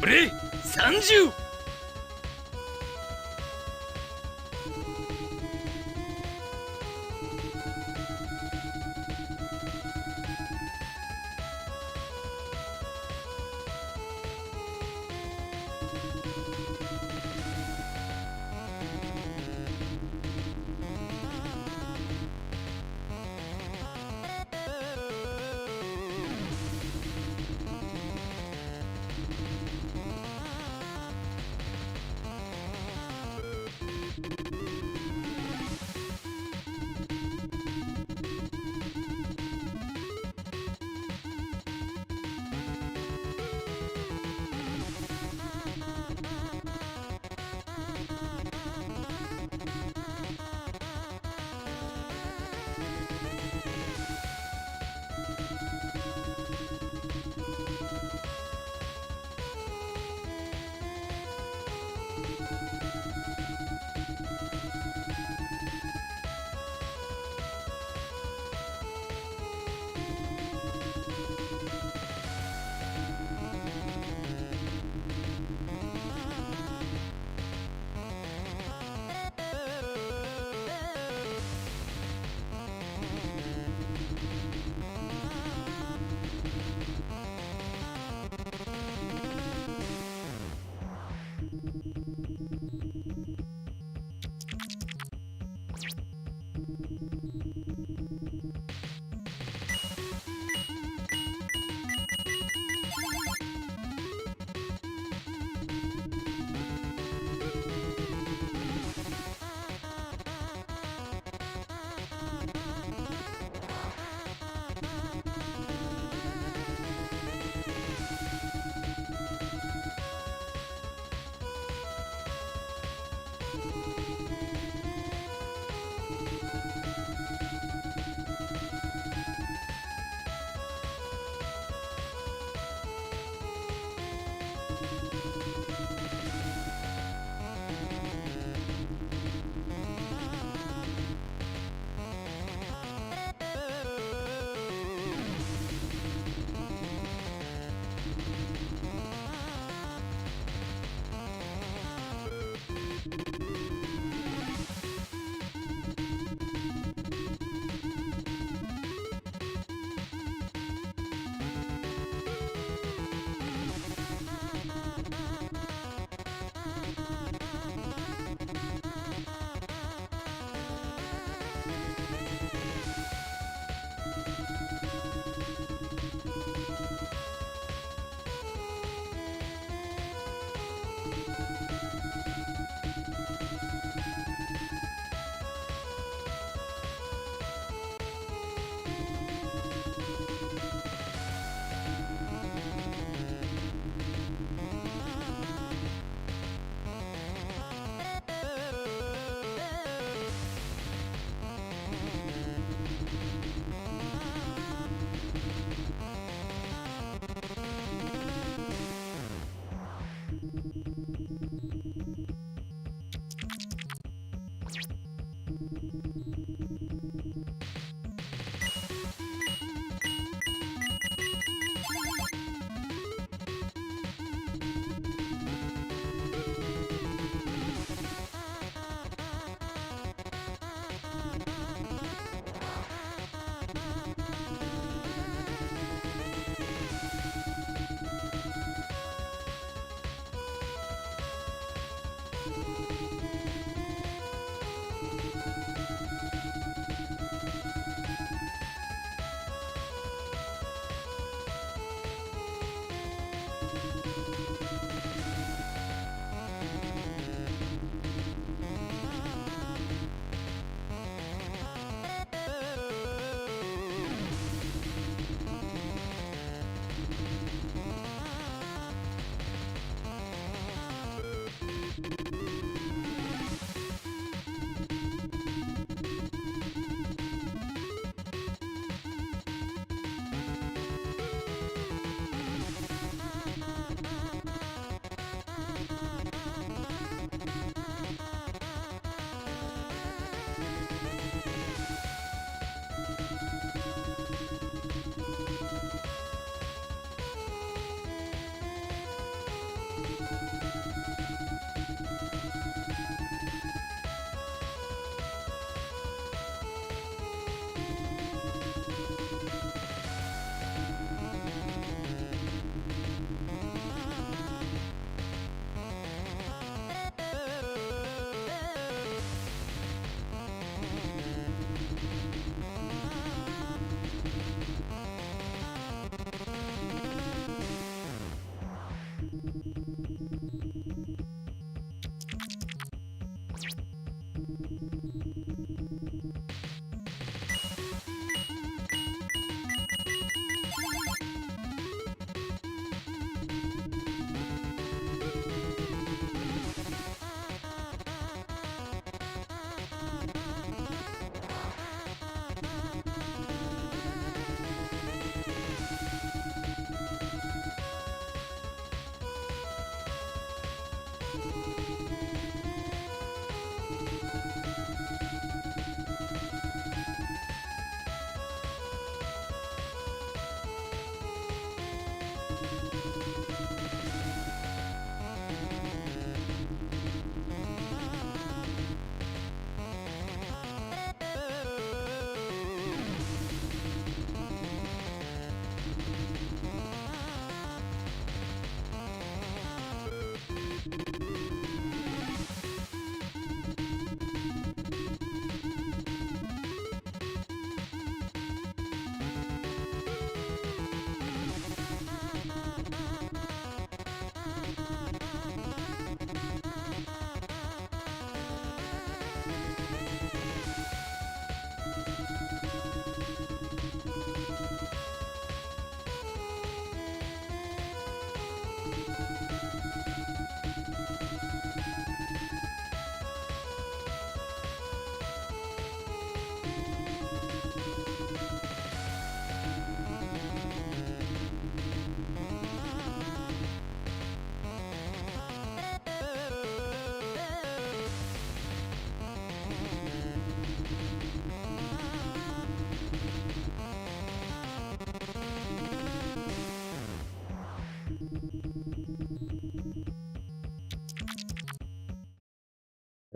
俺30。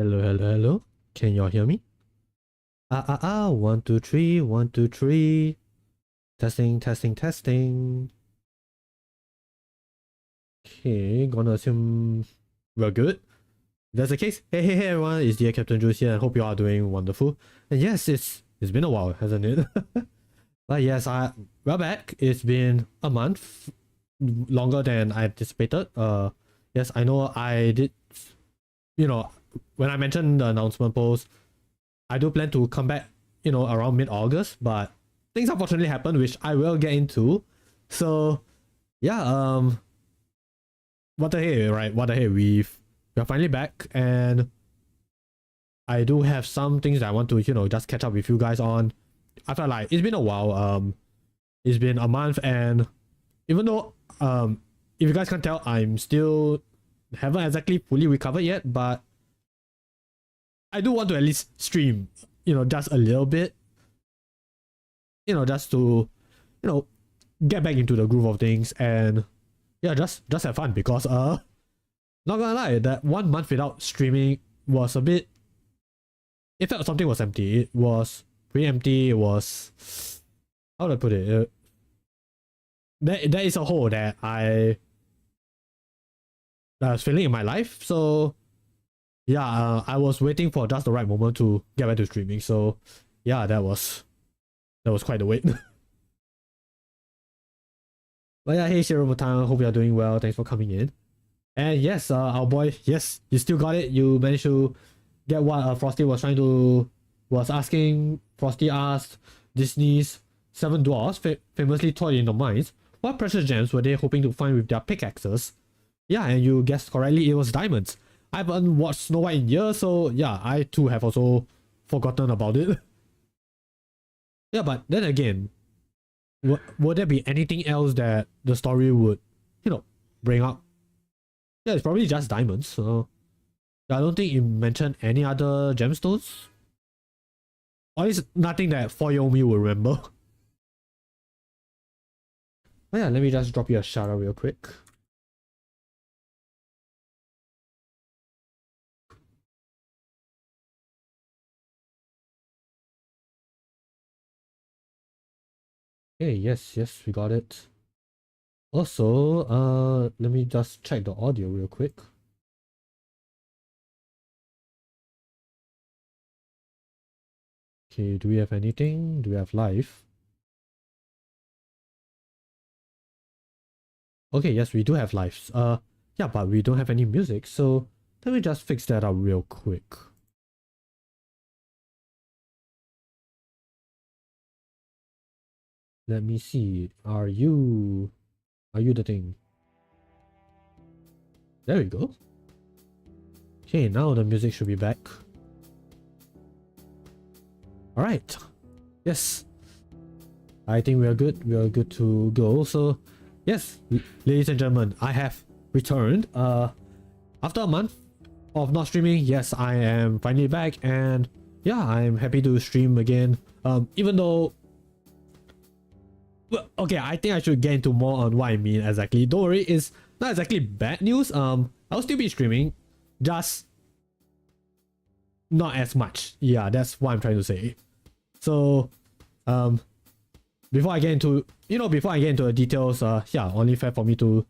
Hello, hello, hello. Can y'all hear me? 1, 2, 3, 1, 2, 3. Testing, testing, testing. Okay, gonna assume we're good. If that's the case, hey everyone, it's dear Capt-Jules here and hope you are doing wonderful. And yes, it's been a while, hasn't it? But yes, we're back. It's been a month, longer than I anticipated. Yes, I know I did, when I mentioned the announcement post, I do plan to come back, around mid-August, but things unfortunately happened, which I will get into. So, yeah, what the hey, right? What the hey, we're finally back, and I do have some things that I want to, just catch up with you guys on. I felt like it's been a while. It's been a month, and even though, if you guys can't tell, I'm still haven't exactly fully recovered yet, but I do want to at least stream, just a little bit, just to, get back into the groove of things, and yeah, just have fun, because not gonna lie, that 1 month without streaming was a bit, it felt something was empty. It was pretty empty. It was, how do I put it? There is a hole that I was feeling in my life. So yeah, I was waiting for just the right moment to get back to streaming. So yeah, that was quite the wait. But yeah, hey Shiro Mutan, hope you're doing well. Thanks for coming in. And yes, our boy, yes, you still got it. You managed to get what Frosty was asking. Frosty asked Disney's 7 dwarfs, famously toyed in the mines, what precious gems were they hoping to find with their pickaxes? Yeah, and you guessed correctly, it was diamonds. I haven't watched Snow White in years, so yeah, I too have also forgotten about it. Yeah, but then again, would there be anything else that the story would, bring up? Yeah, it's probably just diamonds. So I don't think you mentioned any other gemstones. Or at least nothing that 4-year-old me will remember. Oh yeah, let me just drop you a shout out real quick. Okay, yes, we got it. Also, let me just check the audio real quick. Okay, do we have anything? Do we have live? Okay, yes, we do have lives. Yeah, but we don't have any music, so let me just fix that up real quick. Let me see. Are you the thing? There we go. Okay, now the music should be back. Alright. Yes. I think we are good. We are good to go. So, yes, ladies and gentlemen, I have returned. After a month of not streaming, yes, I am finally back, and yeah, I'm happy to stream again. Even though, well, okay, I think I should get into more on what I mean exactly. Don't worry, it's not exactly bad news. I'll still be streaming, just not as much. Yeah, that's what I'm trying to say. So, before I get into the details, yeah, only fair for me to,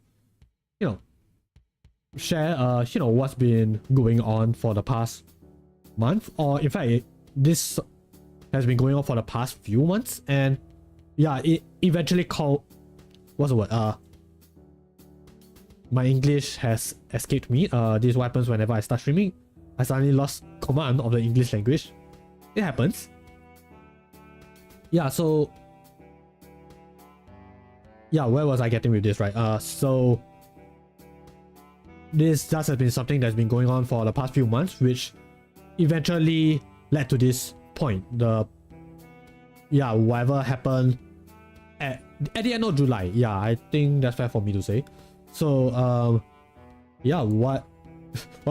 share, what's been going on for the past month, or in fact, this has been going on for the past few months, and yeah, it eventually called, what's the word? My English has escaped me. This happens whenever I start streaming. I suddenly lost command of the English language. It happens. Yeah, so yeah, where was I getting with this, right? So this just has been something that's been going on for the past few months, which eventually led to this point. Whatever happened at the end of July. Yeah, I think that's fair for me to say. So yeah, what's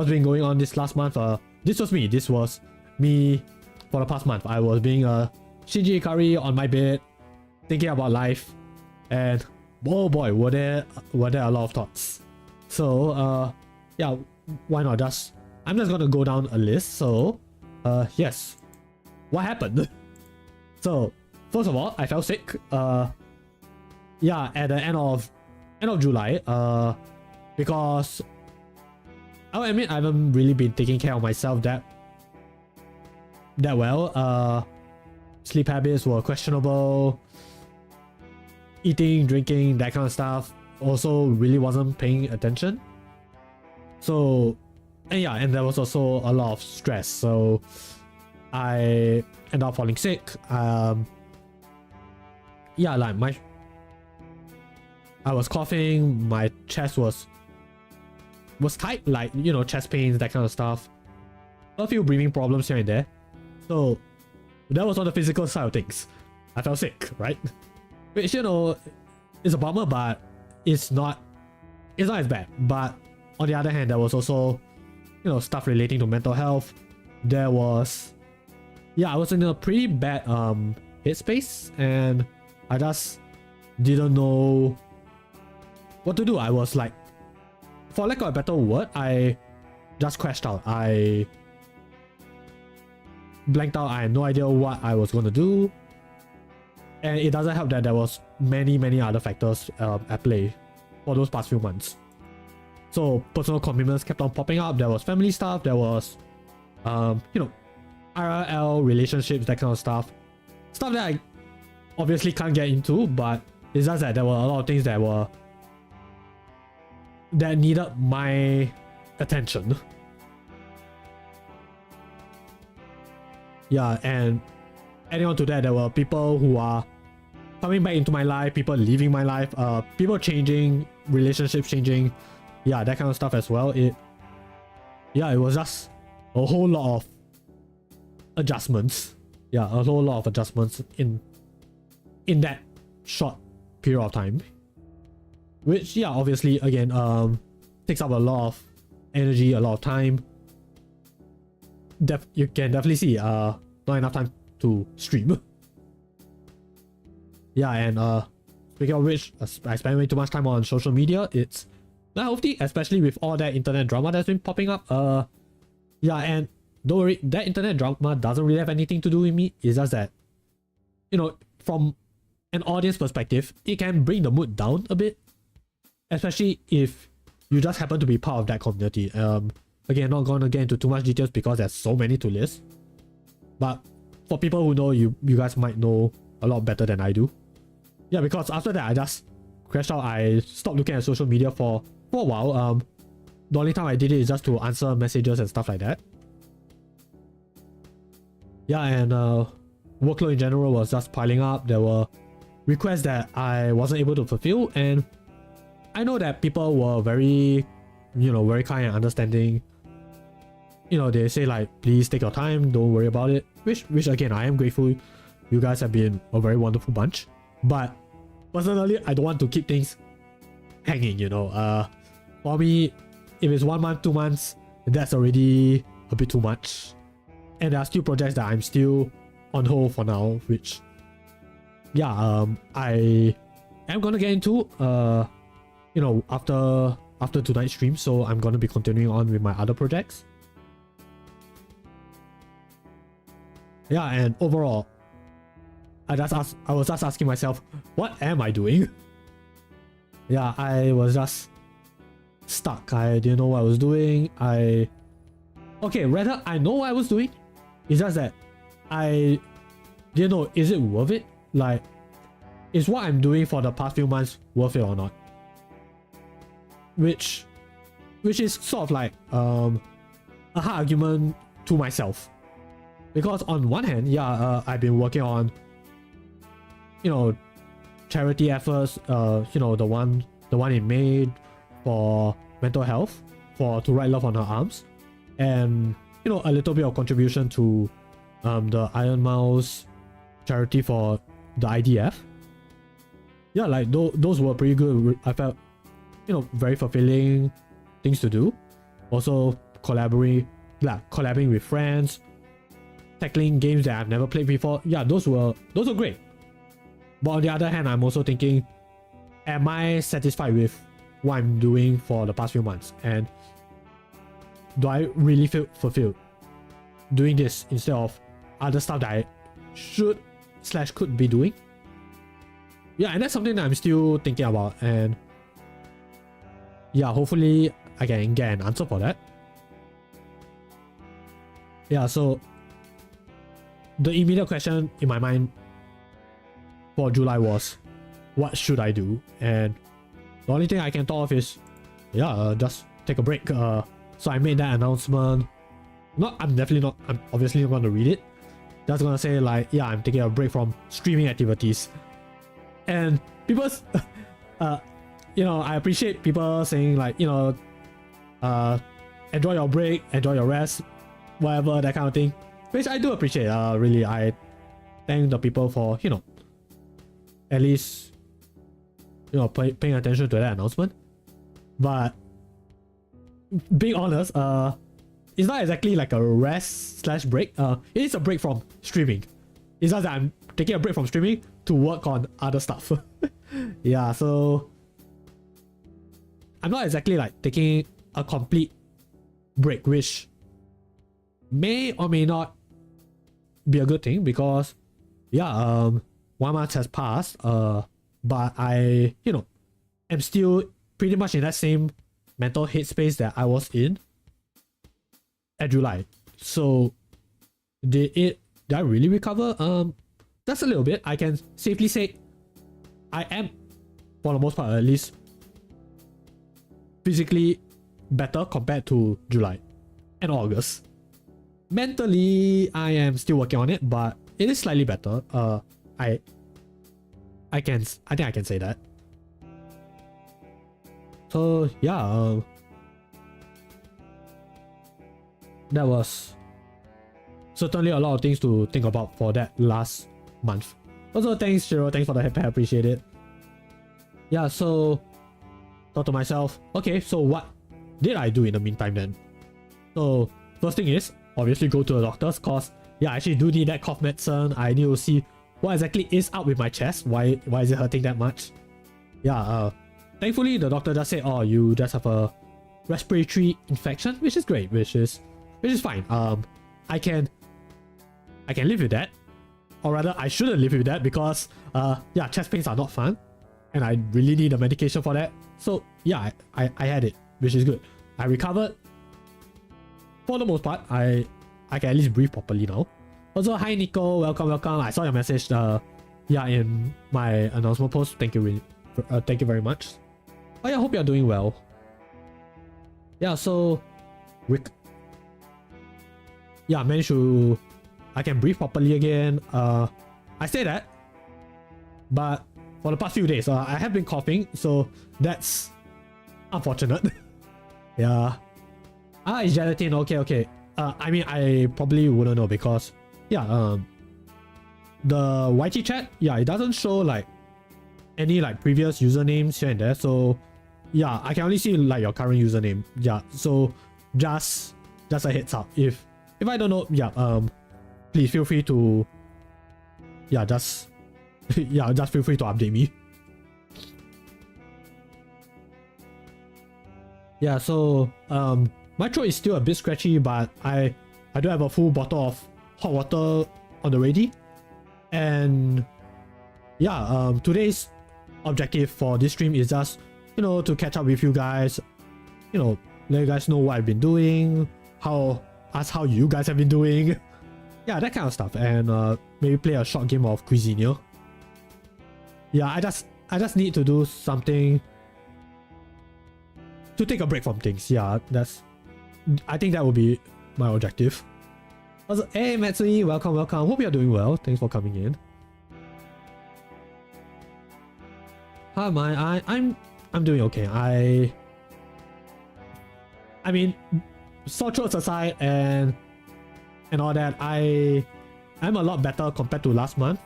been going on this last month? This was me for the past month. I was being a Shinji Ikari on my bed, thinking about life, and oh boy, were there a lot of thoughts. So yeah, why not just I'm just gonna go down a list. So, yes, what happened? So, first of all, I fell sick. Yeah, at the end of July. Because I'll admit I haven't really been taking care of myself that well. Sleep habits were questionable. Eating, drinking, that kind of stuff also really wasn't paying attention. So, and yeah, and there was also a lot of stress. So I ended up falling sick. Yeah, like I was coughing, my chest was tight, like, you know, chest pains, that kind of stuff. A few breathing problems here and there. So that was on the physical side of things. I felt sick, right? Which, you know, is a bummer, but it's not as bad. But on the other hand, there was also, you know, stuff relating to mental health. There was, yeah, I was in a pretty bad headspace, and I just didn't know what to do. I was like, for lack of a better word, I just crashed out. I blanked out. I had no idea what I was going to do. And it doesn't help that there was many other factors at play for those past few months. So personal commitments kept on popping up. There was family stuff. There was, you know, IRL relationships, that kind of stuff. Stuff that I obviously can't get into, but it's just that there were a lot of things that needed my attention. Yeah, and adding on to that, there were people who are coming back into my life, people leaving my life, people changing, relationships changing, yeah, that kind of stuff as well. It was just a whole lot of adjustments. Yeah, a whole lot of adjustments in that short period of time, which, yeah, obviously again takes up a lot of energy, a lot of time. You can definitely see not enough time to stream. Yeah, and speaking of which, I spend way too much time on social media. It's not healthy, especially with all that internet drama that's been popping up. Yeah, and don't worry, that internet drama doesn't really have anything to do with me. It's just that, you know, from an audience perspective, it can bring the mood down a bit, especially if you just happen to be part of that community. Again, not gonna get into too much details because there's so many to list. But for people who know, you guys might know a lot better than I do. Yeah, because after that, I just crashed out. I stopped looking at social media for a while. The only time I did it is just to answer messages and stuff like that. Yeah, and workload in general was just piling up. There were requests that I wasn't able to fulfill, and I know that people were very, you know, very kind and understanding. You know, they say like, please take your time, don't worry about it, which again, I am grateful. You guys have been a very wonderful bunch. But personally, I don't want to keep things hanging, you know. For me, if it's 1 month, 2 months, that's already a bit too much. And there are still projects that I'm still on hold for now, which, yeah, I am gonna get into, you know, after tonight's stream. So I'm gonna be continuing on with my other projects. Yeah, and overall, I was just asking myself, what am I doing? Yeah, I was just stuck. I didn't know what I was doing. Rather, I know what I was doing. It's just that I didn't know, is it worth it? Like, is what I'm doing for the past few months worth it or not? Which is sort of like a hard argument to myself. Because on one hand, yeah, I've been working on, you know, charity efforts, you know, the one in May for mental health, to Write Love on Her Arms, and, you know, a little bit of contribution to the Iron Mouse charity for the IDF. Yeah, like those were pretty good. I felt, you know, very fulfilling things to do. Also collaborating with friends, tackling games that I've never played before. Yeah, those were great. But on the other hand, I'm also thinking, am I satisfied with what I'm doing for the past few months? And do I really feel fulfilled doing this instead of other stuff that I should / could be doing? Yeah, and that's something that I'm still thinking about, and yeah, hopefully I can get an answer for that. Yeah, so the immediate question in my mind for July was, what should I do? And the only thing I can thought of is, yeah, just take a break. So I made that announcement. I'm obviously not going to read it. Just gonna say like, yeah, I'm taking a break from streaming activities. And people, you know, I appreciate people saying like, you know, enjoy your break, enjoy your rest, whatever, that kind of thing. Which I do appreciate. Really, I thank the people for, you know, at least, you know, paying attention to that announcement. But being honest, it's not exactly like a rest / break. It is a break from streaming. It's just that I'm taking a break from streaming to work on other stuff. Yeah, so I'm not exactly like taking a complete break, which may or may not be a good thing because, yeah, 1 month has passed, but I, you know, am still pretty much in that same mental headspace that I was in at July. So did I really recover? That's a little bit. I can safely say I am, for the most part at least, physically better compared to July and August. Mentally, I am still working on it, but it is slightly better. I think I can say that. So yeah, that was certainly a lot of things to think about for that last month. Also, thanks Shiro, thanks for the hype, I appreciate it. Yeah, so thought to myself, okay, so what did I do in the meantime then? So first thing is obviously go to the doctor's, cause yeah, I actually do need that cough medicine. I need to see what exactly is up with my chest. Why is it hurting that much? Yeah, thankfully the doctor just said, oh, you just have a respiratory infection, which is great, which is fine. I can live with that, or rather I shouldn't live with that because yeah, chest pains are not fun and I really need a medication for that. So yeah, I had it, which is good. I recovered for the most part. I can at least breathe properly now. Also, hi Nico, welcome. I saw your message yeah, in my announcement post. Thank you very much. Oh yeah, hope you're doing well. Yeah, so yeah, I managed to, I can breathe properly again. I say that, but for the past few days, I have been coughing, so that's unfortunate. Yeah. It's gelatin. Okay. I mean, I probably wouldn't know because, yeah, the YT chat, yeah, it doesn't show like any like previous usernames here and there. So yeah, I can only see like your current username. Yeah, so just a heads up. If I don't know, yeah, please feel free to, yeah, just feel free to update me. Yeah, so my throat is still a bit scratchy, but I do have a full bottle of hot water on the ready. And yeah, today's objective for this stream is just, you know, to catch up with you guys, you know, let you guys know what I've been doing, how you guys have been doing, yeah, that kind of stuff, and maybe play a short game of Cuisineer. Yeah, I just need to do something to take a break from things. Yeah, I think that would be my objective. Also, hey Matsui, welcome. Hope you're doing well. Thanks for coming in. How am I? I'm doing okay. I mean, sore throats aside and all that, I'm a lot better compared to last month.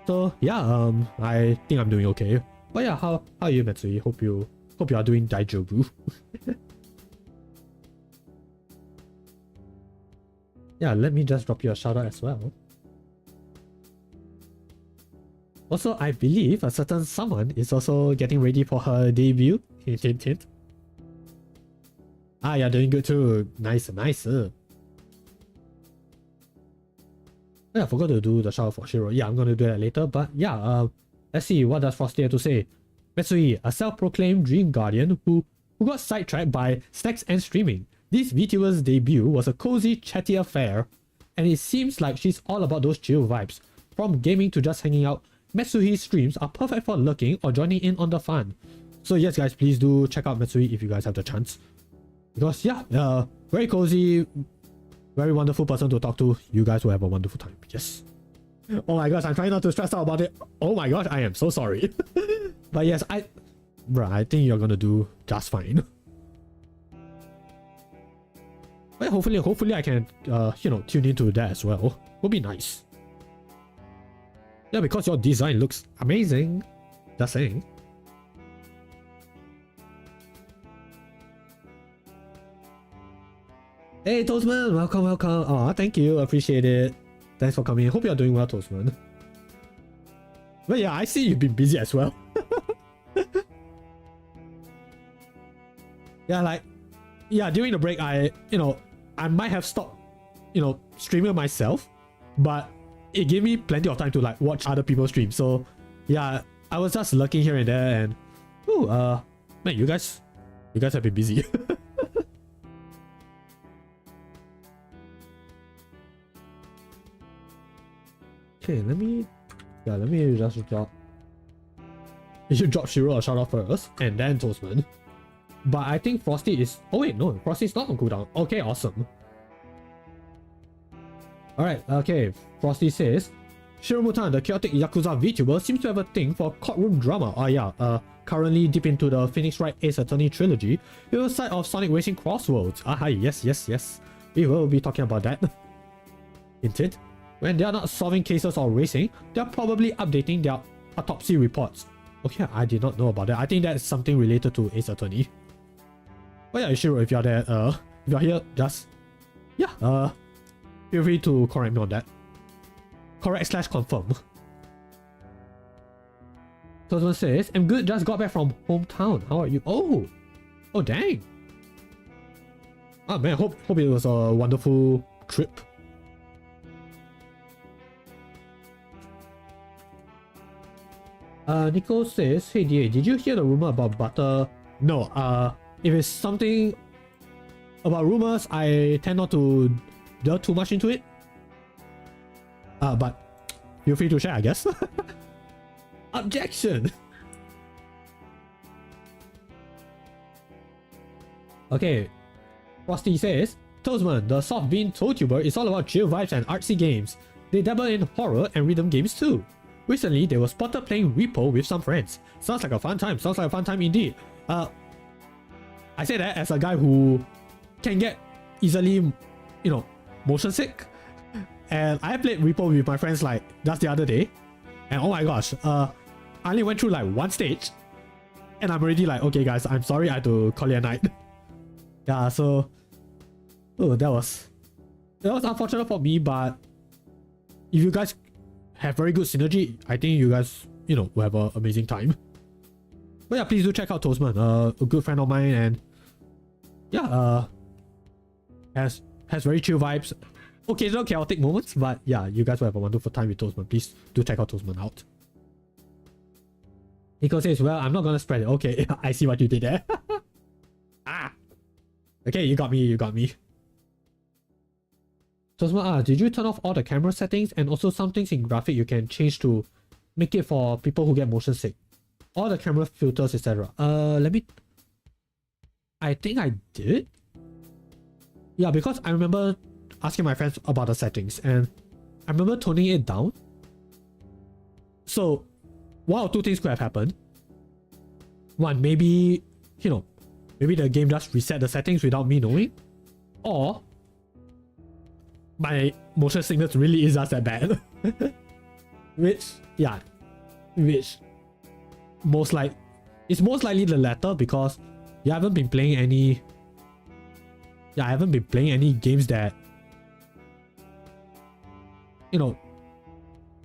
So yeah, I think I'm doing okay. But yeah, how are you, Matsui? Hope you are doing daijobu. Yeah, let me just drop you a shout out as well. Also, I believe a certain someone is also getting ready for her debut. Hint, hint, hint. Ah, yeah, doing good too. Nice, nice. Yeah, I forgot to do the shout out for Shiro. Yeah, I'm gonna do that later. But yeah, let's see what does Frosty have to say. Metsui, a self-proclaimed dream guardian who got sidetracked by snacks and streaming. This VTuber's debut was a cozy, chatty affair, and it seems like she's all about those chill vibes. From gaming to just hanging out, Metsuhi's streams are perfect for lurking or joining in on the fun. So yes, guys, please do check out Metsui if you guys have the chance. Because yeah, very cozy, very wonderful person to talk to. You guys will have a wonderful time. Yes. Oh my gosh, I'm trying not to stress out about it. Oh my gosh, I am so sorry. But yes, I think you're gonna do just fine. But hopefully I can, tune into that as well. Would be nice. Yeah, because your design looks amazing. Just saying. Hey, Toastman, welcome. Aw, thank you, appreciate it. Thanks for coming. Hope you're doing well, Toastman. But yeah, I see you've been busy as well. Yeah, during the break, I might have stopped, streaming myself, but it gave me plenty of time to watch other people's streams. So yeah, I was just lurking here and there, and man, you guys have been busy. Okay, let me just drop. You should drop Shiro a shout out first, and then Toastman. But I think Frosty is. Oh wait, no, Frosty's not on cooldown. Okay, awesome. Alright, okay. Frosty says, Shiromutan, the chaotic Yakuza VTuber, seems to have a thing for courtroom drama. Oh yeah, currently deep into the Phoenix Wright Ace Attorney trilogy, with a side of Sonic Racing Crossroads. Ah, yes. We will be talking about that. Hinted. When they are not solving cases or racing, they are probably updating their autopsy reports. Okay, I did not know about that. I think that's something related to Ace Attorney. But yeah, Shiro, if you're there, if you're here, just feel free to correct me on that. Correct/confirm. Toastman says, I'm good, just got back from hometown. How are you? Oh dang. Oh man, hope it was a wonderful trip. Nico says, hey DA, did you hear the rumor about butter? No, if it's something about rumors, I tend not to delve too much into it. But feel free to share, I guess. Objection! Okay, Frosty says, Toastman, the soft bean Vtuber is all about chill vibes and artsy games. They dabble in horror and rhythm games too. Recently, they were spotted playing Repo with some friends. Sounds like a fun time. Sounds like a fun time indeed. I say that as a guy who can get easily, motion sick. And I played Repo with my friends just the other day. And oh my gosh, I only went through one stage. And I'm already okay guys, I'm sorry I had to call it a night. Yeah, so that was unfortunate for me, but if you guys have very good synergy, I think you guys, will have an amazing time. But yeah, please do check out Toastman, a good friend of mine, and yeah, has very chill vibes, occasional chaotic moments, but yeah, you guys will have a wonderful time with Toastman. Please do check out Toastman out. Nico says, well, I'm not gonna spread it. Okay, I see what you did there. Okay, you got me. Toastman, did you turn off all the camera settings and also some things in graphic you can change to make it for people who get motion sick? All the camera filters, etc. I think I did. Yeah, because I remember asking my friends about the settings and I remember toning it down. So, one or two things could have happened. One, maybe the game just reset the settings without me knowing. Or my motion sickness really is just that bad. Which it's most likely the latter, because I haven't been playing any games that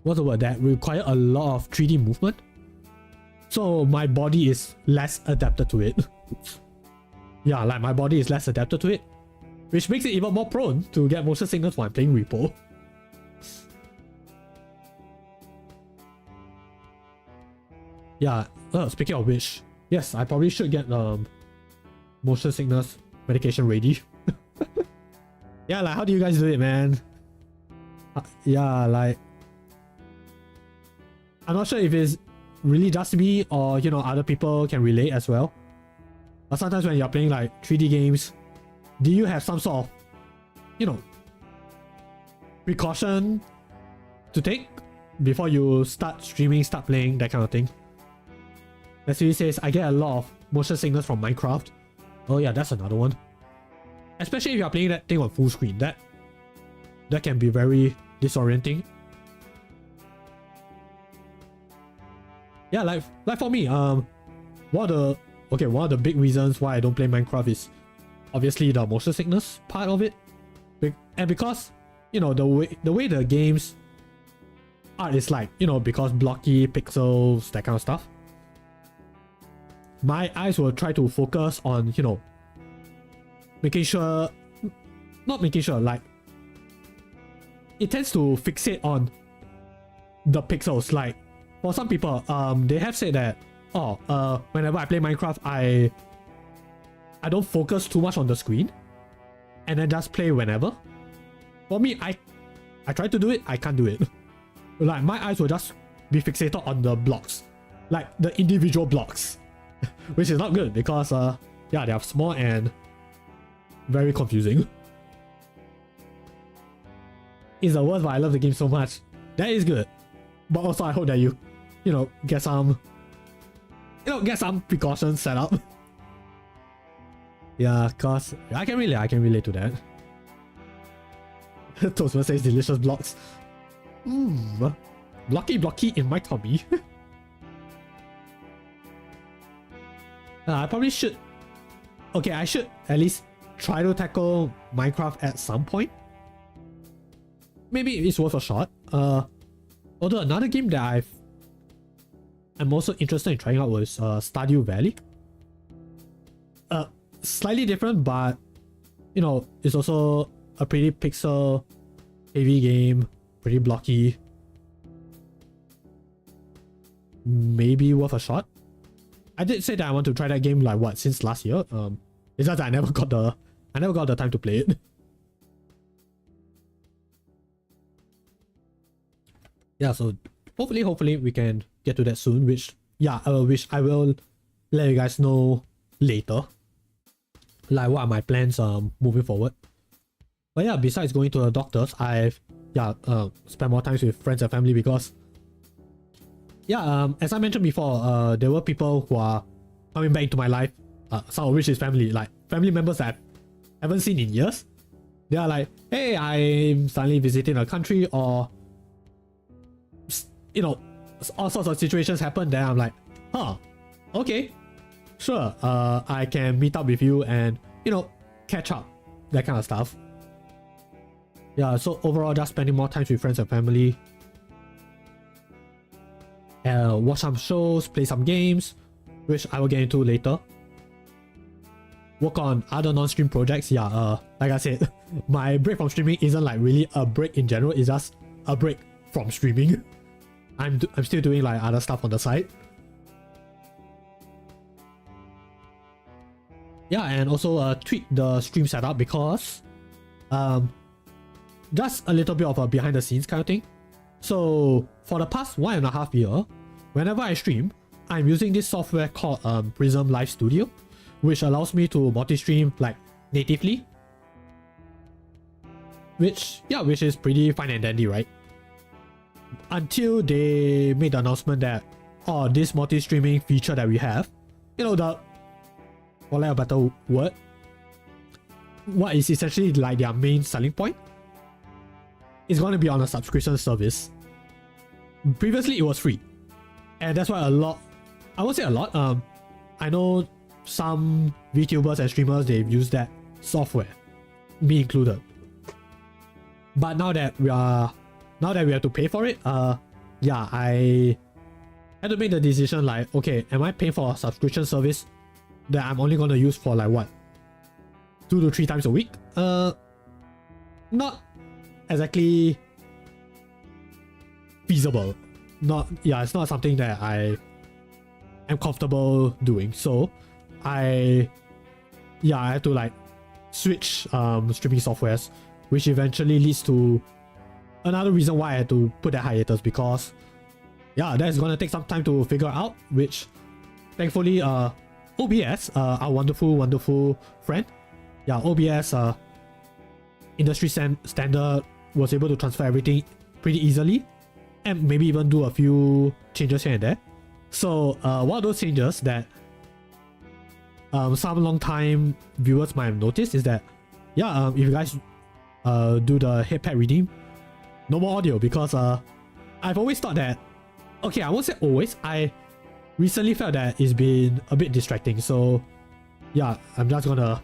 what's the word, that require a lot of 3D movement. So my body is less adapted to it. yeah, like my body is less adapted to it, which makes it even more prone to get motion sickness when playing repo. Yeah, speaking of which, yes, I probably should get motion sickness medication ready. Yeah, like how do you guys do it, man? Yeah, like I'm not sure if it's really just me or, you know, other people can relate as well. But sometimes when you're playing like 3D games, do you have some sort of, you know, precaution to take before you start streaming, start playing, that kind of thing? As he says, I get a lot of motion sickness from Minecraft. Oh yeah, that's another one. Especially if you're playing that thing on full screen, that can be very disorienting. Yeah, like for me, one of the big reasons why I don't play Minecraft is obviously the motion sickness part of it, and because, you know, the way the game's art is like, you know, because blocky pixels, that kind of stuff, my eyes will try to focus on, you know, like it tends to fixate on the pixels. Like for some people, they have said that, whenever I play Minecraft, I don't focus too much on the screen and then just play whenever. For me, I try to do it, I can't do it. Like my eyes will just be fixated on the blocks, like the individual blocks, which is not good because yeah, they are small and very confusing. It's the worst, but I love the game so much. That is good, but also I hope that you know, get some precautions set up. Yeah, cause I can relate to that. Toastman says delicious blocks. Blocky in my tummy. I probably should. Okay, I should at least try to tackle Minecraft at some point. Maybe it's worth a shot. Although another game that I'm also interested in trying out was Stardew Valley. Slightly different, but you know, it's also a pretty pixel heavy game, pretty blocky. Maybe worth a shot. I did say that I want to try that game like what, since last year. It's just that I never got the time to play it. Yeah, so hopefully we can get to that soon, which I will let you guys know later, like what are my plans moving forward. But yeah, besides going to the doctors, I've spent more time with friends and family because as I mentioned before, there were people who are coming back into my life, some of which is family, like family members that I haven't seen in years. They are like, hey, I'm suddenly visiting a country, or you know, all sorts of situations happen. Then I'm like, okay, sure, I can meet up with you and, you know, catch up, that kind of stuff. Yeah, so overall, just spending more time with friends and family. Watch some shows, play some games, which I will get into later. Work on other non-stream projects. Yeah, like I said, my break from streaming isn't like really a break in general, it's just a break from streaming. I'm still doing like other stuff on the side. Yeah, and also tweak the stream setup because just a little bit of a behind the scenes kind of thing. So for the past 1.5 years, whenever I stream, I'm using this software called Prism Live Studio, which allows me to multi-stream like natively. Which is pretty fine and dandy, right? Until they made the announcement that, this multi-streaming feature that we have, you know, for lack of a better word, what is essentially like their main selling point, is going to be on a subscription service. Previously, it was free, and that's why I won't say a lot. I know some VTubers and streamers, they've used that software, me included. But now that we have to pay for it, I had to make the decision like, okay, am I paying for a subscription service that I'm only going to use for like what, 2 to 3 times a week. Not exactly feasible. It's not something that I am comfortable doing. So I had to like switch streaming softwares, which eventually leads to another reason why I had to put that hiatus, because that's gonna take some time to figure out, which thankfully OBS, our wonderful friend, OBS industry standard, was able to transfer everything pretty easily and maybe even do a few changes here and there. So one of those changes that some long time viewers might have noticed is that if you guys do the headpad redeem, no more audio, because I've always thought that, okay, I won't say always, I recently felt that it's been a bit distracting. So I'm just gonna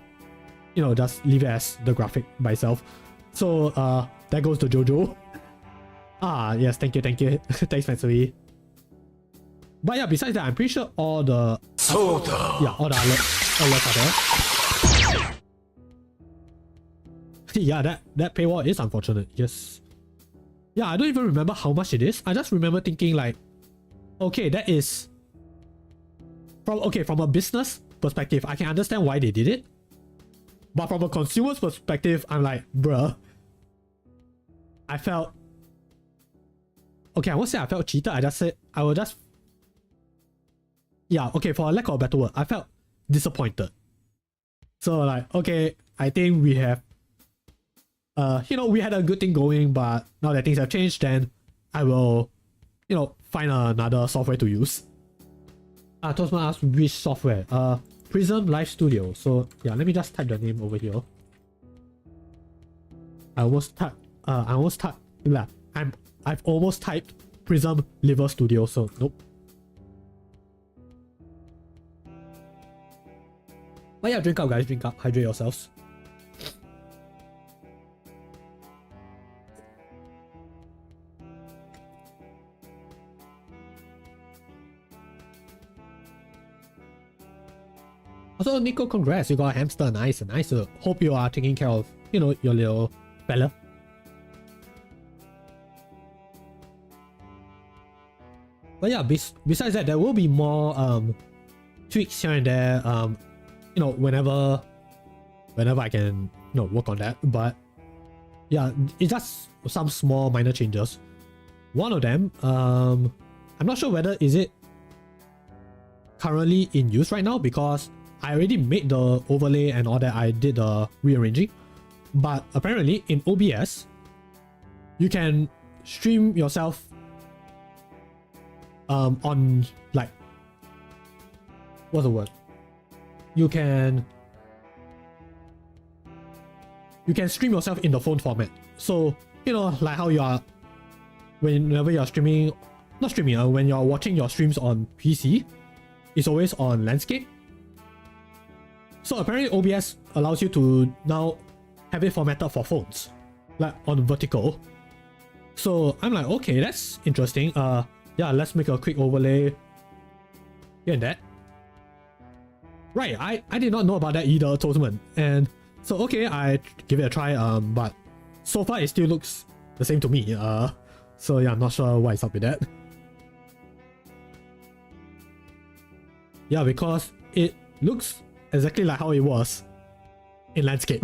just leave it as the graphic by itself. So that goes to Jojo. Yes, thank you. Thanks, Matsui. But besides that, I'm pretty sure all the all the alerts are there. That paywall is unfortunate. Yes. I don't even remember how much it is. I just remember thinking like, okay, that is from a business perspective, I can understand why they did it. But from a consumer's perspective, I'm like, bruh, I felt, okay, I won't say I felt cheated. I just said, I will just, for lack of a better word, I felt disappointed. So like, okay, I think we have, we had a good thing going, but now that things have changed, then I will, find another software to use. Tosma asked which software. Prism Live Studio. So let me just type the name over here. I've almost typed Prism Liver Studio, so nope. But drink up guys, drink up, hydrate yourselves. Also, Nico, congrats, you got a hamster. Nice. Hope you are taking care of, your little fella. But besides that, there will be more tweaks here and there, whenever I can, work on that. But it's just some small minor changes. One of them, I'm not sure whether is it currently in use right now, because I already made the overlay and all that. I did the rearranging, but apparently in OBS, you can stream yourself on like, what's the word? You can stream yourself in the phone format. So like how you are whenever you're streaming, not streaming, when you're watching your streams on PC, it's always on landscape. So apparently OBS allows you to now have it formatted for phones, like on vertical. So I'm like, okay, that's interesting. Let's make a quick overlay here and that. Right, I did not know about that either, Toastman. And so okay, I give it a try, but so far it still looks the same to me. So I'm not sure what is up with that. Because it looks exactly like how it was in landscape.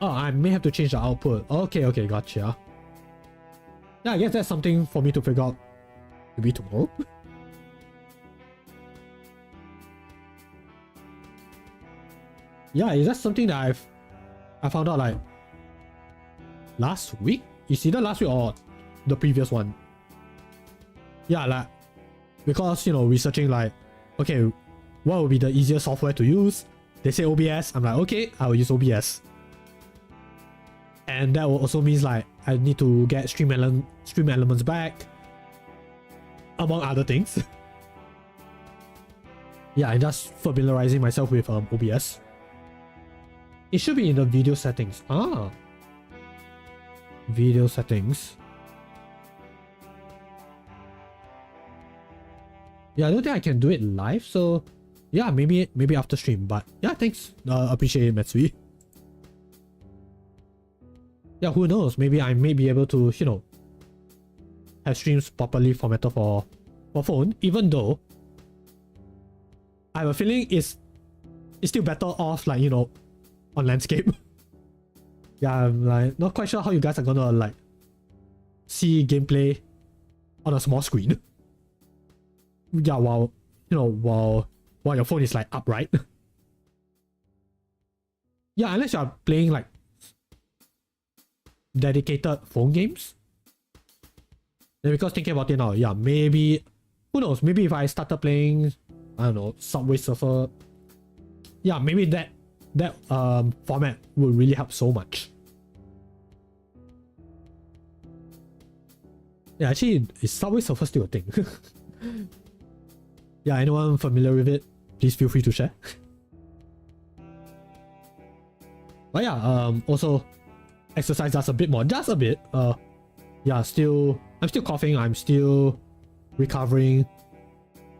I may have to change the output. Okay, gotcha. I guess that's something for me to figure out maybe tomorrow. Is that something that I found out like last week? It's either last week or the previous one. Like, because researching like, okay, what would be the easiest software to use? They say OBS. I'm like, okay, I will use OBS. And that will also means like I need to get StreamElements back, among other things. I'm just familiarizing myself with OBS. It should be in the video settings. Video settings. I don't think I can do it live, so yeah, maybe after stream. But yeah, thanks. Appreciate it, Matsui. Yeah, who knows? Maybe I may be able to, you know, have streams properly formatted for phone, even though I have a feeling it's still better off, like, you know, on landscape. Yeah, I'm like not quite sure how you guys are gonna like see gameplay on a small screen. Yeah, while you know, while your phone is like upright. Yeah, unless you are playing like dedicated phone games. Then because thinking about it now, yeah, maybe, who knows, maybe if I started playing, I don't know, Subway Surfer, yeah, maybe that format would really help so much. Yeah, actually, is Subway Surfer still a thing? Yeah, anyone familiar with it, please feel free to share. But yeah, also exercise just a bit more, just a bit. Yeah, I'm still coughing, I'm still recovering,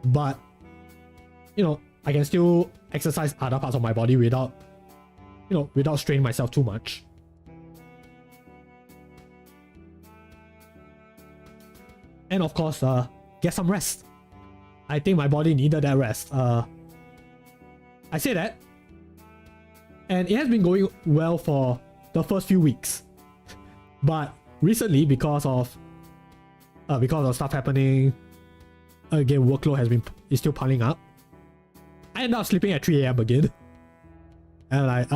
but you know, I can still exercise other parts of my body without, you know, without straining myself too much. And of course, get some rest. I think my body needed that rest. I say that, and it has been going well for the first few weeks, but recently, because of stuff happening, again, workload is still piling up. I ended up sleeping at 3 AM again, and like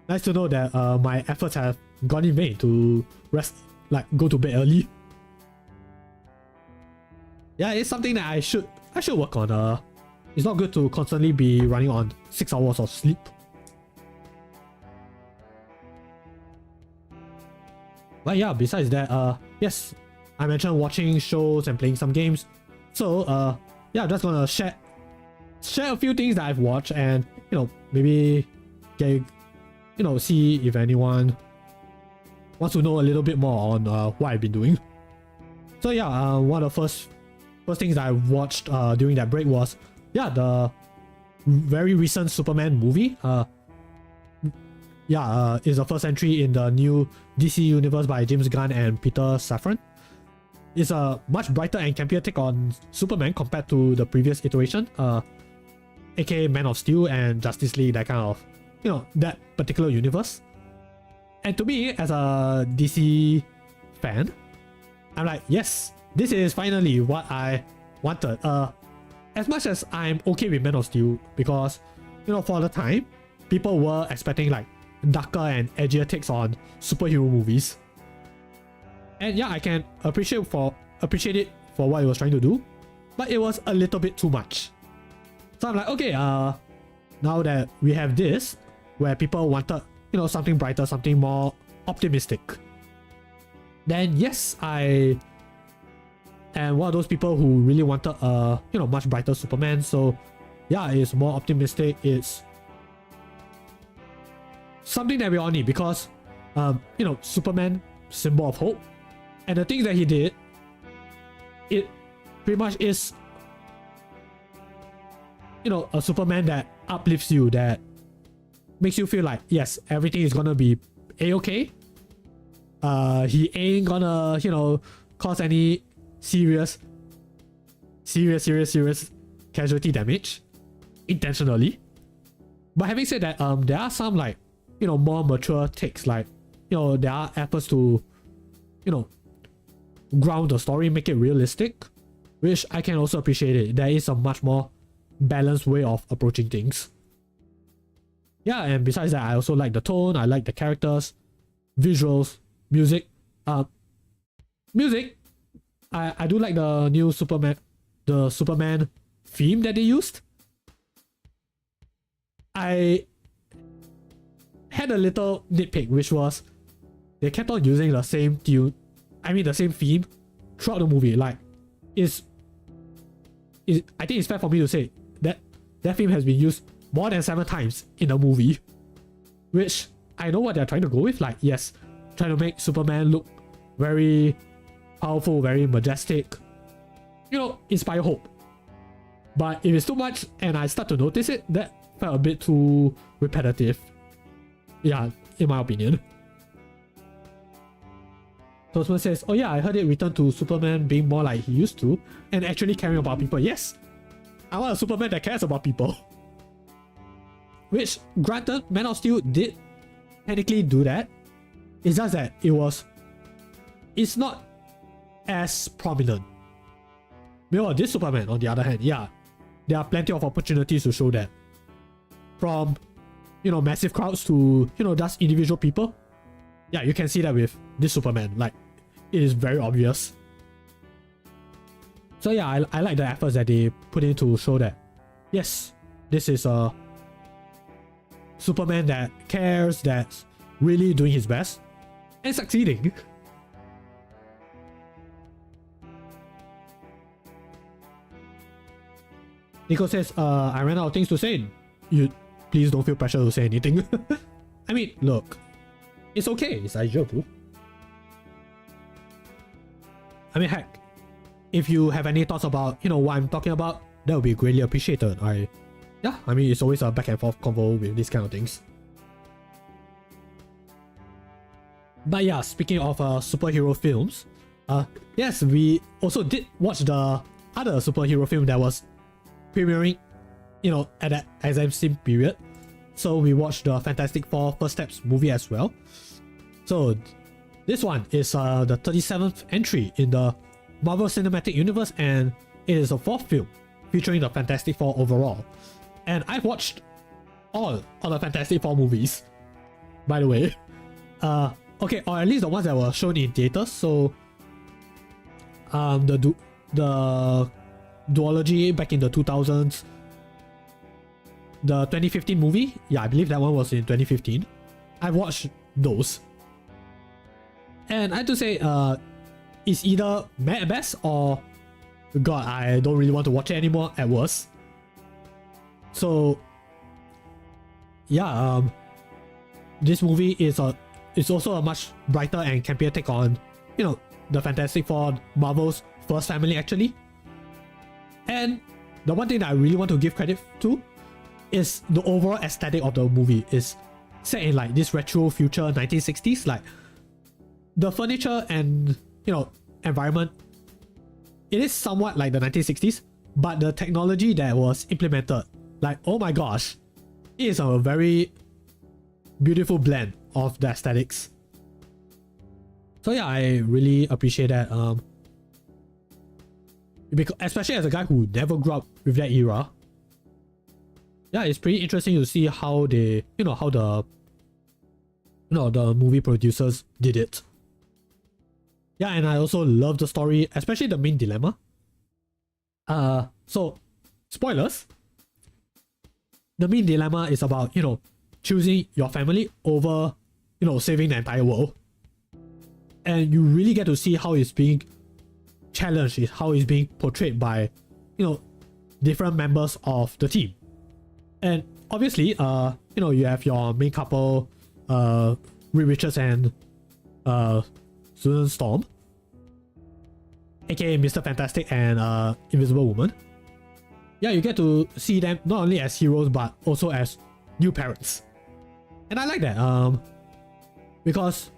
nice to know that my efforts have gone in vain to rest, like go to bed early. Yeah, it's something that I should work on. It's not good to constantly be running on 6 hours of sleep. But yeah, besides that, yes, I mentioned watching shows and playing some games. So yeah, I'm just gonna share a few things that I've watched, and you know, maybe get, you know, see if anyone wants to know a little bit more on what I've been doing. So yeah, one of the first things that I watched during that break was, yeah, the very recent Superman movie. Yeah, is the first entry in the new DC universe by James Gunn and Peter Safran. It's a much brighter and campier take on Superman compared to the previous iteration, aka Man of Steel and Justice League, that kind of, you know, that particular universe. And to me, as a DC fan, I'm like, yes, this is finally what I wanted. As much as I'm okay with Man of Steel, because, you know, for the time, people were expecting like darker and edgier takes on superhero movies. And yeah, I can appreciate it for what it was trying to do, but it was a little bit too much. So I'm like, okay, now that we have this, where people wanted, you know, something brighter, something more optimistic, then yes, I am one of those people who really wanted you know, much brighter Superman. So yeah, it's more optimistic, it's something that we all need, because you know, Superman, symbol of hope, and the things that he did, it pretty much is, you know, a Superman that uplifts you, that makes you feel like, yes, everything is gonna be a-okay. He ain't gonna, you know, cause any serious casualty damage intentionally. But having said that, there are some, like, you know, more mature takes, like, you know, there are efforts to, you know, ground the story, make it realistic, which I can also appreciate it. There is a much more balanced way of approaching things. Yeah, and besides that, I also like the tone, I like the characters, visuals, music. Music, I do like the new Superman theme that they used. I had a little nitpick, which was they kept on using the same tune, the same theme throughout the movie. Like, I think it's fair for me to say that that theme has been used more than 7 times in the movie, which I know what they're trying to go with. Like, yes, trying to make Superman look very powerful, very majestic, you know, inspire hope. But if it's too much and I start to notice it, that felt a bit too repetitive. Yeah, in my opinion. Toastman says, oh yeah, I heard it return to Superman being more like he used to and actually caring about people. Yes, I want a Superman that cares about people. Which, granted, Man of Steel did technically do that. It's just that it's not as prominent. Meanwhile, this Superman, on the other hand, yeah, there are plenty of opportunities to show that. From, massive crowds to, just individual people. Yeah, you can see that with this Superman. Like, it is very obvious. So yeah, I like the efforts that they put in to show that, yes, this is a Superman that cares, that's really doing his best, and succeeding. Nico says, I ran out of things to say. You please don't feel pressure to say anything. I mean, look, it's okay, it's Aijobu. I mean, heck, if you have any thoughts about, what I'm talking about, that would be greatly appreciated. Yeah, I mean, it's always a back and forth convo with these kind of things. But yeah, speaking of superhero films, yes, we also did watch the other superhero film that was premiering, at that exam sim period. So we watched the Fantastic Four First Steps movie as well. So this one is the 37th entry in the Marvel Cinematic Universe, and it is a fourth film featuring the Fantastic Four overall. And I've watched all of the Fantastic Four movies, by the way. Okay, or at least the ones that were shown in theaters. So the duology back in the 2000s, the 2015 movie, yeah, I believe that one was in 2015. I've watched those, and I have to say, it's either meh at best or god, I don't really want to watch it anymore at worst. So yeah, this movie is also a much brighter and campier take on, the Fantastic Four, Marvel's first family actually. And the one thing that I really want to give credit to is the overall aesthetic of the movie. Is set in like this retro future 1960s. Like the furniture and environment, it is somewhat like the 1960s, but the technology that was implemented, like, oh my gosh, it is a very beautiful blend of the aesthetics. So yeah, I really appreciate that. Because especially as a guy who never grew up with that era, yeah, it's pretty interesting to see how they, how the movie producers did it. Yeah, and I also love the story, especially the main dilemma. So spoilers. The main dilemma is about, choosing your family over, saving the entire world. And you really get to see how it's being challenged, how it's being portrayed by, different members of the team. And obviously, you have your main couple, Reed Richards and Susan Storm, aka Mr. Fantastic and Invisible Woman. Yeah, you get to see them not only as heroes but also as new parents. And I like that, because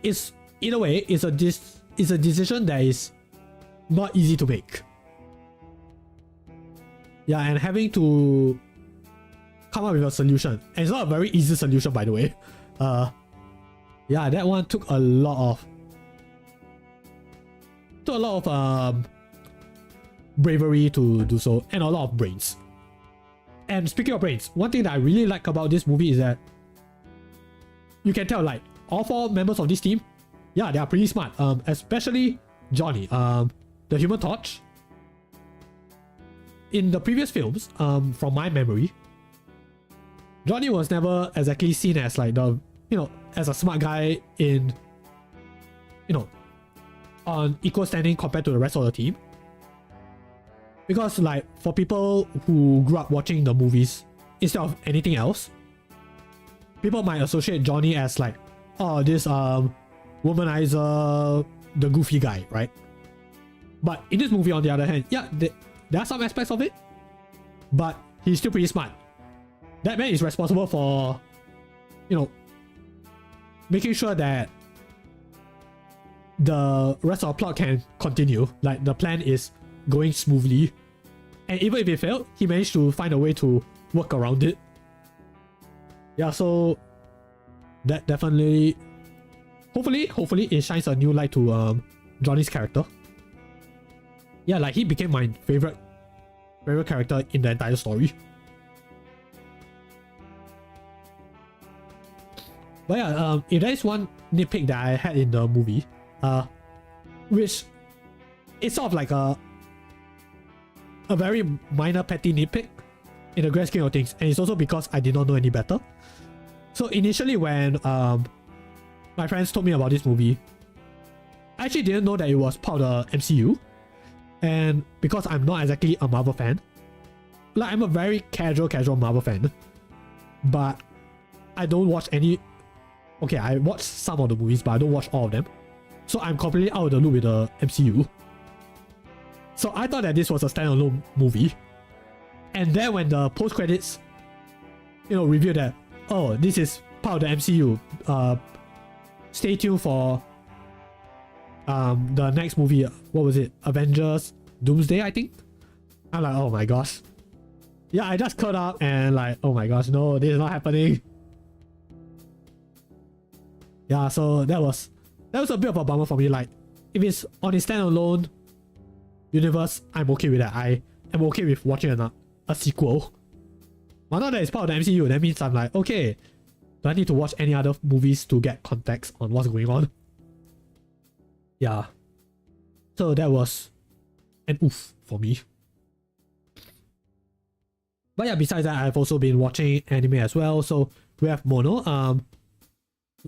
it's, in a way, it's a decision that is not easy to make. Yeah, and having to come up with a solution. And it's not a very easy solution, by the way. Yeah, that one took a lot of bravery to do so, and a lot of brains. And speaking of brains, one thing that I really like about this movie is that you can tell, like, all four members of this team, yeah, they are pretty smart. Especially Johnny, the Human Torch. In the previous films, from my memory, Johnny was never exactly seen as like the, as a smart guy in, on equal standing compared to the rest of the team. Because like, for people who grew up watching the movies instead of anything else, people might associate Johnny as like, oh, this womanizer, the goofy guy, right? But in this movie, on the other hand, yeah, there are some aspects of it, but he's still pretty smart. That man is responsible for, you know, making sure that the rest of the plot can continue. Like, the plan is going smoothly. And even if it failed, he managed to find a way to work around it. Yeah, so that definitely, hopefully it shines a new light to Johnny's character. Yeah, like, he became my favorite character in the entire story. But yeah, if there is one nitpick that I had in the movie, which it's sort of like a very minor petty nitpick in the grand scheme of things, and it's also because I did not know any better. So initially when my friends told me about this movie, I actually didn't know that it was part of the MCU. And because I'm not exactly a Marvel fan, like, I'm a very casual Marvel fan, but I don't watch any. Okay, I watch some of the movies, but I don't watch all of them. So I'm completely out of the loop with the MCU. So I thought that this was a standalone movie. And then when the post-credits, you know, revealed that, oh, this is part of the MCU, stay tuned for the next movie. What was it? Avengers Doomsday, I think? I'm like, oh my gosh. Yeah, I just caught up and like, oh my gosh, no, this is not happening. Yeah, so that was a bit of a bummer for me. Like, if it's on a standalone universe, I'm okay with that. I am okay with watching a sequel. But now that it's part of the MCU, that means I'm like, okay, do I need to watch any other movies to get context on what's going on? Yeah. So that was an oof for me. But yeah, besides that, I've also been watching anime as well. So we have Mono.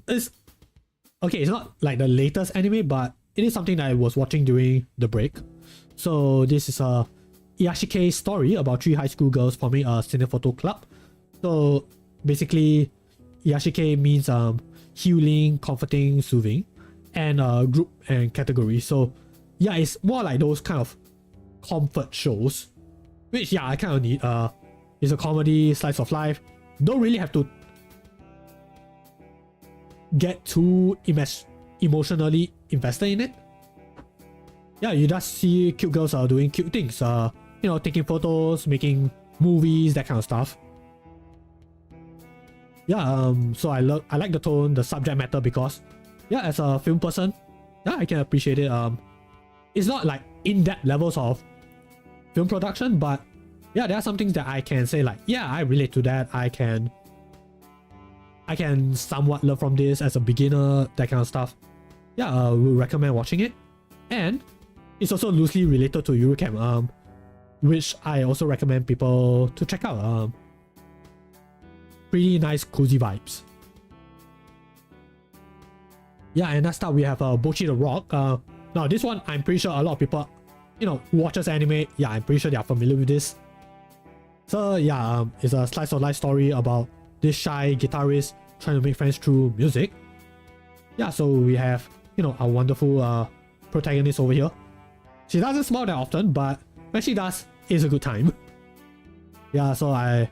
It's not like the latest anime, but it is something that I was watching during the break. So this is a Iyashike story about 3 high school girls forming a cinephoto club. So basically, Iyashike means healing, comforting, soothing, and group and category. So yeah, it's more like those kind of comfort shows, which yeah, I kind of need. It's a comedy, slice of life. Don't really have to get too emotionally invested in it. Yeah, you just see cute girls doing cute things, you know, taking photos, making movies, that kind of stuff. Yeah, so I like the tone, the subject matter, because yeah, as a film person, yeah, I can appreciate it. It's not like in-depth levels of film production, but yeah, there are some things that I can say like, yeah, I relate to that. I can somewhat learn from this as a beginner, that kind of stuff. Yeah, would recommend watching it. And it's also loosely related to Eurocamp, which I also recommend people to check out. Pretty nice, cozy vibes. Yeah, and next up we have Bocchi the Rock. Now this one, I'm pretty sure a lot of people, you know, who watches anime, yeah, I'm pretty sure they are familiar with this. So yeah, it's a slice of life story about this shy guitarist trying to make friends through music. Yeah, so we have, you know, a wonderful protagonist over here. She doesn't smile that often, but when she does, it's a good time. Yeah, so I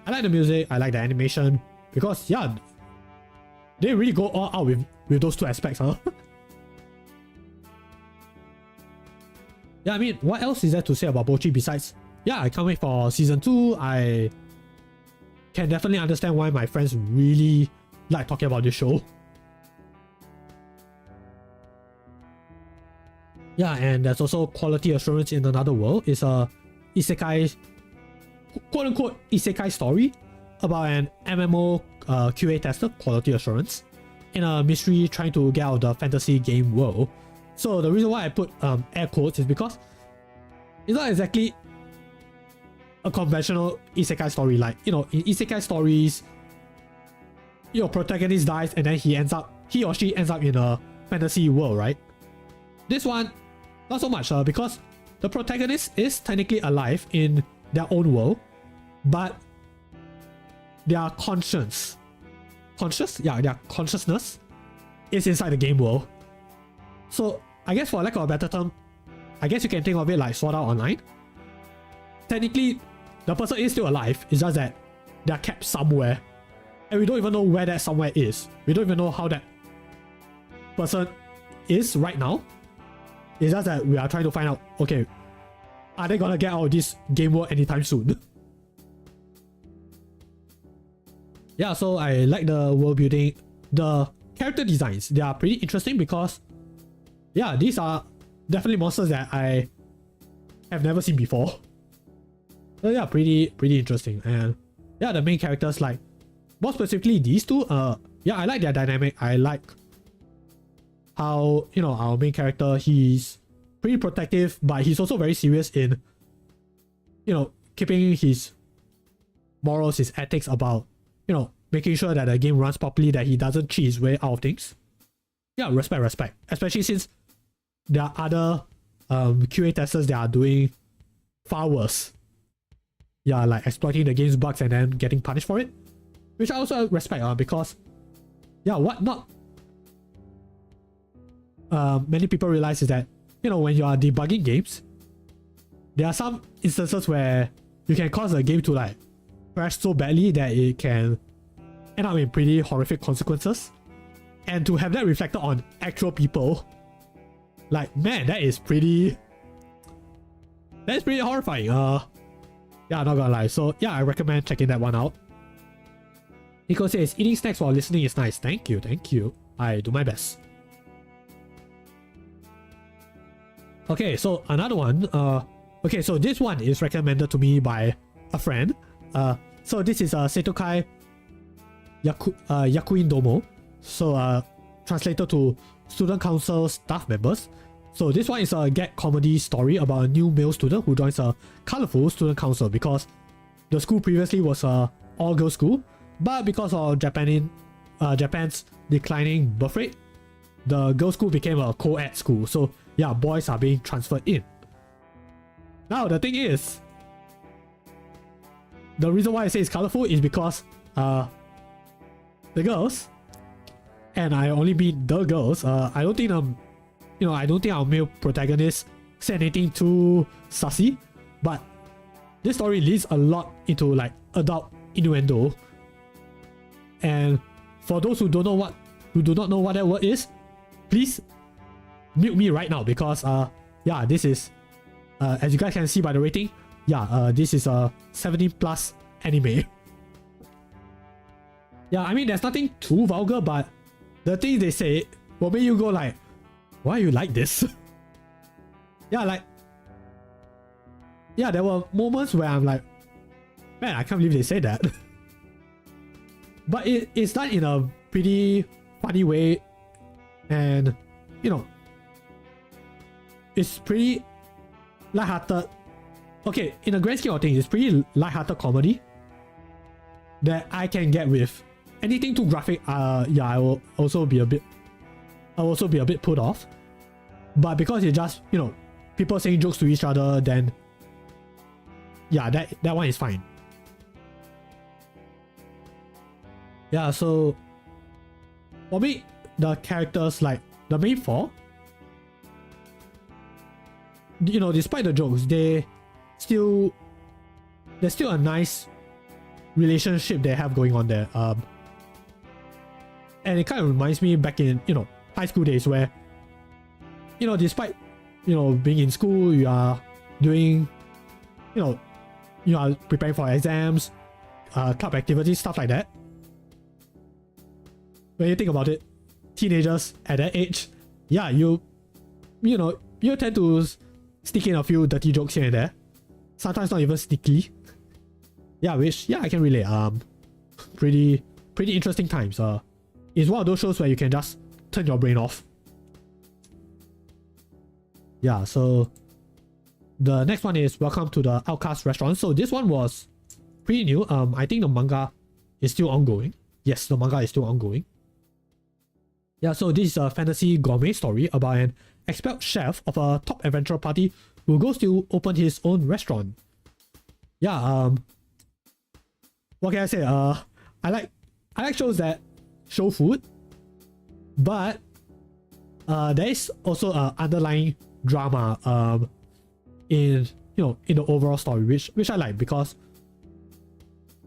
like the music, I like the animation, because yeah, they really go all out with those two aspects, huh? Yeah, I mean, what else is there to say about Bocchi besides, yeah, I can't wait for season 2. I can definitely understand why my friends really like talking about this show. Yeah, and there's also quality assurance in another world. It's a isekai, quote-unquote isekai story about an MMO QA tester, quality assurance, in a mystery trying to get out of the fantasy game world. So the reason why I put air quotes is because it's not exactly a conventional isekai story. Like, you know, in isekai stories, your protagonist dies and then he or she ends up in a fantasy world, right? This one, not so much, because the protagonist is technically alive in their own world, but their consciousness is inside the game world. So I guess for lack of a better term, I guess you can think of it like Sword Art Online. technically the person is still alive. It's just that they are kept somewhere, and we don't even know where that somewhere is. We don't even know how that person is right now. It's just that we are trying to find out, okay, are they gonna get out of this game world anytime soon? Yeah, so I like the world building. The character designs, they are pretty interesting because, yeah, these are definitely monsters that I have never seen before. So yeah, pretty interesting. And yeah, the main characters, like more specifically these two, yeah, I like their dynamic. I like how, you know, our main character, he's pretty protective, but he's also very serious in, you know, keeping his morals, his ethics about, you know, making sure that the game runs properly, that he doesn't cheat his way out of things. Yeah, respect. Especially since there are other QA testers that are doing far worse. Yeah, like exploiting the game's bugs and then getting punished for it. Which I also respect, because, yeah, what not many people realize is that, you know, when you are debugging games, there are some instances where you can cause a game to like crash so badly that it can end up in pretty horrific consequences. And to have that reflected on actual people, like, man, that is pretty horrifying. Yeah, not gonna lie. So yeah, I recommend checking that one out. Nico says, eating snacks while listening is nice. Thank you. I do my best. Okay, so another one. Okay, so this one is recommended to me by a friend. So this is Seitokai Yakuin Domo. So translated to student council staff members. So this one is a gag comedy story about a new male student who joins a colorful student council because the school previously was a all-girls school, but because of Japan's declining birth rate, the girls' school became a co-ed school. So yeah, boys are being transferred in. Now the thing is, the reason why I say it's colorful is because the girls, and I only mean the girls, I don't think I don't think our male protagonist said anything too sussy, but this story leads a lot into like adult innuendo. And for those who do not know what that word is, please mute me right now because yeah, this is as you guys can see by the rating, yeah, this is a 17+ anime. Yeah, I mean there's nothing too vulgar, but the things they say will make you go like, why are you like this? Yeah, like, yeah, there were moments where I'm like, man, I can't believe they say that. But it's done in a pretty funny way, and you know, it's pretty lighthearted. Okay, in the grand scheme of things, it's pretty lighthearted comedy that I can get with. Anything too graphic, yeah, I will also be a bit put off. But because it's just, you know, people saying jokes to each other, then yeah, that one is fine. Yeah, so for me, the characters, like the main four, you know, despite the jokes, there's still a nice relationship they have going on there. And it kind of reminds me back in, you know, high school days where, you know, despite, you know, being in school, you are doing, you are preparing for exams, club activities, stuff like that. When you think about it, teenagers at that age, yeah, you tend to stick in a few dirty jokes here and there. Sometimes not even sneakily. Yeah, which, yeah, I can relate. Pretty interesting times. It's one of those shows where you can just turn your brain off. Yeah, so the next one is Welcome to the Outcast Restaurant. So this one was pretty new. I think the manga is still ongoing. Yes, the manga is still ongoing. Yeah, so this is a fantasy gourmet story about an expelled chef of a top adventure party who goes to open his own restaurant. Yeah, what can I say? I like shows that show food, but there is also an underlying drama in in the overall story, which I like, because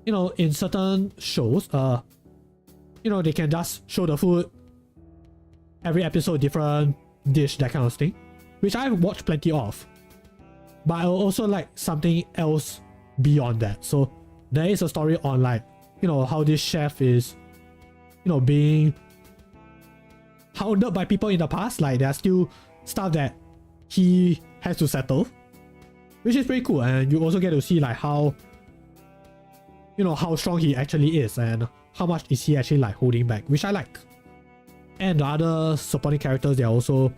in certain shows, they can just show the food, every episode different dish, that kind of thing, which I've watched plenty of. But I also like something else beyond that. So there is a story on like, how this chef is, being hounded by people in the past. Like there's still stuff that he has to settle, which is pretty cool. And you also get to see like how, how strong he actually is and how much is he actually like holding back, which I like. And the other supporting characters, they're also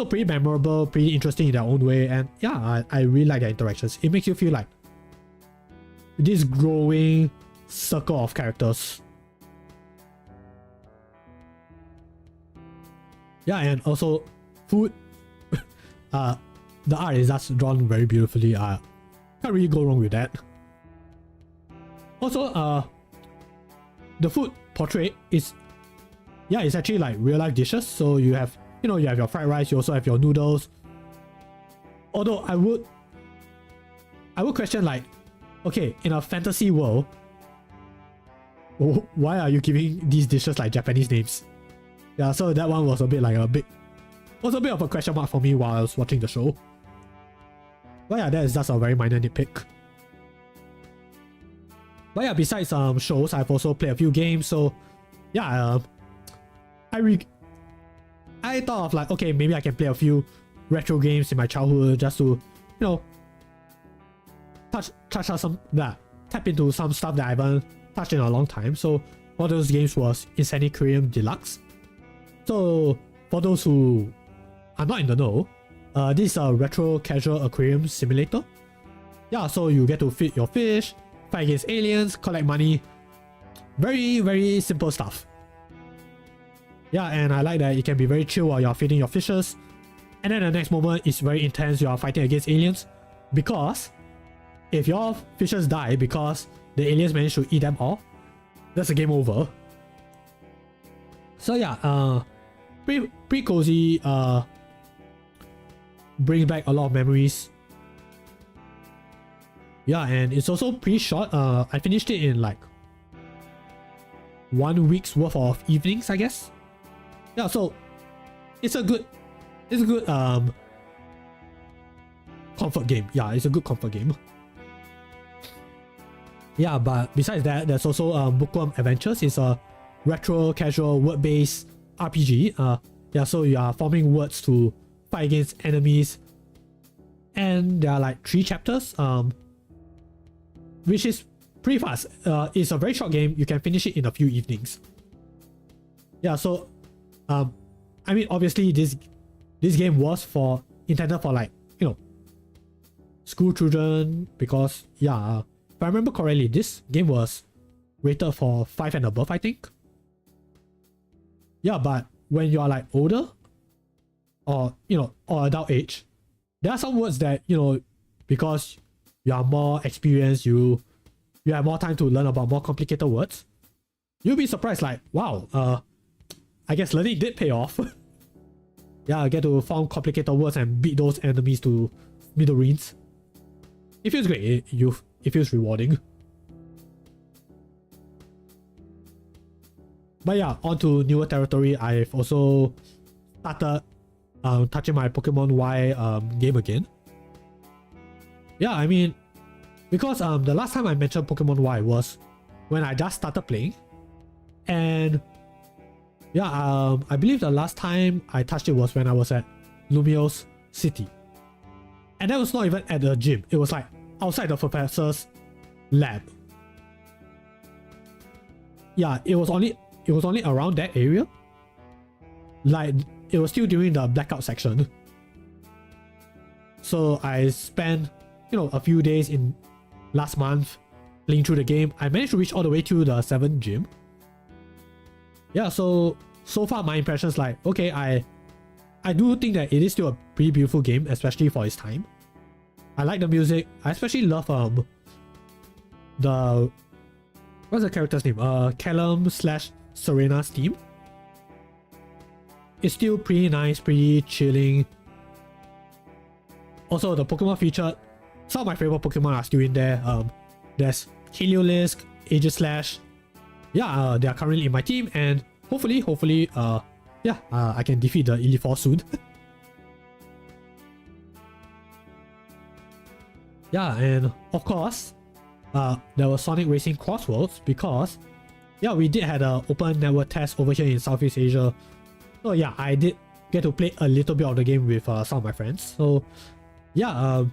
pretty memorable, pretty interesting in their own way. And yeah, I really like their interactions. It makes you feel like this growing circle of characters. Yeah, and also food. The art is just drawn very beautifully. Can't really go wrong with that. Also, the food portrait is, it's actually like real life dishes. So you have, you have your fried rice, you also have your noodles. Although I would question like, okay, in a fantasy world, why are you giving these dishes like Japanese names? Yeah, so that one was a bit of a question mark for me while I was watching the show. But yeah, that is just a very minor nitpick. But yeah, besides shows, I've also played a few games. So yeah, I thought of like, okay, maybe I can play a few retro games in my childhood just to, tap into some stuff that I haven't touched in a long time. So one of those games was Cuisineer Deluxe. So for those who are not in the know, this is a retro casual aquarium simulator. Yeah, so you get to feed your fish, fight against aliens, collect money. Very, very simple stuff. Yeah, and I like that it can be very chill while you're feeding your fishes. And then the next moment is very intense, you are fighting against aliens. Because if your fishes die because the aliens manage to eat them all, that's a game over. So yeah, pretty cozy, brings back a lot of memories. Yeah, and it's also pretty short. I finished it in like 1 week's worth of evenings, I guess. Yeah, so it's a good comfort game. Yeah, it's a good comfort game. Yeah, but besides that, there's also Bookworm Adventures. It's a retro casual word-based RPG. Yeah, so you are forming words to fight against enemies, and there are like 3 chapters, which is pretty fast. It's a very short game. You can finish it in a few evenings. Yeah, so I mean, obviously this game was intended for like, school children, because yeah, if I remember correctly, this game was rated for 5 and above, I think. Yeah, but when you are like older, or or adult age, there are some words that, because you are more experienced, you have more time to learn about more complicated words, you'll be surprised like, wow, I guess learning did pay off. Yeah, I get to form complicated words and beat those enemies to smithereens. It feels great. It feels rewarding. But yeah, on to newer territory. I've also started touching my Pokemon Y game again. Yeah, I mean, because the last time I mentioned Pokemon Y was when I just started playing, and yeah, I believe the last time I touched it was when I was at Lumiose City, and that was not even at the gym. It was like outside the professor's lab. Yeah, it was only around that area. Like, it was still during the blackout section. So I spent, a few days in last month playing through the game. I managed to reach all the way to the 7th gym. Yeah, so far my impressions, like, okay, I do think that it is still a pretty beautiful game, especially for its time. I like the music. I especially love the, what's the character's name? Callum/Serena's theme. It's still pretty nice, pretty chilling. Also, the Pokemon featured, some of my favorite Pokemon are still in there. There's Heliolisk, Aegislash. Yeah, they are currently in my team, and hopefully, I can defeat the Elite Four soon. Yeah, and of course, there was Sonic Racing Crossworlds because, yeah, we did have an open network test over here in Southeast Asia. So yeah, I did get to play a little bit of the game with some of my friends. So yeah,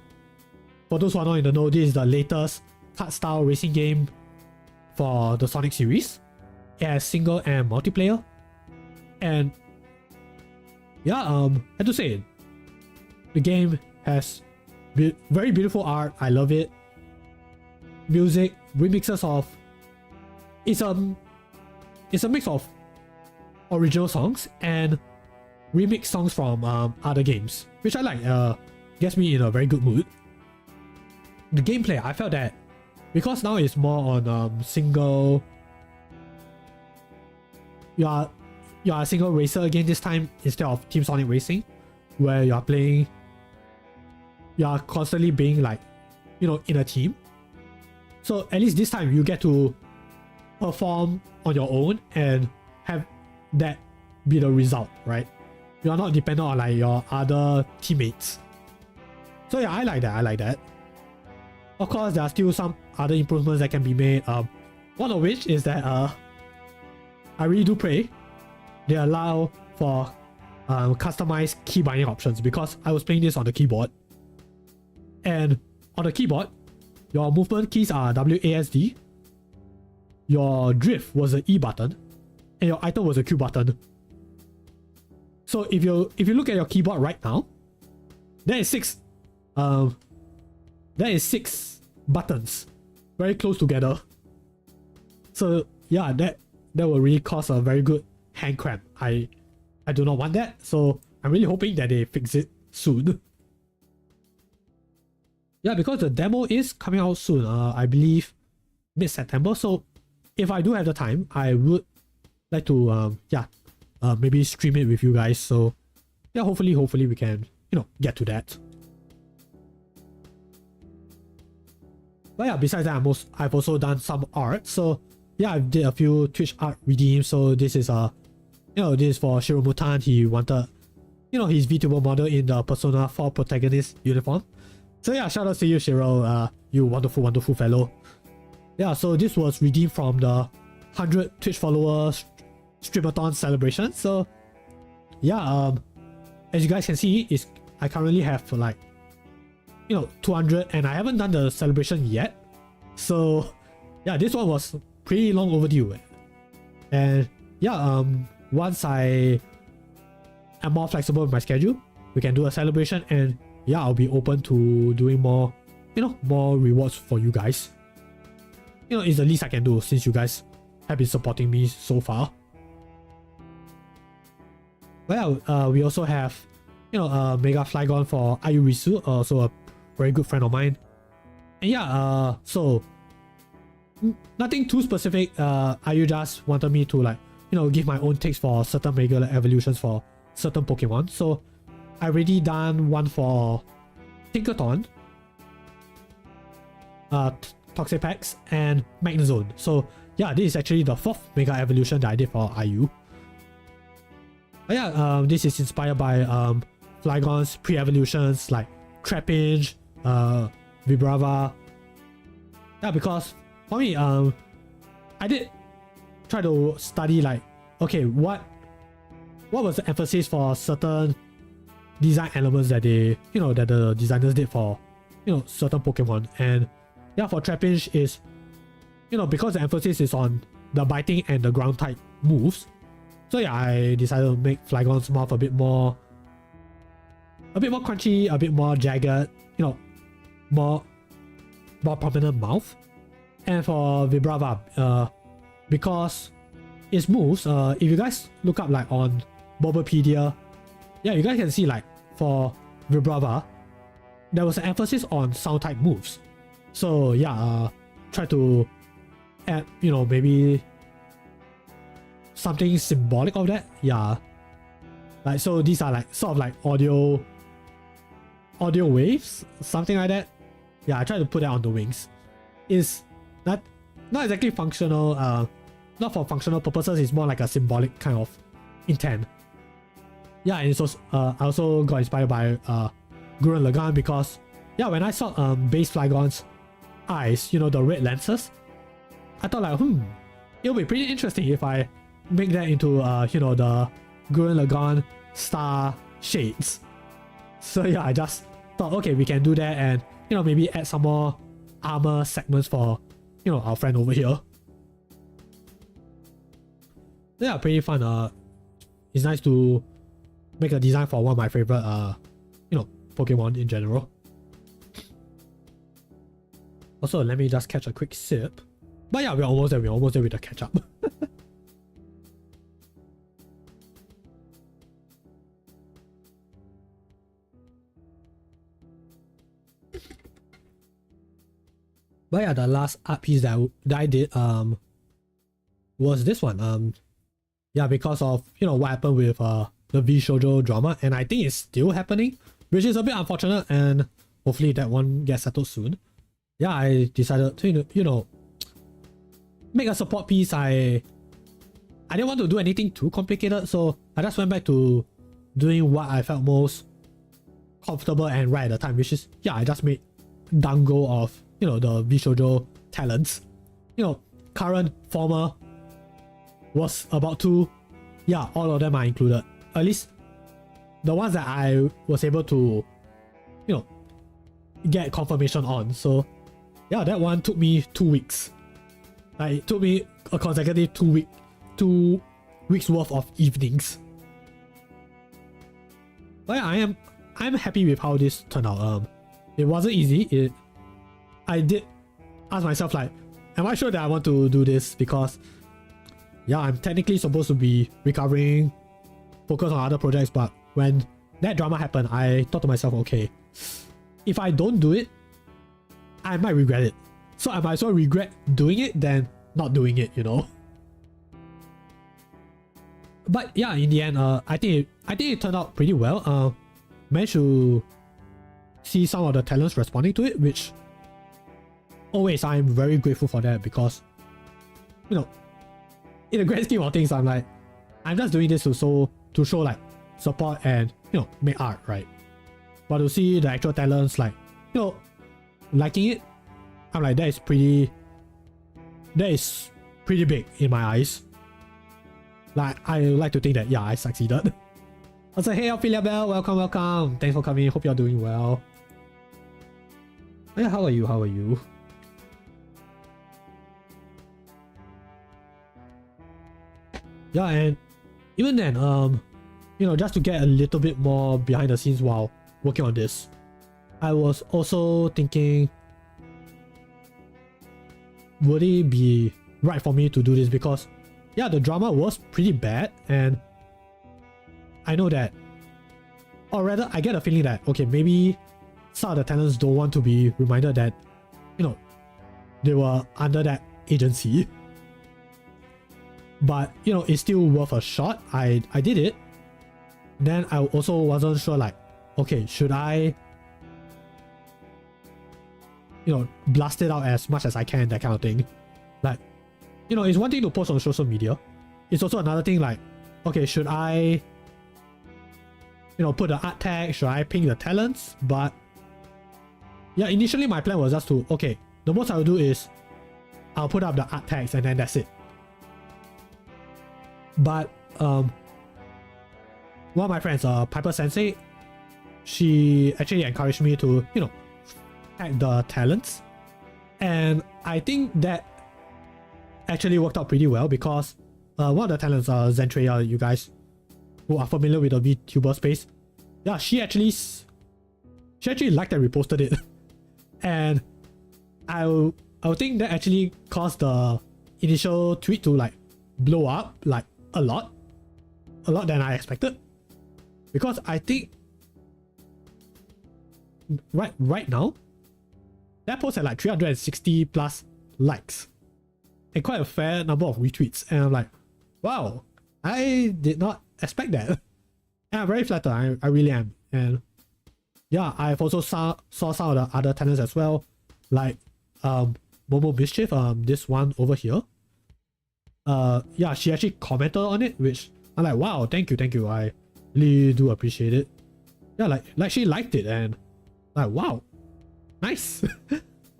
for those who are not in the know, this is the latest kart style racing game for the Sonic series. It has single and multiplayer. And yeah, I have to say, the game has very beautiful art. I love it. Music, remixes of, it's a mix of original songs and remix songs from other games, which I like. Gets me in a very good mood. The gameplay, I felt that because now it's more on single, you are a single racer again this time instead of Team Sonic Racing, where you are constantly being like, in a team. So at least this time you get to perform on your own and have that be the result, right? You are not dependent on like your other teammates. So yeah, I like that. Of course, there are still some other improvements that can be made. One of which is that I really do pray they allow for customized key binding options, because I was playing this on the keyboard, and on the keyboard your movement keys are WASD, your drift was the E button, and your item was a Q button. So if you look at your keyboard right now, there is six buttons very close together. So yeah, that will really cause a very good hand cramp. I do not want that, so I'm really hoping that they fix it soon. Yeah, because the demo is coming out soon, I believe mid-September. So if I do have the time, I would like to maybe stream it with you guys. So yeah, hopefully we can get to that. But yeah, besides that, I've also done some art. So yeah, I did a few Twitch art redeems. So this is this is for Shiro Mutan. He wanted his Vtuber model in the Persona 4 protagonist uniform. So yeah, shout out to you, Shiro. You wonderful fellow. Yeah, so this was redeemed from the 100 Twitch followers streamathon celebration. So yeah, as you guys can see, I currently have like 200, and I haven't done the celebration yet. So yeah, this one was pretty long overdue. And yeah, once I am more flexible with my schedule, we can do a celebration, and yeah, I'll be open to doing more more rewards for you guys. It's the least I can do since you guys have been supporting me so far. Well, we also have Mega Flygon for Ayurisu, also a very good friend of mine. And yeah, so nothing too specific. Ayu just wanted me to like give my own takes for certain regular evolutions for certain Pokemon. So I already done one for Tinkaton, Toxapex, and Magnezone. So yeah, this is actually the 4th Mega Evolution that I did for Ayu. But yeah, this is inspired by Flygon's pre-evolutions like Trapinch, Vibrava. Yeah, because for me, I did try to study like, okay, what was the emphasis for certain design elements that they, that the designers did for, certain Pokemon. And yeah, for Trapinch is, because the emphasis is on the biting and the ground type moves. So yeah, I decided to make Flygon's mouth a bit more crunchy, a bit more jagged, more prominent mouth. And for Vibrava, because its moves, if you guys look up like on Bulbapedia, yeah, you guys can see like for Vibrava, there was an emphasis on sound type moves. So yeah, try to add, maybe something symbolic of that. Yeah, like, so these are like sort of like audio audio waves, something like that. Yeah, I tried to put that on the wings. It's not exactly functional, not for functional purposes, it's more like a symbolic kind of intent. Yeah, and it's also, I also got inspired by Gurren Lagann because, yeah, when I saw base Flygon's eyes, you know, the red lenses, I thought like, it'll be pretty interesting if I make that into, you know, the Gurren Lagann star shades. So yeah, I just thought, okay, we can do that and, you know, maybe add some more armor segments for, you know, our friend over here. Yeah, pretty fun. It's nice to make a design for one of my favorite, you know, Pokemon in general. Also, let me just catch a quick sip. But yeah, we're almost there with the ketchup. But yeah, the last art piece that I did was this one. Yeah, because of, you know, what happened with the V-Shoujo drama, and I think it's still happening, which is a bit unfortunate, and hopefully that one gets settled soon. Yeah, I decided to, you know, make a support piece. I didn't want to do anything too complicated, so I just went back to doing what I felt most comfortable and right at the time, which is, yeah, I just made Dango of, you know, the V-Shoujo talents. You know, current, former, was about to, yeah, all of them are included. At least the ones that I was able to, you know, get confirmation on. So yeah, that one took me 2 weeks. Like, it took me a consecutive 2 weeks worth of evenings. But yeah, I'm happy with how this turned out. It wasn't easy. I did ask myself like, am I sure that I want to do this? Because yeah, I'm technically supposed to be recovering, focus on other projects, but when that drama happened, I thought to myself, okay, if I don't do it, I might regret it. So I might as well regret doing it than not doing it, you know. But yeah, in the end, I think it turned out pretty well. Managed to see some of the talents responding to it, which always I'm very grateful for that, because, you know, in the grand scheme of things, I'm just doing this to show like support and, you know, make art, right? But to see the actual talents, like, you know, liking it, I'm like, that is pretty big in my eyes. Like, I like to think that, yeah, I succeeded. I was like, hey, Ophelia Bell, welcome. Thanks for coming. Hope you're doing well. Yeah, how are you? Yeah, and even then, you know, just to get a little bit more behind the scenes while working on this, I was also thinking, would it be right for me to do this? Because yeah, the drama was pretty bad, and I know that, or rather I get a feeling that, okay, maybe some of the talents don't want to be reminded that, you know, they were under that agency. But, you know, it's still worth a shot. I did it. Then I also wasn't sure, like, okay, should I, you know, blast it out as much as I can, that kind of thing. Like, you know, it's one thing to post on social media. It's also another thing, like, okay, should I, you know, put the art tag? Should I ping the talents? But yeah, initially my plan was just to, okay, the most I'll do is I'll put up the art tags and then that's it. But one of my friends, Piper Sensei, she actually encouraged me to, you know, tag the talents, and I think that actually worked out pretty well, because one of the talents, Zentreya, you guys who are familiar with the VTuber space, yeah, she actually liked and reposted it, and I would think that actually caused the initial tweet to like blow up like a lot than I expected, because I think right now that post had like 360 plus likes and quite a fair number of retweets, and I'm like, wow, I did not expect that. And I'm very flattered. I really am. And yeah, I've also saw some of the other talents as well, like Momo Mischief, this one over here. Yeah, she actually commented on it, which I'm like, wow, thank you, I really do appreciate it. Yeah, like she liked it, and like, wow, nice.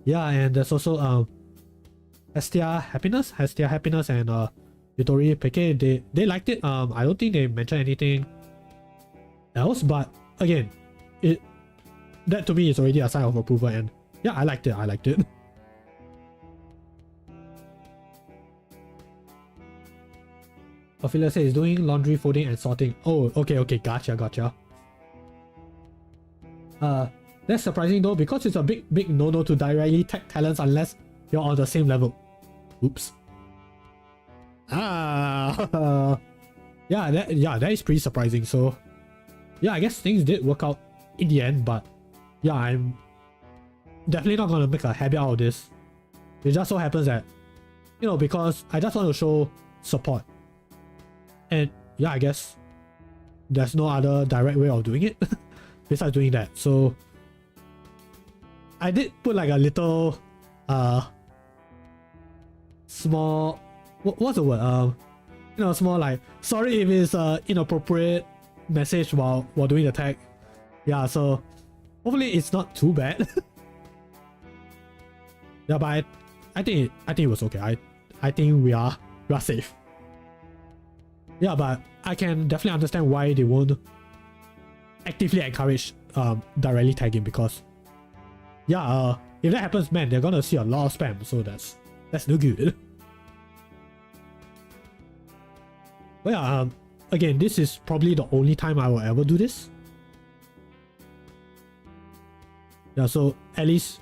Yeah, and there's also Hestia Happiness and Yutori Peke, they liked it. I don't think they mentioned anything else, but again, that to me is already a sign of approval, and yeah, I liked it. Ophelia says he's doing laundry, folding, and sorting. Oh, okay, gotcha. That's surprising though, because it's a big no-no to directly tag talents unless you're on the same level. Oops. Yeah, that is pretty surprising. So yeah, I guess things did work out in the end, but yeah, I'm definitely not gonna make a habit out of this. It just so happens that, you know, because I just want to show support. And yeah, I guess there's no other direct way of doing it besides doing that. So I did put like a little small, what's the word, you know, small like, sorry if it's inappropriate message while doing the tag. Yeah, so hopefully it's not too bad. Yeah, but I think it was okay. I think we are safe. Yeah, but I can definitely understand why they won't actively encourage directly tagging, because yeah, if that happens, man, they're gonna see a lot of spam, so that's no good. But yeah, again, this is probably the only time I will ever do this. Yeah, so at least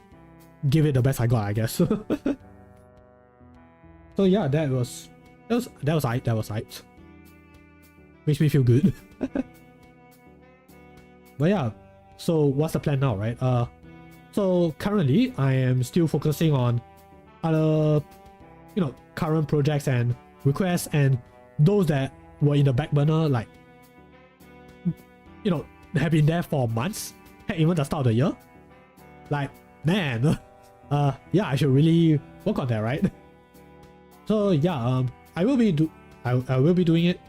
give it the best I got, I guess. So yeah, that was hyped. Makes me feel good. But yeah, so what's the plan now, right? So currently I am still focusing on other, you know, current projects and requests, and those that were in the back burner, like, you know, have been there for months, even the start of the year. Like, man, yeah, I should really work on that, right? So yeah, I will be doing it,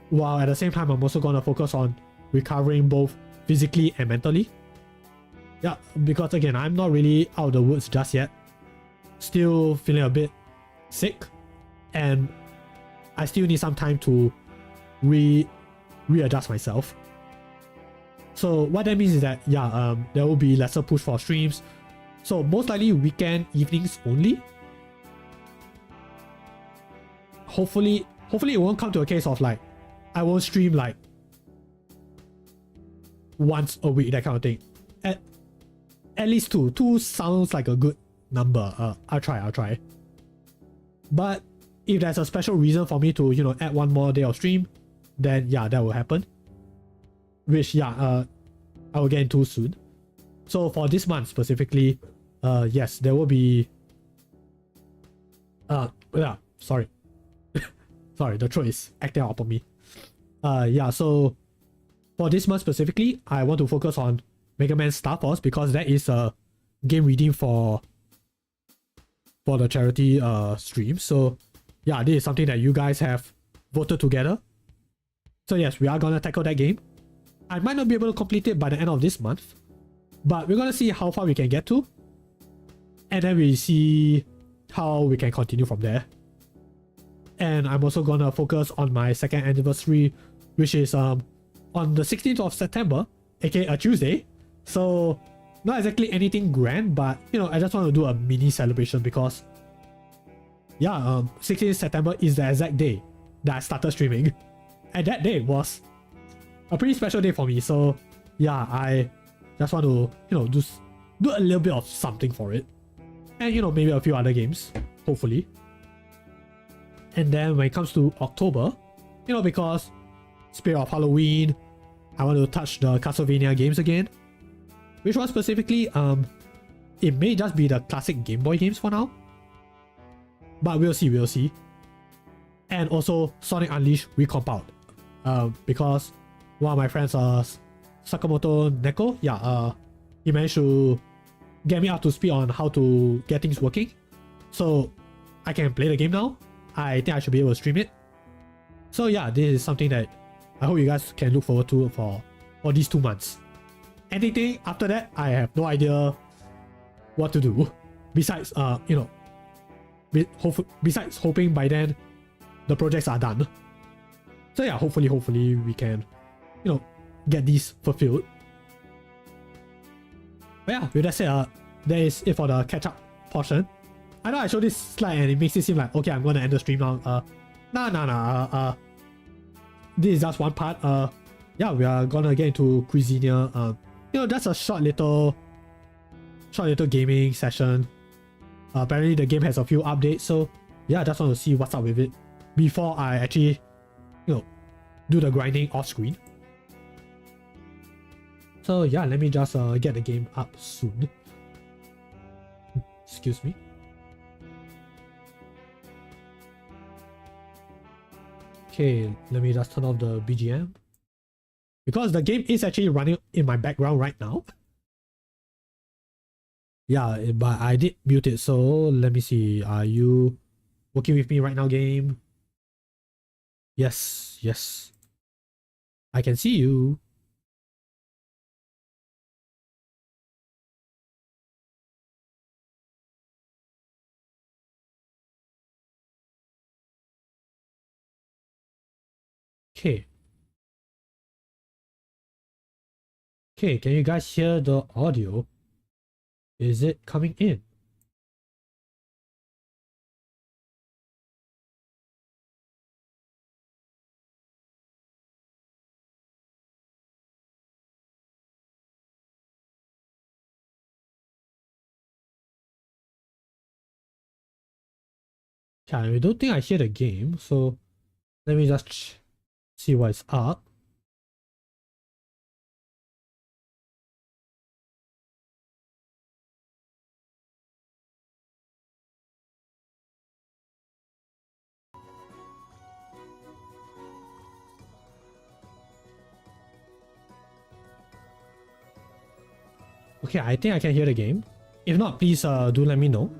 while at the same time I'm also gonna focus on recovering both physically and mentally. Yeah, because again, I'm not really out of the woods just yet. Still feeling a bit sick, and I still need some time to readjust myself. So what that means is that yeah, there will be lesser push for streams. So most likely weekend evenings only. Hopefully it won't come to a case of like I won't stream like once a week, that kind of thing. At least two. Two sounds like a good number. I'll try. But if there's a special reason for me to, you know, add one more day of stream, then yeah, that will happen. Which yeah, I will get into soon. So for this month specifically, yes, there will be yeah, sorry. Sorry, the throat is acting out on me. Yeah, so for this month specifically, I want to focus on Mega Man Star Force, because that is a game redeem for the charity stream. So yeah, this is something that you guys have voted together. So yes, we are gonna tackle that game. I might not be able to complete it by the end of this month, but we're gonna see how far we can get to, and then we see how we can continue from there. And I'm also gonna focus on my second anniversary, which is on the 16th of September, aka a Tuesday. So not exactly anything grand, but you know, I just want to do a mini celebration, because yeah, 16th September is the exact day that I started streaming, and that day was a pretty special day for me. So yeah, I just want to, you know, do a little bit of something for it, and you know, maybe a few other games, hopefully. And then when it comes to October, you know, because Spirit of Halloween, I want to touch the Castlevania games again. Which one specifically? It may just be the classic Game Boy games for now, but we'll see. And also Sonic Unleashed Recompiled, because one of my friends Sakamoto Neko. Yeah, he managed to get me up to speed on how to get things working. So I can play the game now. I think I should be able to stream it. So yeah, this is something that I hope you guys can look forward to for these 2 months. Anything after that, I have no idea what to do. Besides, besides hoping by then the projects are done. So yeah, hopefully we can, get these fulfilled. But yeah, with that said, that is it for the catch-up portion. I know I showed this slide and it makes it seem like, okay, I'm gonna end the stream now. Nah. This is just one part. Yeah, we are gonna get into Cuisineer. That's a short little gaming session. Apparently the game has a few updates, so yeah, I just want to see what's up with it before I actually, do the grinding off screen. So yeah, let me just get the game up soon. Excuse me. Okay, let me just turn off the BGM. Because the game is actually running in my background right now. Yeah, but I did mute it, so let me see. Are you working with me right now, game? Yes. I can see you. Okay. Okay, can you guys hear the audio? Is it coming in? Yeah, I don't think I hear the game, so let me just see what's up. Okay, I think I can hear the game. If not, please do let me know.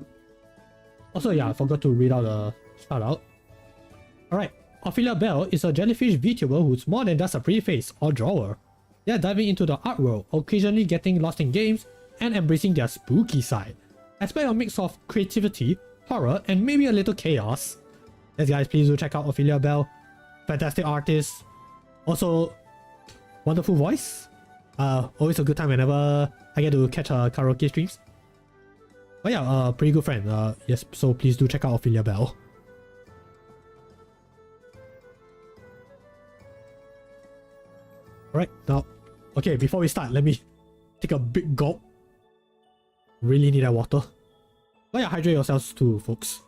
Also, yeah, I forgot to read out the shout out. Alright, Ophelia Bell is a jellyfish VTuber who's more than just a pretty face or drawer. They're diving into the art world, occasionally getting lost in games, and embracing their spooky side. Expect a mix of creativity, horror, and maybe a little chaos. Yes guys, please do check out Ophelia Bell. Fantastic artist. Also, wonderful voice. Always a good time whenever I get to catch her karaoke streams. But yeah, pretty good friend. Yes, so please do check out Ophelia Bell. Alright, now, okay, before we start, let me take a big gulp. Really need that water. But yeah, hydrate yourselves too, folks.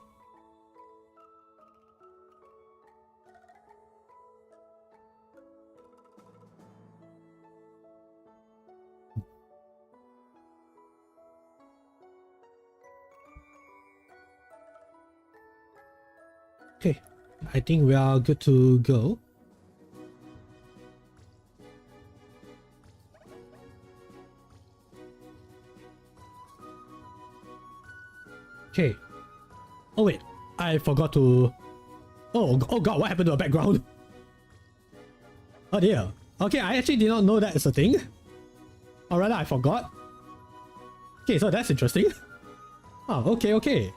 Okay, I think we are good to go. Okay. Oh wait, I forgot to... Oh god, what happened to the background? Oh dear. Okay, I actually did not know that is a thing. Or rather, I forgot. Okay, so that's interesting. Oh, okay.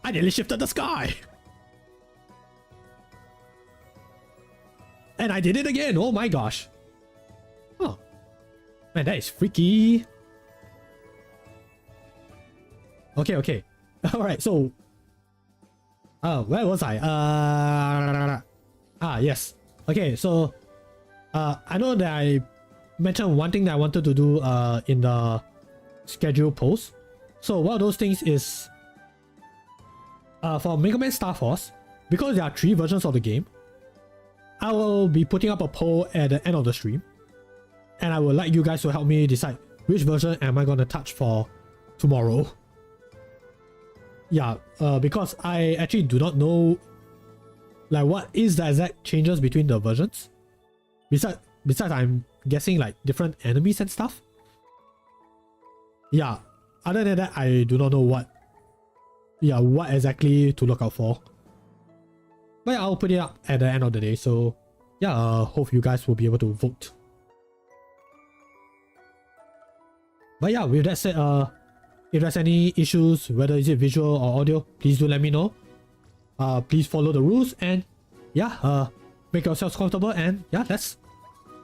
I nearly shifted the sky! And I did it again, oh my gosh. Oh. Man, that is freaky. Okay. Alright, so... where was I? Yes. Okay, so... I know that I mentioned one thing that I wanted to do in the schedule post. So one of those things is... for Mega Man Star Force, because there are 3 versions of the game, I will be putting up a poll at the end of the stream. And I would like you guys to help me decide which version am I going to touch for tomorrow. Yeah, because I actually do not know like what is the exact changes between the versions. besides I'm guessing like different enemies and stuff. Yeah, other than that, I do not know what exactly to look out for. But yeah, I'll put it up at the end of the day. So yeah, hope you guys will be able to vote. But yeah, with that said, if there's any issues, whether is it visual or audio, please do let me know. Please follow the rules and yeah, make yourselves comfortable and yeah, let's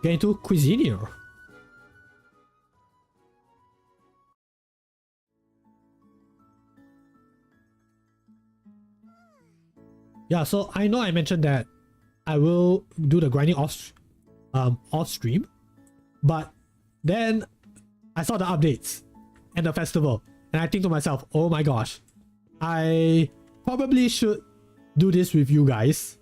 get into Cuisineer. Yeah, so I know I mentioned that I will do the grinding off stream, but then I saw the updates and the festival, and I think to myself, oh my gosh, I probably should do this with you guys.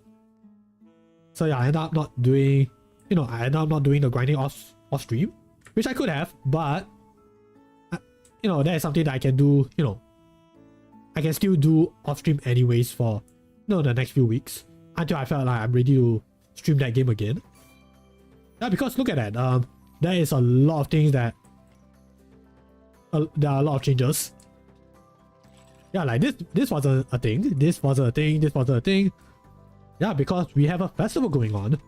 So yeah, I ended up not doing, the grinding off stream, which I could have, but that is something that I can do. I can still do off stream anyways for the next few weeks until I felt like I'm ready to stream that game again. Yeah, because look at that. There is a lot of things that there are a lot of changes. Yeah, like this was a thing. This was a thing. This was a thing. Yeah, because we have a festival going on.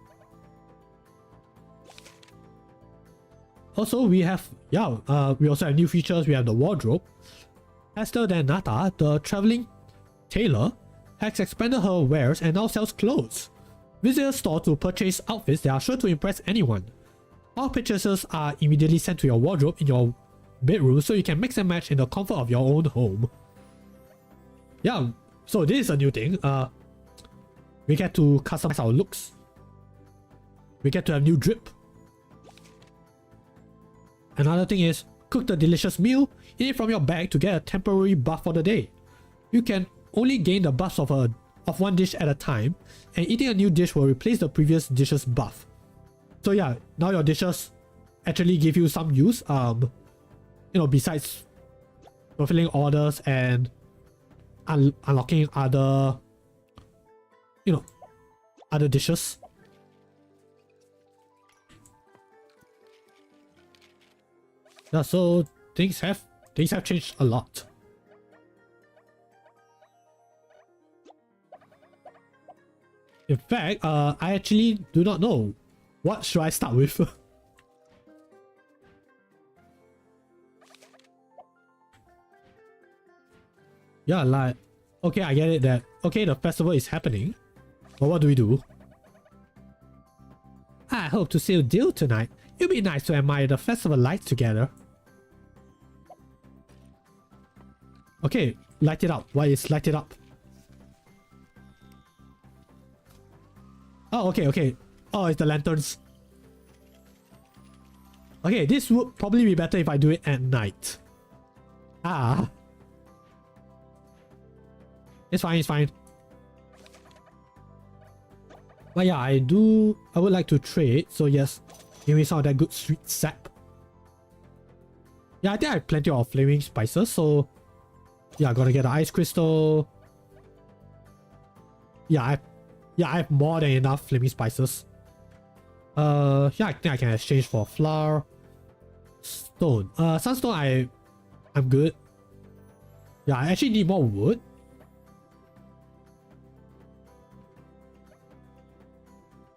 Also, we have we also have new features. We have the wardrobe. Esther than Nata, the traveling tailor, has expanded her wares and now sells clothes. Visit a store to purchase outfits that are sure to impress anyone. All purchases are immediately sent to your wardrobe in your bedroom so you can mix and match in the comfort of your own home. Yeah, so this is a new thing. We get to customize our looks. We get to have new drip. Another thing is, cook the delicious meal, eat it from your bag to get a temporary buff for the day. You can only gain the buffs of one dish at a time, and eating a new dish will replace the previous dish's buff. So yeah, now your dishes actually give you some use. Besides fulfilling orders and unlocking other dishes. Yeah, so things have changed a lot. In fact, I actually do not know. What should I start with? Yeah, like, okay, I get it that, okay, the festival is happening. But what do we do? I hope to seal a deal tonight. It'll be nice to admire the festival lights together. Okay, light it up. Why is light it up? Oh, okay. Oh, it's the lanterns. Okay, this would probably be better if I do it at night. Ah. It's fine. But yeah, I would like to trade, so yes, give me some of that good sweet sap. Yeah, I think I have plenty of flaming spices, so yeah, gonna get the ice crystal. Yeah, I have more than enough flaming spices. Yeah, I think I can exchange for flour. Stone. Sunstone, I'm good. Yeah, I actually need more wood.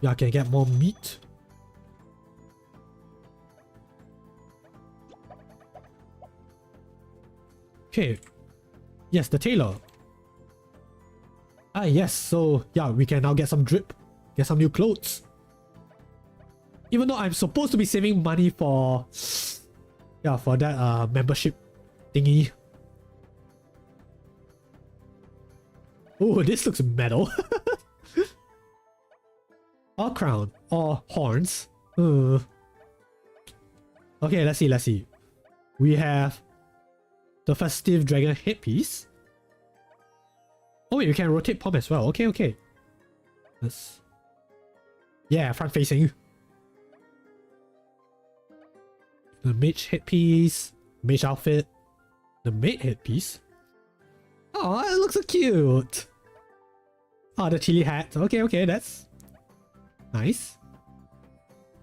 Yeah, I can get more meat. Okay. Yes, the tailor. Ah, yes. So, yeah, we can now get some drip. Get some new clothes. Even though I'm supposed to be saving money for... yeah, for that membership thingy. Oh, this looks metal. Or crown. Or horns. Okay, let's see. We have the festive dragon headpiece. Oh wait, we can rotate palm as well. Okay. Let's... yeah, front facing. The mage headpiece. Mage outfit. The maid headpiece. Oh, it looks so cute. Oh, the chili hat. Okay, that's nice.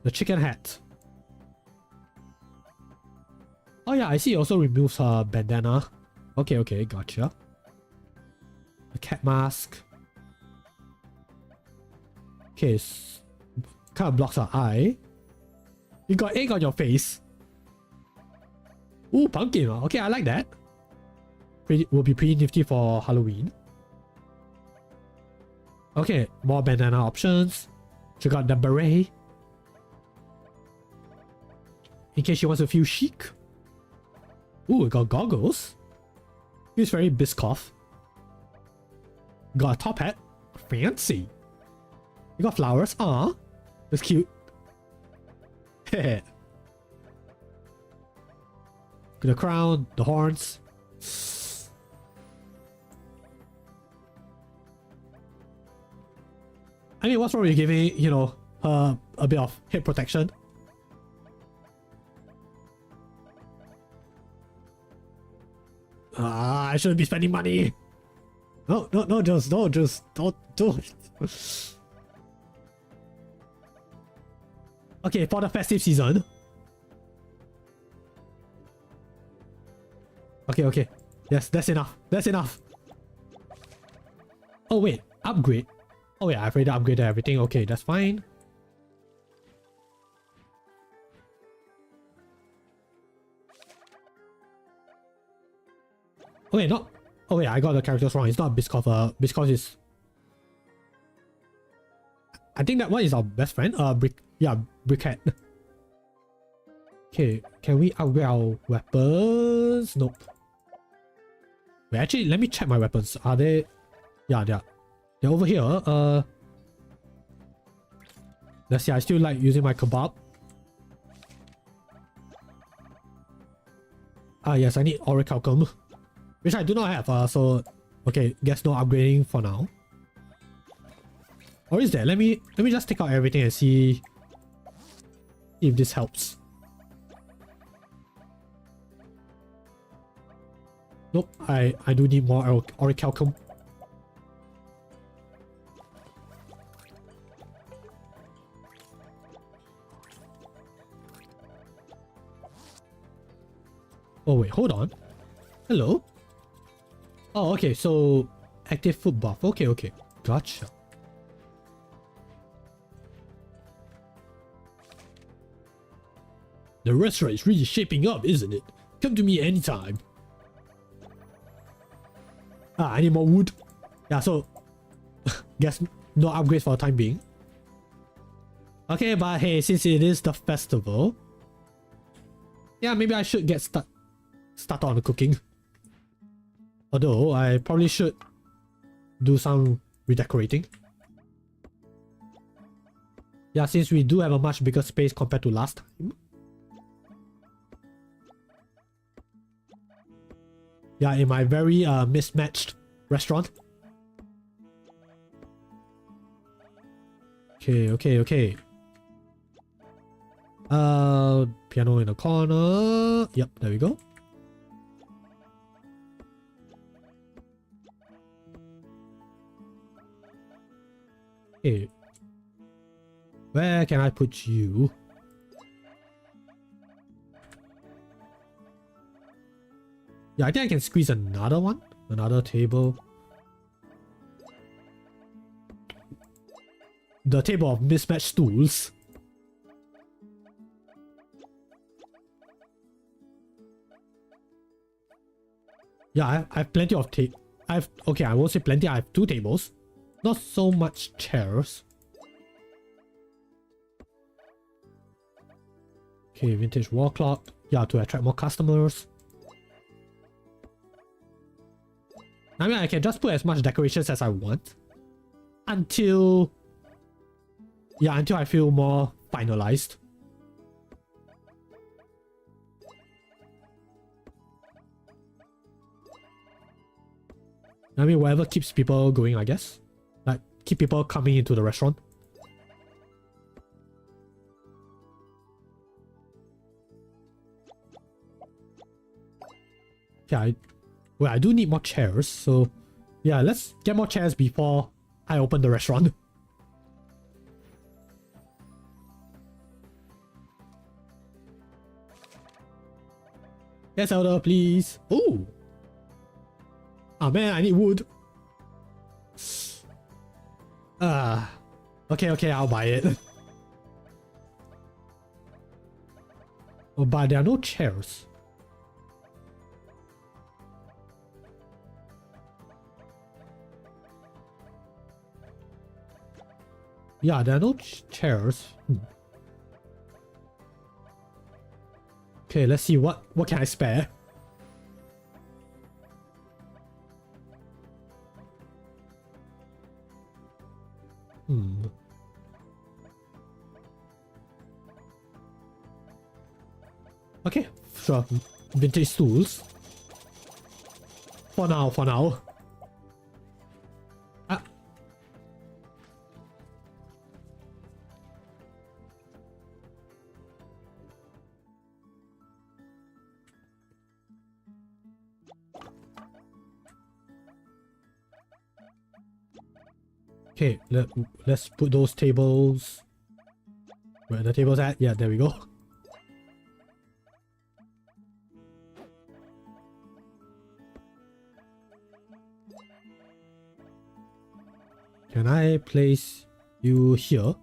The chicken hat. Oh yeah, I see it also removes her bandana. Okay, okay, gotcha. The cat mask. Okay, kind of blocks her eye. You got egg on your face. Ooh, pumpkin. Okay, I like that. Will be pretty nifty for Halloween. Okay, more bandana options. Check out the beret. In case she wants to feel chic. Ooh, we got goggles. Feels very Biscoff. Got a top hat. Fancy. You got flowers. Aw. That's cute. The crown, the horns. I mean, what's wrong with giving, you know, a bit of hip protection? I shouldn't be spending money. No, just don't do it. Okay, for the festive season. Okay. Yes, that's enough. That's enough. Oh wait, upgrade. Oh yeah, I've already upgraded everything. Okay, that's fine. Oh wait, not. Oh wait, I got the characters wrong. It's not Biscoff. Biscoff is. I think that one is our best friend. Brickhead. Okay, can we upgrade our weapons? Nope. Wait, actually, let me check my weapons. Are they? Yeah, they're over here. Let's see. I still like using my kebab. Ah yes, I need orichalcum, which I do not have. So okay, guess no upgrading for now. Or is there? Let me just take out everything and see if this helps. Nope, I do need more orichalcum. Oh wait, hold on. Hello? Oh, okay, so active foot buff. Okay. Gotcha. The restaurant is really shaping up, isn't it? Come to me anytime. I need more wood. Yeah, so guess no upgrades for the time being. Okay, but hey, since it is the festival, yeah, maybe I should get start on the cooking. Although I probably should do some redecorating. Yeah, since we do have a much bigger space compared to last time. Yeah, in my very mismatched restaurant. Okay. Piano in the corner. Yep, there we go. Okay. Where can I put you? Yeah, I think I can squeeze another one. Another table. The table of mismatched stools. Yeah, I have plenty of okay, I won't say plenty. I have 2 tables. Not so much chairs. Okay, vintage wall clock. Yeah, to attract more customers. I mean, I can just put as much decorations as I want. Until I feel more finalized. I mean, whatever keeps people going, I guess. Like, keep people coming into the restaurant. Yeah, I do need more chairs, so yeah, let's get more chairs before I open the restaurant. Yes, Elder, please. Oh! Oh man, I need wood. Okay, I'll buy it. Oh, but there are no chairs. Yeah, there are no chairs. Okay, let's see what can I spare. Okay, sure. Vintage stools. For now. Ah. Okay, let's put those tables. Where are the tables at? Yeah, there we go. Can I place you here?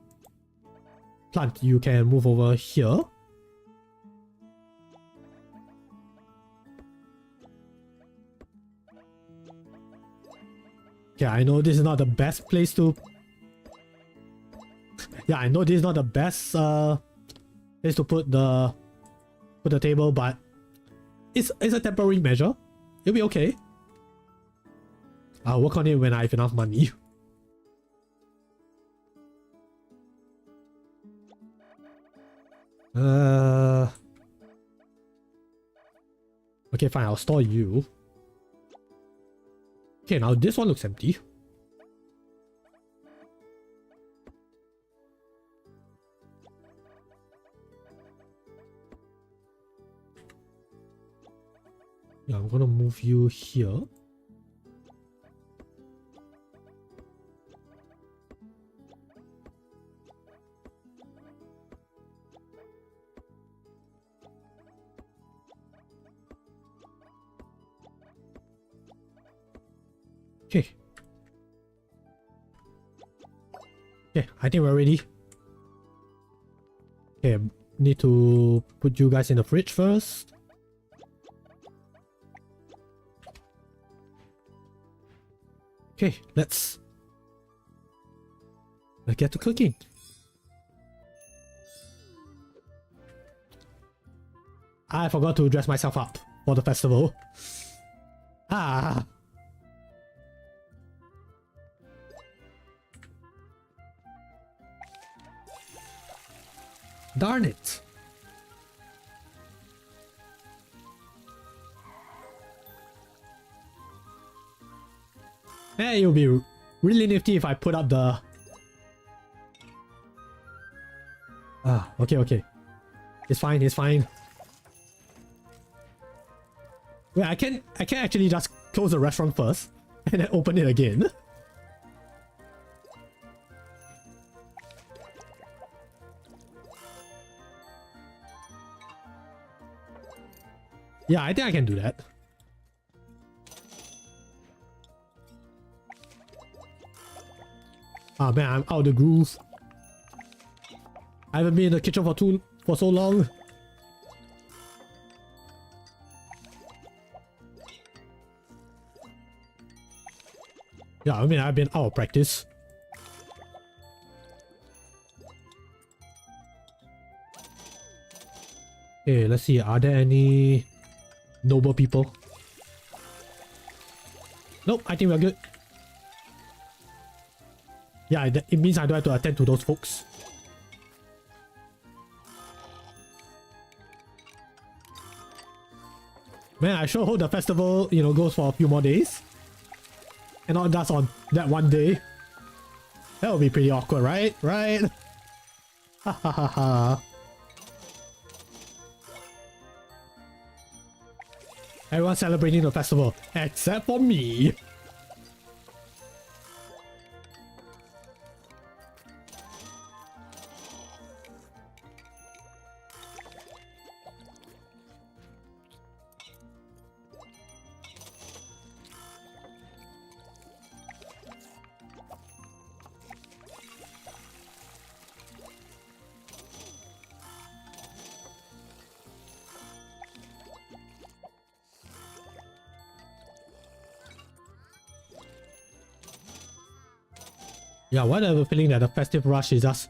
Plant, you can move over here. Okay, I know this is not the best place to... Yeah, I know this is not the best place to put the table, but it's a temporary measure. It'll be okay. I'll work on it when I have enough money. Okay, fine, I'll store you. Okay, now this one looks empty. Yeah, I'm gonna move you here. Okay. Okay, I think we're ready. Okay, need to put you guys in the fridge first. Okay, let's get to cooking. I forgot to dress myself up for the festival. Ah. Darn it. Hey, it'll be really nifty if I put up the... okay. It's fine. Wait, I can actually just close the restaurant first and then open it again. Yeah, I think I can do that. Ah man, I'm out of the groove. I haven't been in the kitchen for so long. Yeah, I mean I've been out of practice. Okay, let's see. Are there any noble people? Nope, I think we're good. Yeah, it means I don't have to attend to those folks. Man, I sure hope the festival, goes for a few more days. And not just on that one day. That would be pretty awkward, right? Right? Ha ha ha ha. Everyone's celebrating the festival, except for me. Yeah, why do I have a feeling that the festive rush is just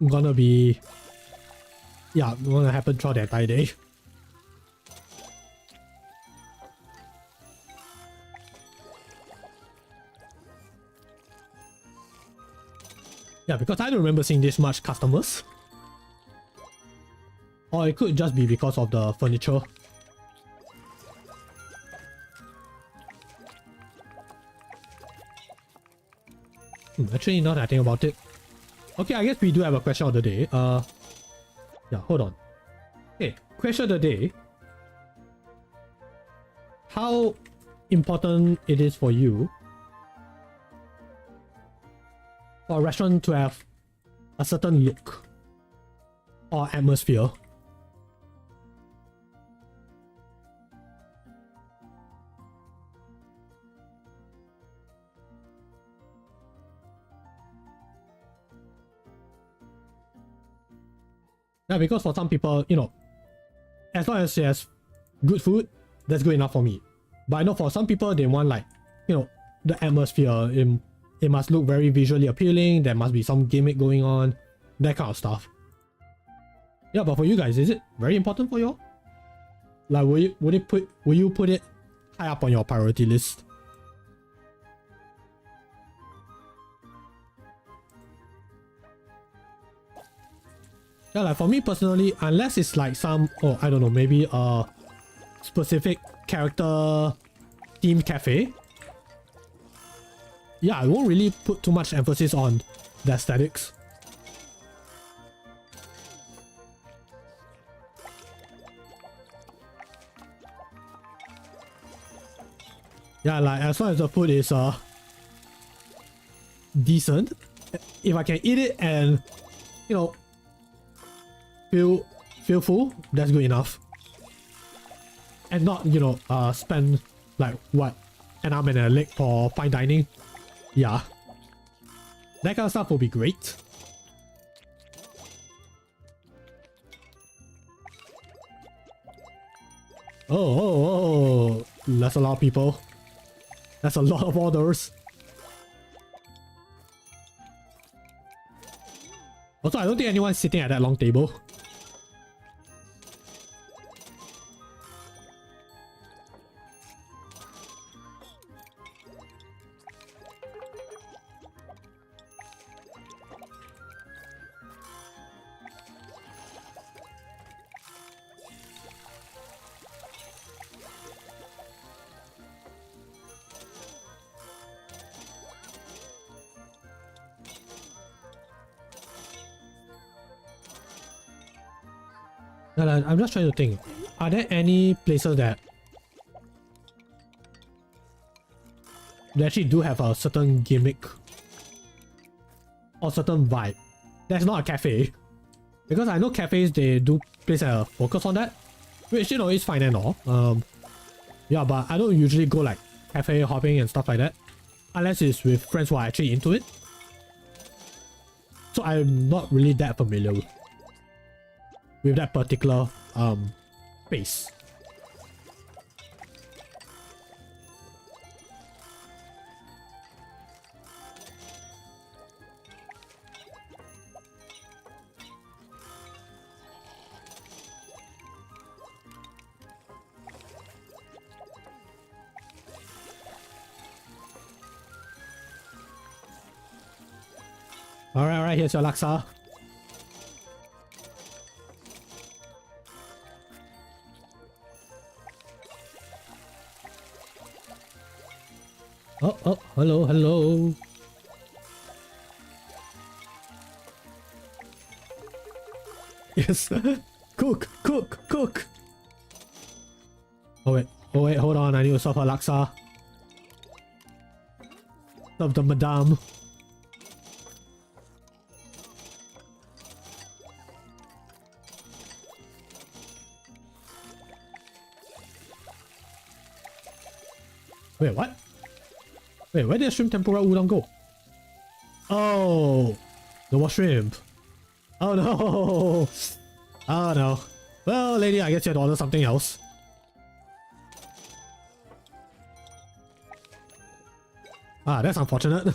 gonna be... Yeah, gonna happen throughout the entire day. Yeah, because I don't remember seeing this much customers. Or it could just be because of the furniture. Actually, now that I think about it. Okay, I guess we do have a question of the day. Yeah, hold on. Okay, question of the day. How important it is for you for a restaurant to have a certain look or atmosphere? Yeah, because for some people, you know, as long as it has good food, that's good enough for me. But I know for some people, they want like, you know, the atmosphere. It must look very visually appealing. There must be some gimmick going on, that kind of stuff. Yeah, but for you guys, is it very important for you? Like, will you put it high up on your priority list? Yeah, like for me personally, unless it's like some, oh, I don't know, maybe a specific character themed cafe. Yeah, I won't really put too much emphasis on the aesthetics. Yeah, like as long as the food is decent, if I can eat it and, you know, feel full, that's good enough. And not, you know, spend like what, an arm and a leg for fine dining. Yeah, that kind of stuff will be great. Oh, that's a lot of people. That's a lot of orders. Also, I don't think anyone's sitting at that long table. I'm just trying to think. Are there any places that they actually do have a certain gimmick or certain vibe that's not a cafe? Because I know cafes, they do place a focus on that, which, you know, is fine and all. Yeah, but I don't usually go like cafe hopping and stuff like that unless it's with friends who are actually into it. So I'm not really that familiar with that particular space. Alright, here's your laksa. Oh, hello. Yes. Cook. Oh wait, hold on, I need to serve her laksa. Serve the madame. Wait, what? Wait, where did shrimp tempura udon go? Oh, there was shrimp. Oh no. Oh no. Well, lady, I guess you had to order something else. Ah, that's unfortunate.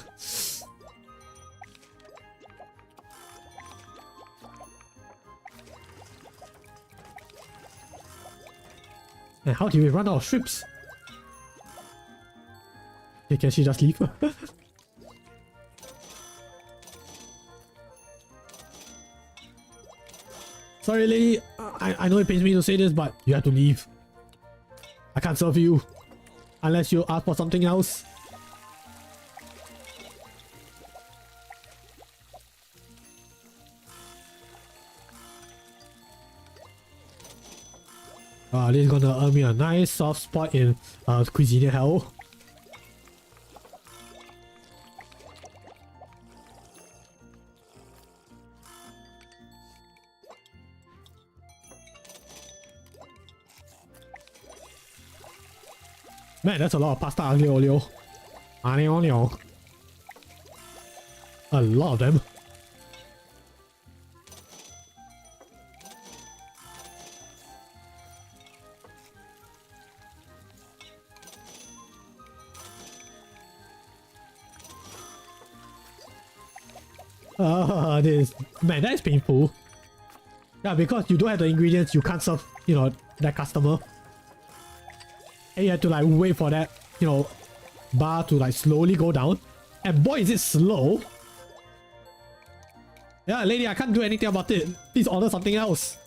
And how did we run out of shrimps? Okay, can she just leave? Sorry, lady. I know it pains me to say this, but you have to leave. I can't serve you. Unless you ask for something else. This is gonna earn me a nice soft spot in Cuisineer hell. Man, that's a lot of pasta aglio olio. Aglio olio. A lot of them. Man, that is painful. Yeah, because you don't have the ingredients, you can't serve, you know, that customer. And you have to like wait for that, you know, bar to like slowly go down. And boy, is it slow. Yeah, lady, I can't do anything about it. Please order something else.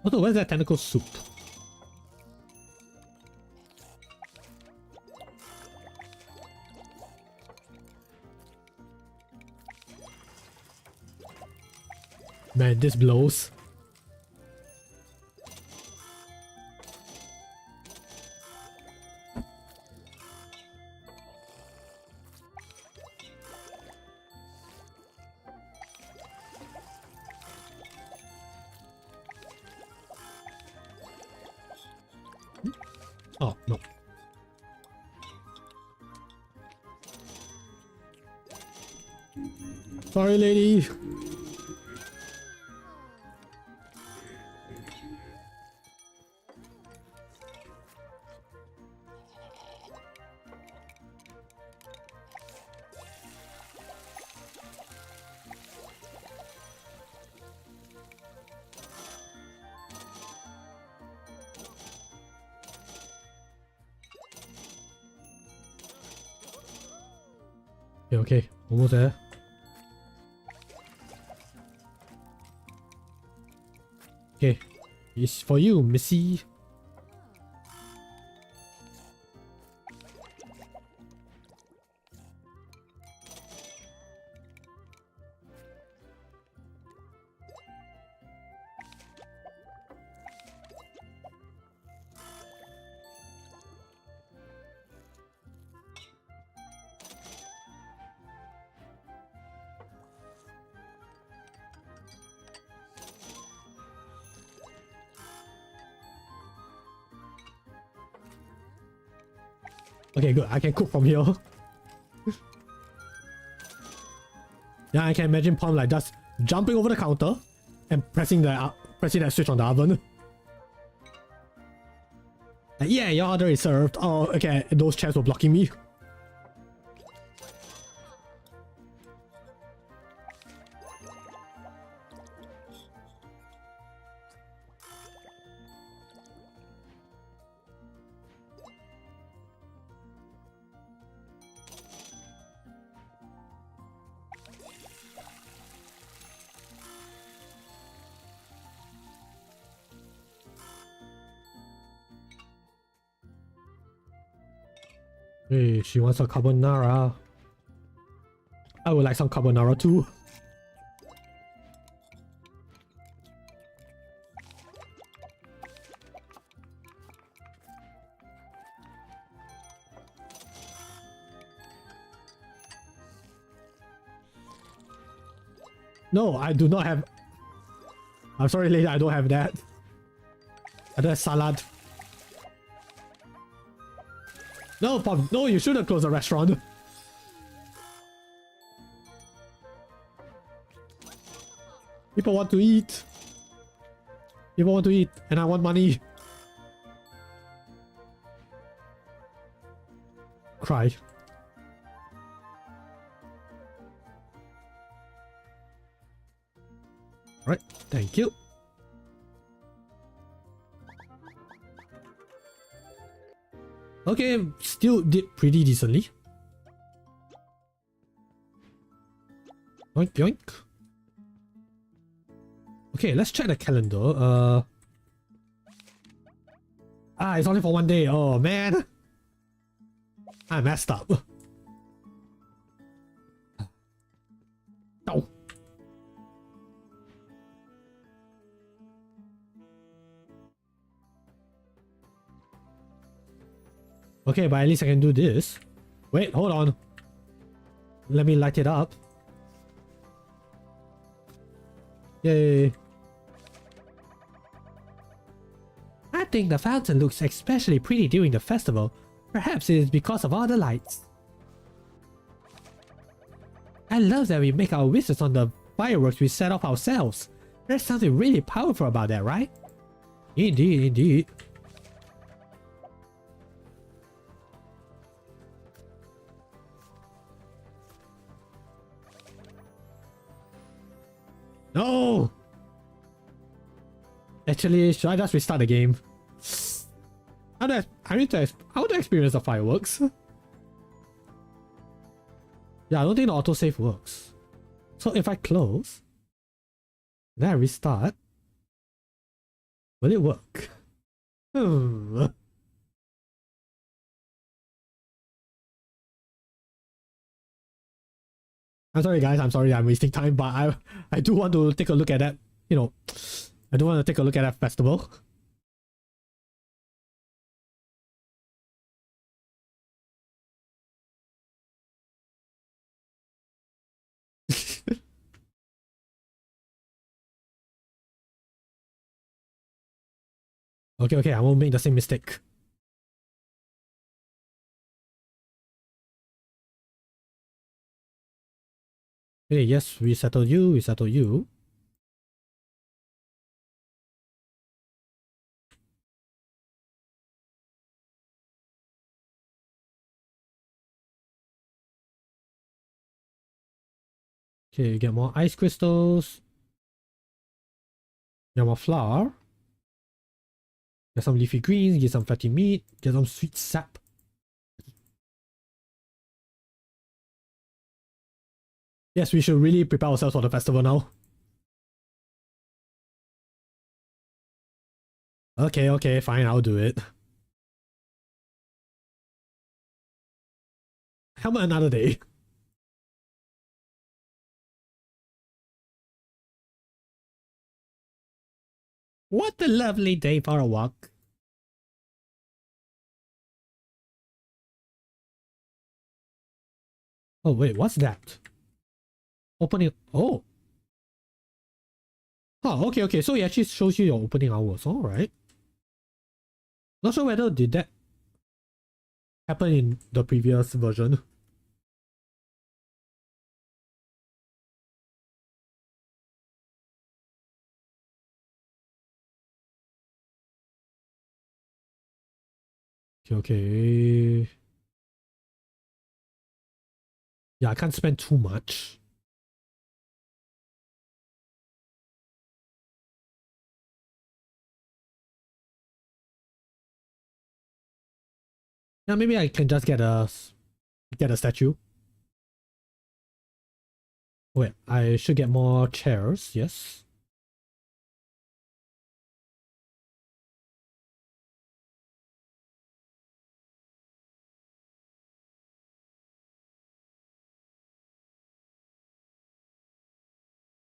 Also, where's that tentacle soup? Man, this blows. Oh, no. Sorry, lady. Okay, almost there. Okay, it's for you, Missy. Okay, good. I can cook from here. Yeah, I can imagine Pom like just jumping over the counter and pressing that switch on the oven. Like, yeah, your order is served. Oh, okay. Those chairs were blocking me. Hey, she wants a carbonara. I would like some carbonara too. No, I do not have... I'm sorry, lady, I don't have that. I don't have salad. No, Pop, no, you shouldn't close the restaurant. People want to eat. People want to eat, and I want money. cry. Alright, thank you. Okay, still did pretty decently. Yoink yoink. Okay, let's check the calendar. It's only for one day. Oh man. I messed up. No. Okay, but at least I can do this. Wait, hold on. Let me light it up. Yay. I think the fountain looks especially pretty during the festival. Perhaps it is because of all the lights. I love that we make our wishes on the fireworks we set off ourselves. There's something really powerful about that, right? Indeed, indeed. No! Actually, should I just restart the game? I need to experience the fireworks. Yeah, I don't think the autosave works. So if I close, then I restart, will it work? I'm sorry guys, I'm sorry I'm wasting time, but I do want to take a look at that, you know, I do want to take a look at that festival. Okay, I won't make the same mistake. Okay, yes, we settled you, we settled you. Okay, get more ice crystals. Get more flour. Get some leafy greens, get some fatty meat, get some sweet sap. Yes, we should really prepare ourselves for the festival now. Okay, fine, I'll do it. How about another day? What a lovely day for a walk. Oh wait, what's that? Opening. Oh. Oh, okay. So it actually shows you your opening hours. Alright. Not sure whether did that happen in the previous version. Okay. Yeah, I can't spend too much. Yeah, maybe I can just get a statue. Wait, I should get more chairs, yes.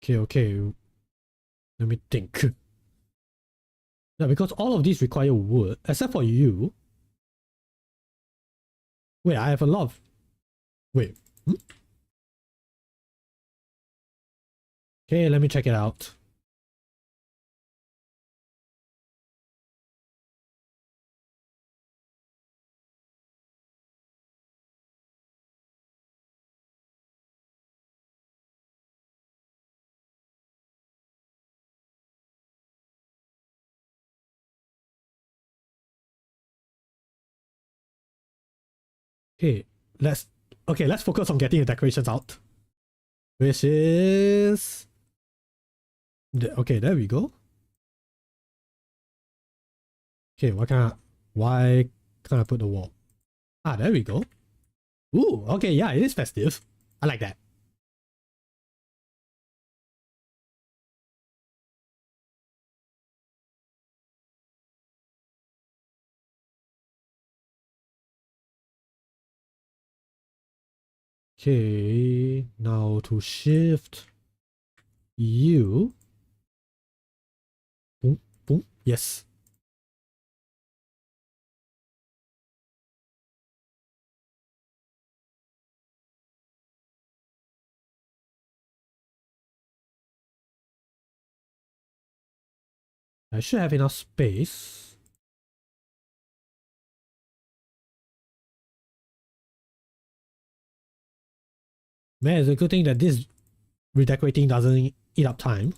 Okay. Let me think. Yeah, because all of these require wood, except for you. Wait, I have a lot of... Wait. Okay, let me check it out. Okay, let's focus on getting the decorations out. Which is okay, there we go. Okay, why can't I put the wall? Ah, there we go. Ooh, okay, yeah, it is festive. I like that. Okay, now to shift you. Boom, boom. Yes. I should have enough space. Man, it's a good thing that this redecorating doesn't eat up time.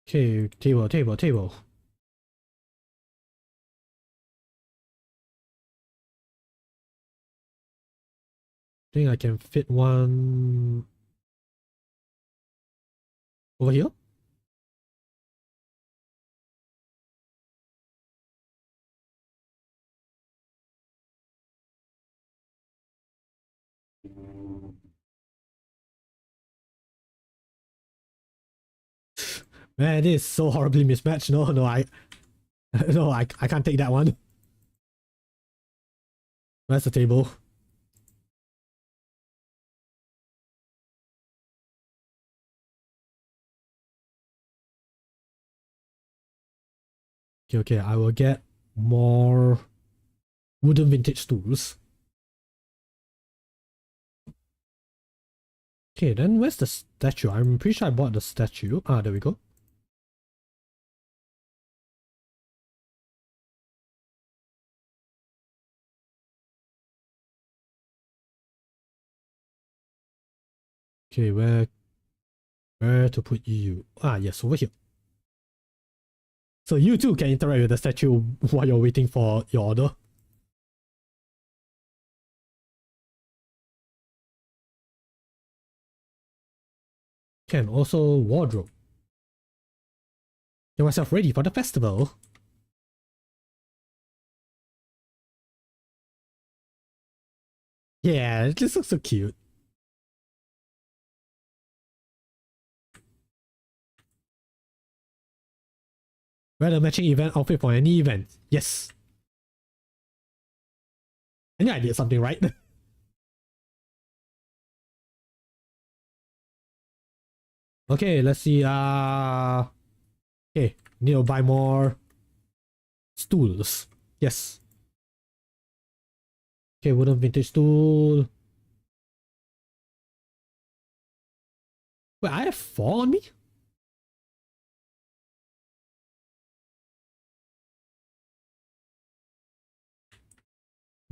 Okay, table. I think I can fit one over here. Man, this is so horribly mismatched. No, no, I can't take that one. Where's the table? Okay, I will get more wooden vintage stools. Okay, then where's the statue? I'm pretty sure I bought the statue. Ah, there we go. Okay, where to put you? Ah, yes, over here. So you too can interact with the statue while you're waiting for your order. Can also wardrobe. Get myself ready for the festival. Yeah, this looks so cute. Wear the matching event outfit for any event. Yes. I knew I did something right. Okay, let's see. Okay, need to buy more stools. Yes. Okay, wooden vintage stool. Wait, I have 4 on me?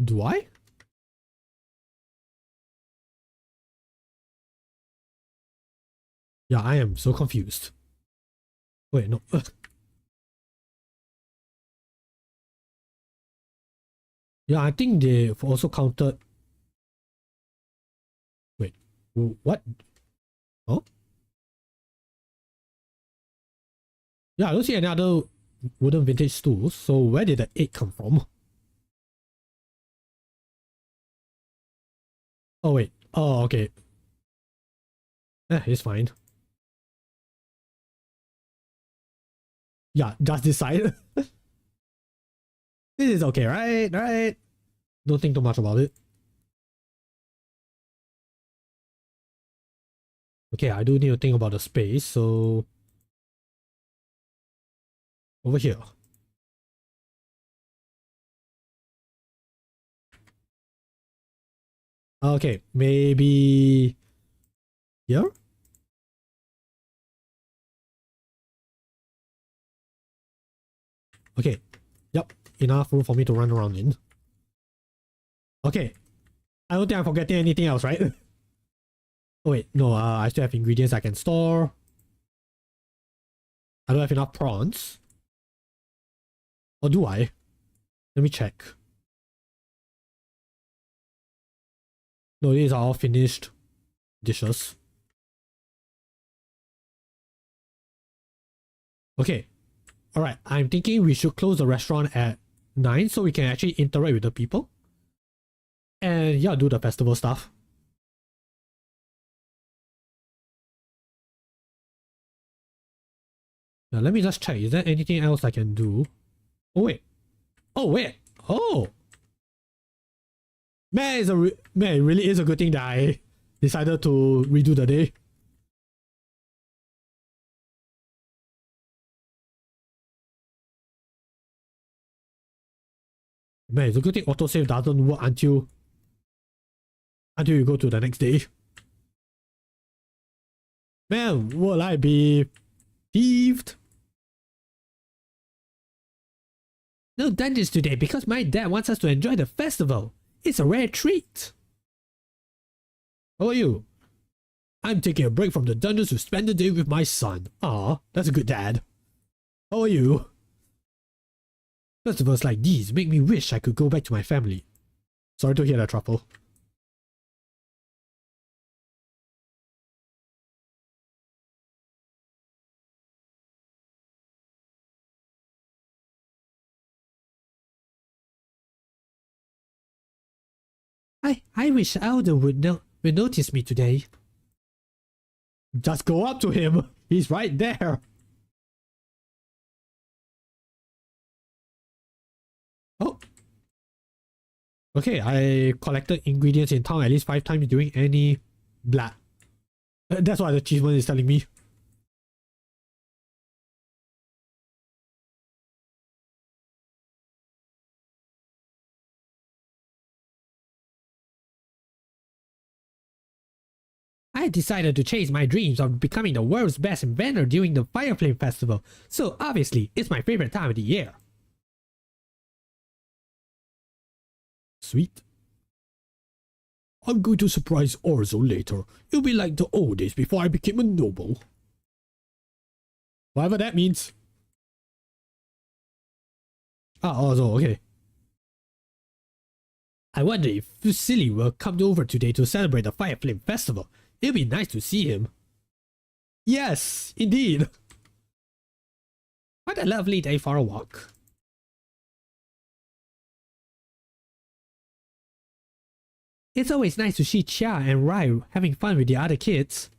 Do I? Yeah, I am so confused. Wait, no. Yeah, I think they've also counted. Wait, what? Oh? Yeah, I don't see any other wooden vintage stools. So where did the 8 come from? Oh, wait. Oh, okay. It's fine. Yeah, just this side. This is okay, right? Right? Don't think too much about it. Okay, I do need to think about the space, so over here. Okay, maybe here? Okay, yep, enough room for me to run around in. Okay, I don't think I'm forgetting anything else, right? Oh wait, no, I still have ingredients I can store. I don't have enough prawns. Or do I? Let me check. No, these are all finished dishes. Okay. Alright, I'm thinking we should close the restaurant at 9 so we can actually interact with the people. And yeah, do the festival stuff. Now let me just check. Is there anything else I can do? Oh wait. Oh wait. Oh. Man, man, it really is a good thing that I decided to redo the day. Man, it's a good thing autosave doesn't work until you go to the next day. Man, will I be thieved? No dungeons today because my dad wants us to enjoy the festival. It's a rare treat. How are you? I'm taking a break from the dungeons to spend the day with my son. Aw, that's a good dad. How are you? Festivals like these make me wish I could go back to my family. Sorry to hear that, Truffle. I wish Alden would notice me today. Just go up to him. He's right there. Oh. Okay, I collected ingredients in town at least 5 times during any blah. That's what the achievement is telling me. I decided to chase my dreams of becoming the world's best inventor during the Fireflame Festival, so obviously it's my favorite time of the year. Sweet. I'm going to surprise Orzo later. It'll be like the old days before I became a noble. Whatever that means. Ah, Orzo, okay. I wonder if Fusilli will come over today to celebrate the Fireflame Festival. It'll be nice to see him. Yes, indeed. What a lovely day for a walk. It's always nice to see Chia and Rai having fun with the other kids.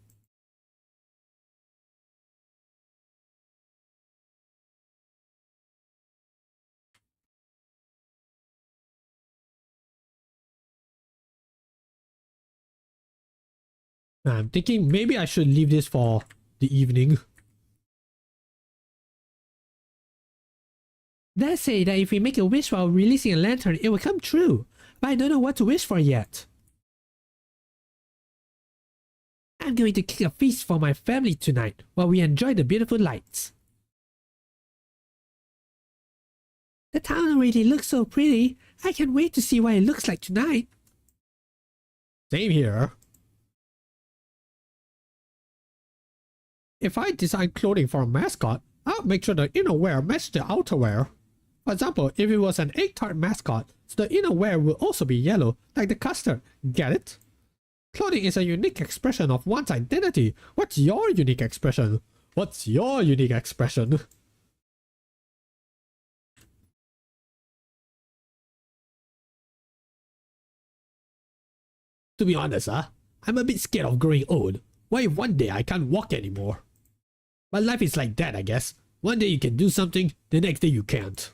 I'm thinking maybe I should leave this for the evening. They say that if we make a wish while releasing a lantern, it will come true. But I don't know what to wish for yet. I'm going to kick a feast for my family tonight while we enjoy the beautiful lights. The town already looks so pretty. I can't wait to see what it looks like tonight. Same here. If I design clothing for a mascot, I'll make sure the innerwear matches the outerwear. For example, if it was an egg tart mascot, so the innerwear will also be yellow, like the custard. Get it? Clothing is a unique expression of one's identity. What's your unique expression? What's your unique expression? To be honest, I'm a bit scared of growing old. What if one day I can't walk anymore? But life is like that, I guess. One day you can do something, the next day you can't.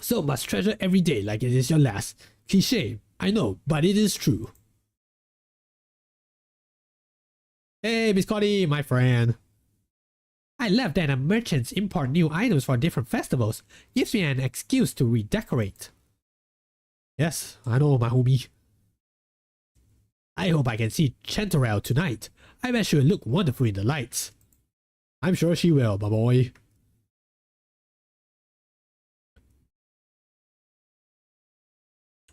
So must treasure every day like it is your last. Cliché, I know, but it is true. Hey, Biscotti, my friend. I love that merchants import new items for different festivals. Gives me an excuse to redecorate. Yes, I know, my homie. I hope I can see Chanterelle tonight. I bet she will look wonderful in the lights. I'm sure she will, my boy.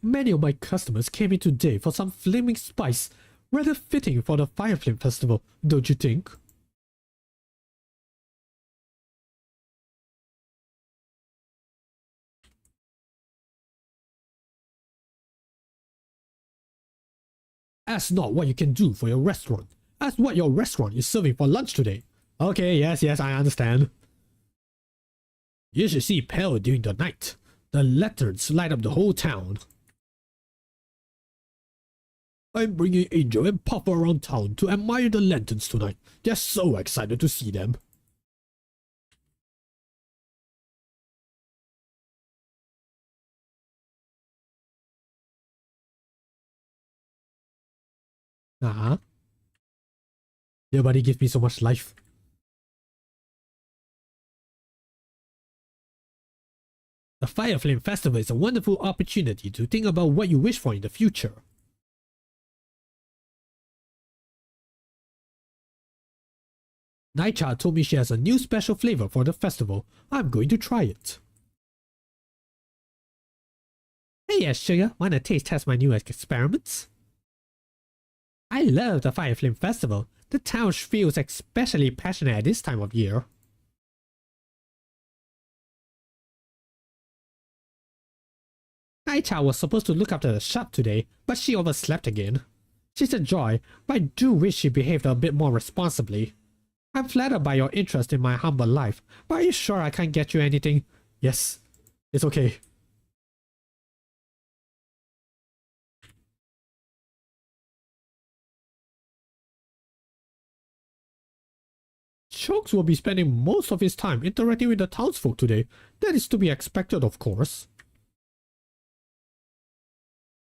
Many of my customers came in today for some flaming spice. Rather fitting for the Fireflame Festival, don't you think? Ask not what you can do for your restaurant. Ask what your restaurant is serving for lunch today. Okay, yes, I understand. You should see pale during the night. The lanterns light up the whole town. I'm bringing Angel and Papa around town to admire the lanterns tonight. They're so excited to see them. Uh-huh. Your buddy gives me so much life. The Fire Flame Festival is a wonderful opportunity to think about what you wish for in the future. Naicha told me she has a new special flavor for the festival. I'm going to try it. Hey, yes, Sugar. Wanna taste test my new experiments? I love the Fire Flame Festival. The town feels especially passionate at this time of year. Naicha was supposed to look after the shop today, but she overslept again. She's a joy, but I do wish she behaved a bit more responsibly. I'm flattered by your interest in my humble life, but are you sure I can't get you anything? Yes, it's okay. Chokes will be spending most of his time interacting with the townsfolk today. That is to be expected, of course.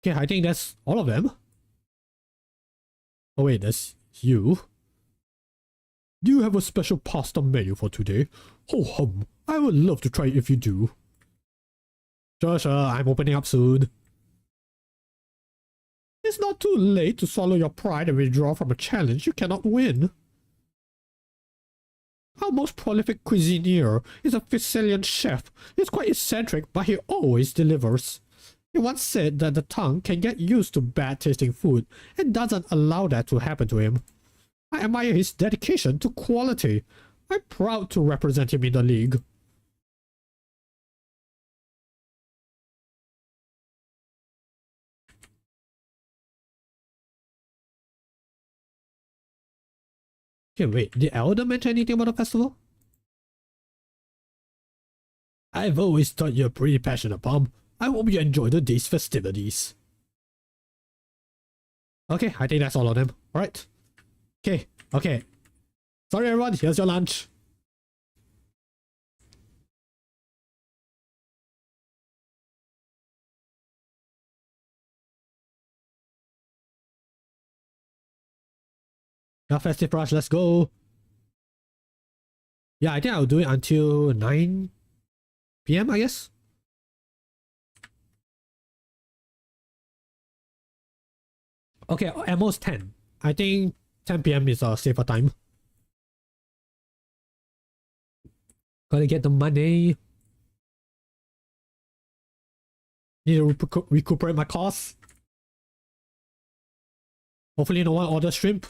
Okay, I think that's all of them. Oh wait, that's you. Do you have a special pasta menu for today? Ho hum, I would love to try it if you do. Sure, I'm opening up soon. It's not too late to swallow your pride and withdraw from a challenge you cannot win. Our most prolific Cuisineer is a Sicilian chef. He's quite eccentric, but he always delivers. He once said that the tongue can get used to bad-tasting food and doesn't allow that to happen to him. I admire his dedication to quality. I'm proud to represent him in the league. Okay, wait, did Elder mention anything about the festival? I've always thought you're pretty passionate, Pom. I hope you enjoy the day's festivities. Okay, I think that's all of them. Alright. Okay. Sorry everyone, here's your lunch. Now festive rush, let's go. Yeah, I think I'll do it until 9 PM, I guess. Okay, at most 10. I think 10 PM is a safer time. Gotta get the money. Need to recuperate my costs. Hopefully no one orders shrimp.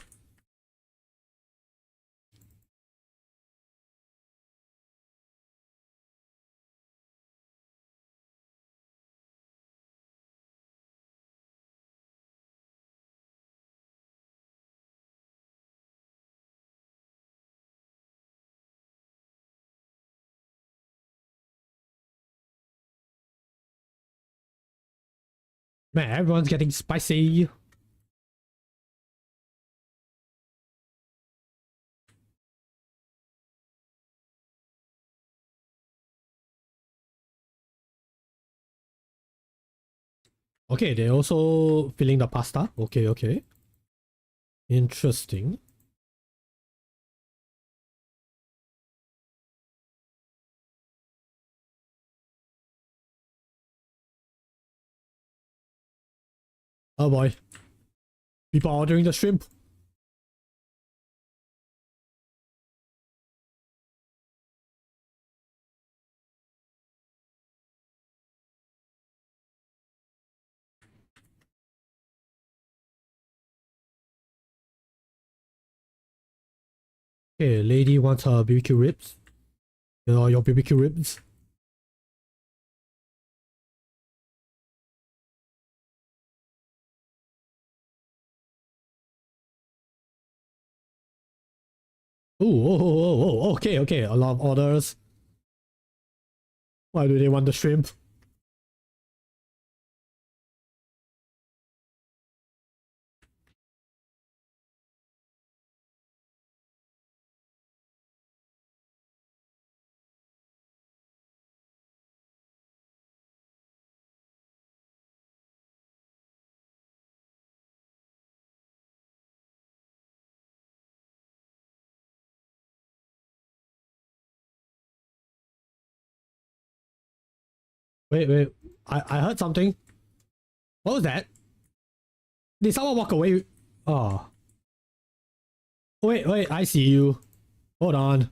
Man, everyone's getting spicy. Okay, they're also filling the pasta. Okay. Interesting. Oh boy. People are ordering the shrimp. Okay, lady wants her BBQ ribs. You know, your BBQ ribs. Oh, okay, okay. A lot of orders. Why do they want the shrimp? Wait. I heard something. What was that? Did someone walk away? Oh. Wait. I see you. Hold on.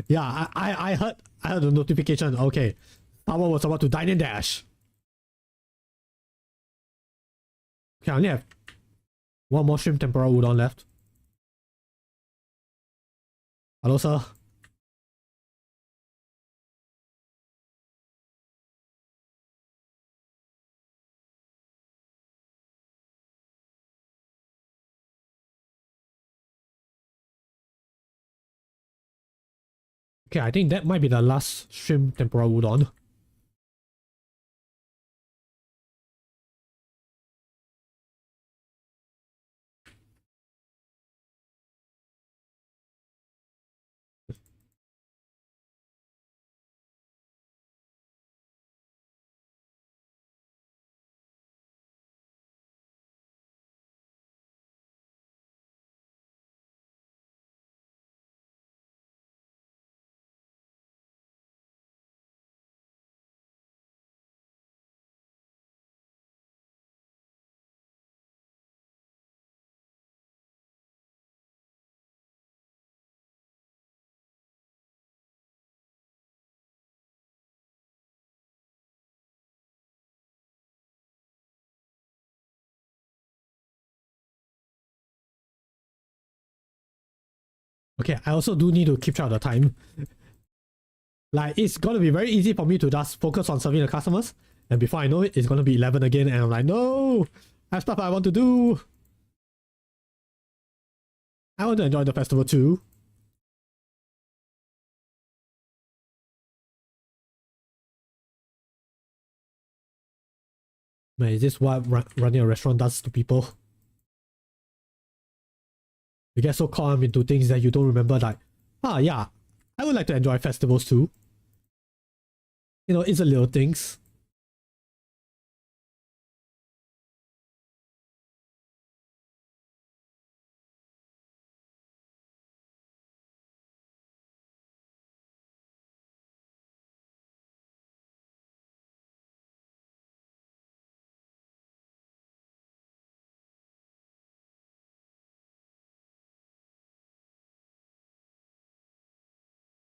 Yeah, I heard the notification. Okay. Someone was about to dine and dash. Okay, I only have one more shrimp tempura udon left. Hello, sir. Okay, I think that might be the last shrimp tempura udon. Okay, I also do need to keep track of the time. Like, it's gonna be very easy for me to just focus on serving the customers. And before I know it, it's gonna be 11 again. And I'm like, no! I have stuff I want to do! I want to enjoy the festival too. Man, is this what running a restaurant does to people? You get so caught up into things that you don't remember, like, yeah, I would like to enjoy festivals too. You know, it's the little things.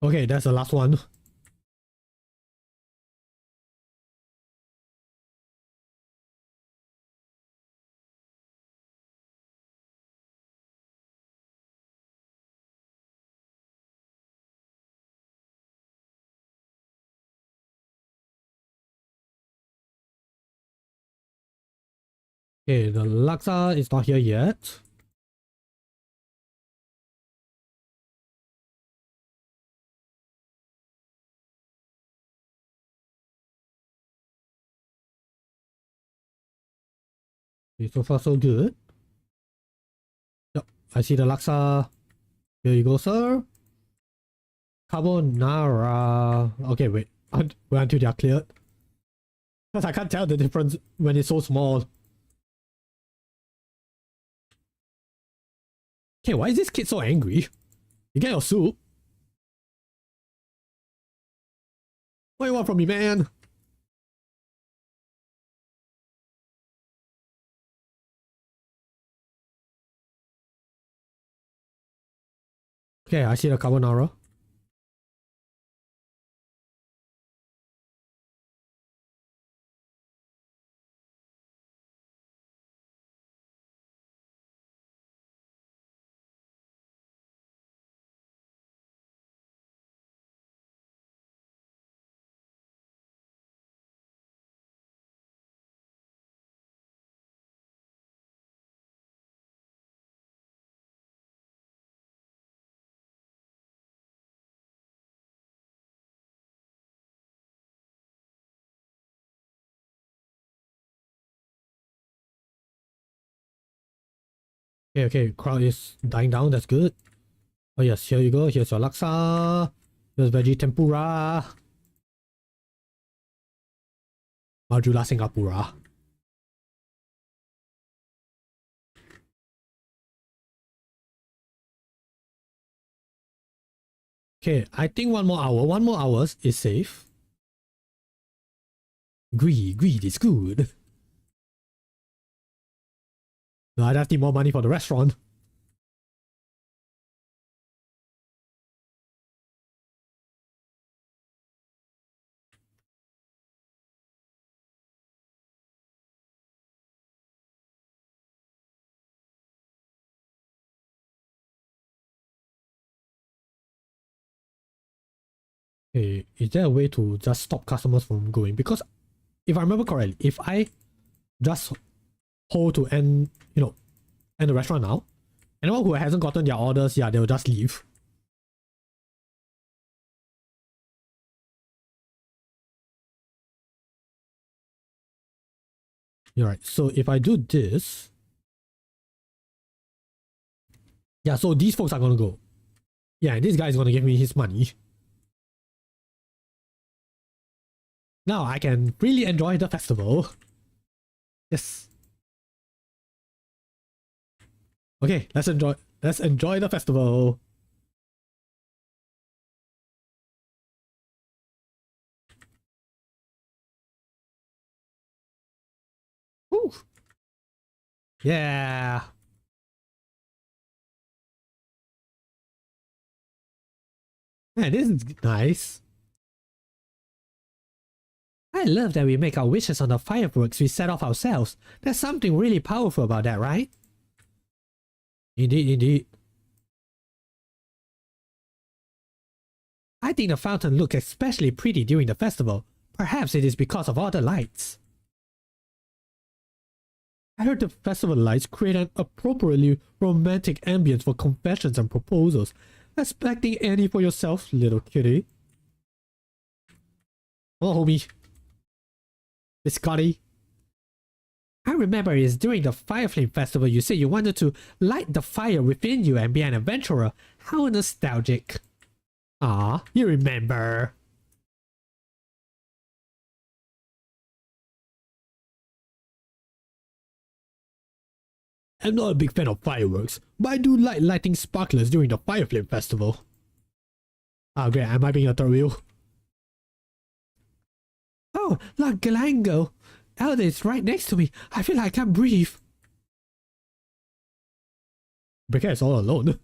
Okay, that's the last one. Okay, the laksa is not here yet. Okay, so far so good. Yep, I see the laksa. Here you go, sir. Carbonara. Okay, wait. Wait until they are cleared. Because I can't tell the difference when it's so small. Okay, why is this kid so angry? You get your soup. What do you want from me, man? Okay, I see the carbonara. Okay, crowd is dying down, that's good. Oh yes, here you go, here's your laksa. Here's veggie tempura. Majulah Singapura. Okay, I think 1 more hour. 1 more hour is safe. Greed is good. No, I just need more money for the restaurant. Okay, is there a way to just stop customers from going? Because if I remember correctly, if I just hold to end the restaurant now, anyone who hasn't gotten their orders, yeah, they'll just leave. Alright, so if I do this, yeah, so these folks are gonna go. Yeah, and this guy is gonna give me his money. Now I can really enjoy the festival. Yes. Okay, let's enjoy the festival. Woo. Yeah. Man, this is nice. I love that we make our wishes on the fireworks we set off ourselves. There's something really powerful about that, right? Indeed, indeed. I think the fountain looks especially pretty during the festival. Perhaps it is because of all the lights. I heard the festival lights create an appropriately romantic ambience for confessions and proposals. Expecting any for yourself, little kitty. Oh, homie. Miss Scotty. I remember it is during the Fireflame Festival you said you wanted to light the fire within you and be an adventurer. How nostalgic. Ah, you remember. I'm not a big fan of fireworks, but I do like lighting sparklers during the Fireflame Festival. Ah, great, am I being a third wheel? Oh, look, Galango! Elder is right next to me. I feel like I can't breathe. Becca is all alone.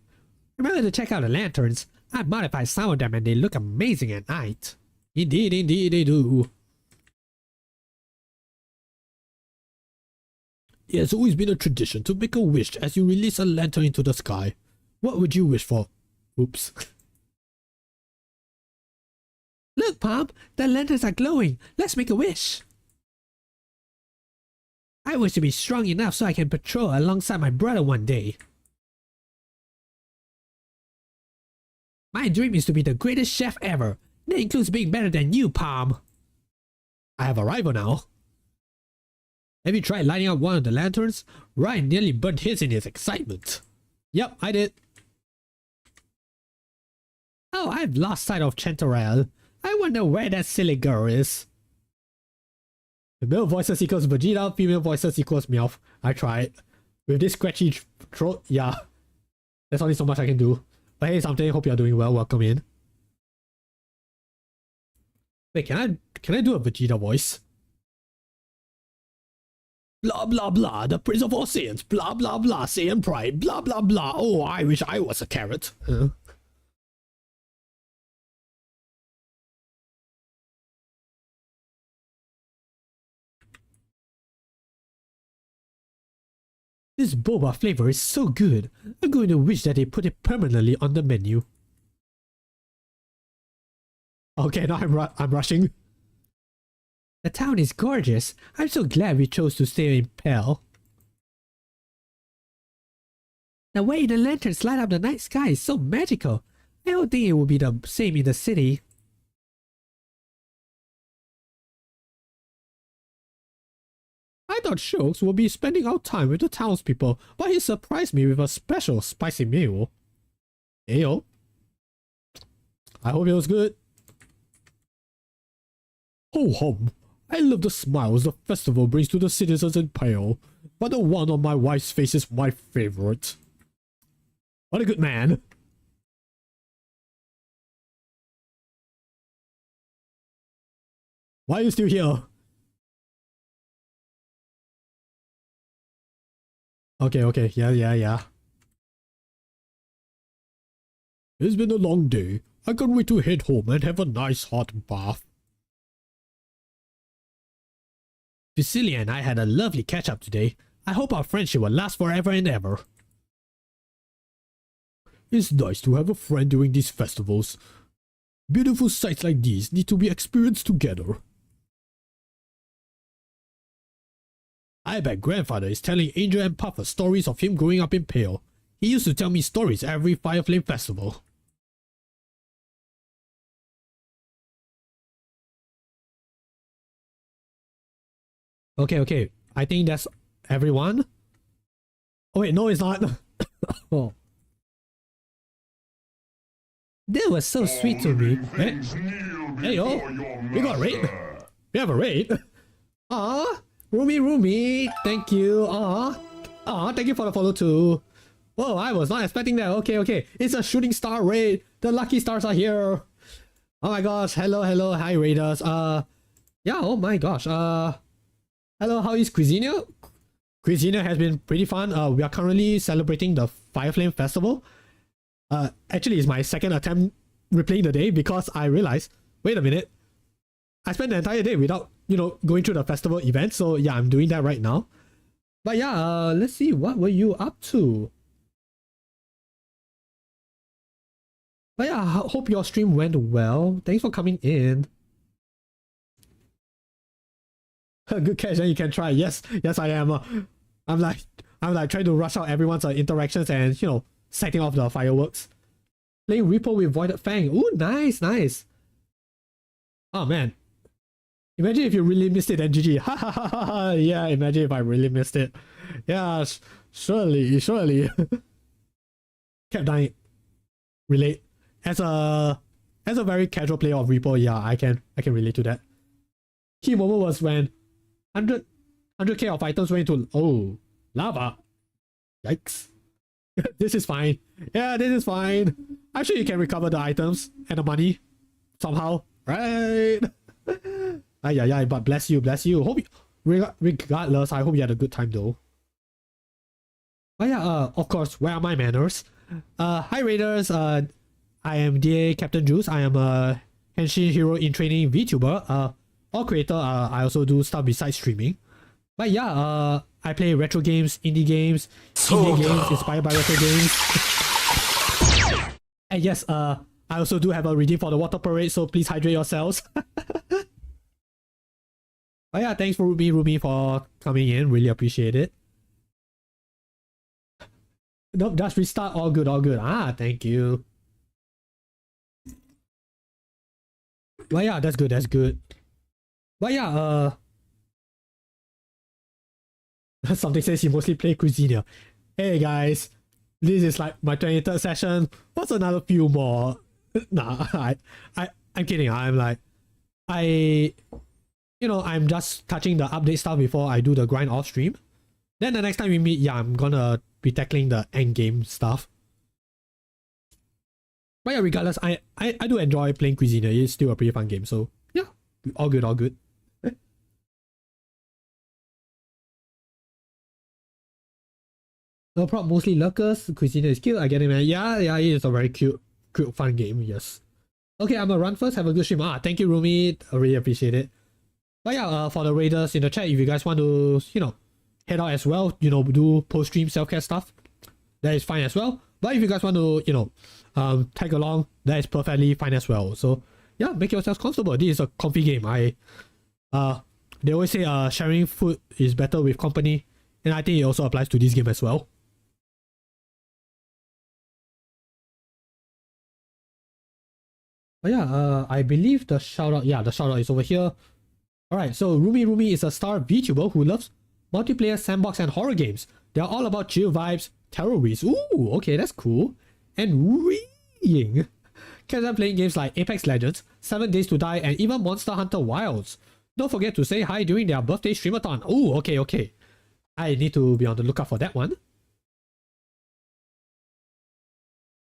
Remember to check out the lanterns. I modified some of them and they look amazing at night. Indeed, indeed they do. It has always been a tradition to make a wish as you release a lantern into the sky. What would you wish for? Oops. Look, Pom! The lanterns are glowing. Let's make a wish. I wish to be strong enough so I can patrol alongside my brother one day. My dream is to be the greatest chef ever. That includes being better than you, Pom. I have a rival now. Have you tried lighting up one of the lanterns? Ryan nearly burnt his in his excitement. Yep, I did. Oh, I've lost sight of Chanterelle. I wonder where that silly girl is. The male voices equals Vegeta, female voices equals Meowth. I tried. With this scratchy throat, yeah. There's only so much I can do. But hey, something, hope you're doing well, welcome in. Wait, can I do a Vegeta voice? Blah blah blah, the Prince of all Saiyans, blah blah blah, Saiyan pride, blah blah blah, oh I wish I was a carrot. This boba flavor is so good, I'm going to wish that they put it permanently on the menu. Okay, now I'm rushing. The town is gorgeous. I'm so glad we chose to stay in Pell. The way the lanterns light up the night sky is so magical. I don't think it will be the same in the city. I thought Shokes would be spending our time with the townspeople, but he surprised me with a special spicy meal. Ayo. I hope it was good. Ho hum. I love the smiles the festival brings to the citizens in Pale, but the one on my wife's face is my favorite. What a good man. Why are you still here? Okay, yeah. It's been a long day. I can't wait to head home and have a nice hot bath. Vicilia and I had a lovely catch-up today. I hope our friendship will last forever and ever. It's nice to have a friend during these festivals. Beautiful sights like these need to be experienced together. I bet grandfather is telling Angel and Puffer stories of him growing up in Pale. He used to tell me stories every Fireflame festival. Okay. I think that's everyone. Oh wait, no it's not. Oh. That was so sweet to me. Hey yo, we got a raid. We have a raid. Ah. Rumi, thank you. Thank you for the follow too. Whoa, I was not expecting that. Okay. It's a shooting star raid. The lucky stars are here. Oh my gosh, hello, hi raiders. Yeah, oh my gosh. Hello, how is Cuisineer? Cuisineer has been pretty fun. We are currently celebrating the Fireflame Festival. Actually, it's my second attempt replaying the day because I realized, wait a minute, I spent the entire day without, going through the festival event. So yeah, I'm doing that right now. But yeah, let's see, what were you up to? But yeah, I hope your stream went well. Thanks for coming in. Good catch, and you can try. Yes, I am. I'm like trying to rush out everyone's interactions and setting off the fireworks. Playing Repo with Voided Fang. Ooh, nice. Oh man. Imagine if you really missed it and GG. Yeah, imagine if I really missed it. Yeah, surely. Kept dying. Relate. As a very casual player of Repo, yeah, I can relate to that. Key moment was when 100k of items went into lava. Yikes. This is fine. Yeah, this is fine. I'm sure you can recover the items and the money somehow, right? Ay, but bless you. Hope regardless, I hope you had a good time though. But yeah, of course, where are my manners? Hi raiders, I am DA Capt-Jules. I am a Henshin hero in training VTuber, or creator. I also do stuff besides streaming. But yeah, I play retro games, indie games inspired by retro games. And yes, I also do have a redeem for the water parade, so please hydrate yourselves. But yeah, thanks for Rumi for coming in. Really appreciate it. Nope, just restart. All good. Thank you. But yeah, that's good. But yeah, something says you mostly play Cuisineer. Hey guys, this is like my 23rd session. What's another few more? Nah, I'm kidding. I'm just touching the update stuff before I do the grind off stream. Then the next time we meet, yeah, I'm gonna be tackling the end game stuff. But yeah, regardless, I do enjoy playing Cuisineer. It's still a pretty fun game. So yeah, all good. No problem, mostly lurkers. Cuisineer is cute. I get it, man. Yeah, it is a very cute, fun game. Yes. Okay, I'm gonna run first. Have a good stream. Thank you, Rumi. I really appreciate it. But yeah, for the raiders in the chat, if you guys want to, head out as well, do post-stream self-care stuff, that is fine as well. But if you guys want to, tag along, that is perfectly fine as well. So yeah, make yourselves comfortable. This is a comfy game. They always say sharing food is better with company, and I think it also applies to this game as well. But yeah, I believe the shout out is over here. Alright, so Rumi is a star VTuber who loves multiplayer, sandbox, and horror games. They're all about chill vibes, terrorists. Ooh, okay, that's cool. And reading. Catch them playing games like Apex Legends, 7 Days to Die, and even Monster Hunter Wilds. Don't forget to say hi during their birthday streamathon. Ooh, okay, okay. I need to be on the lookout for that one.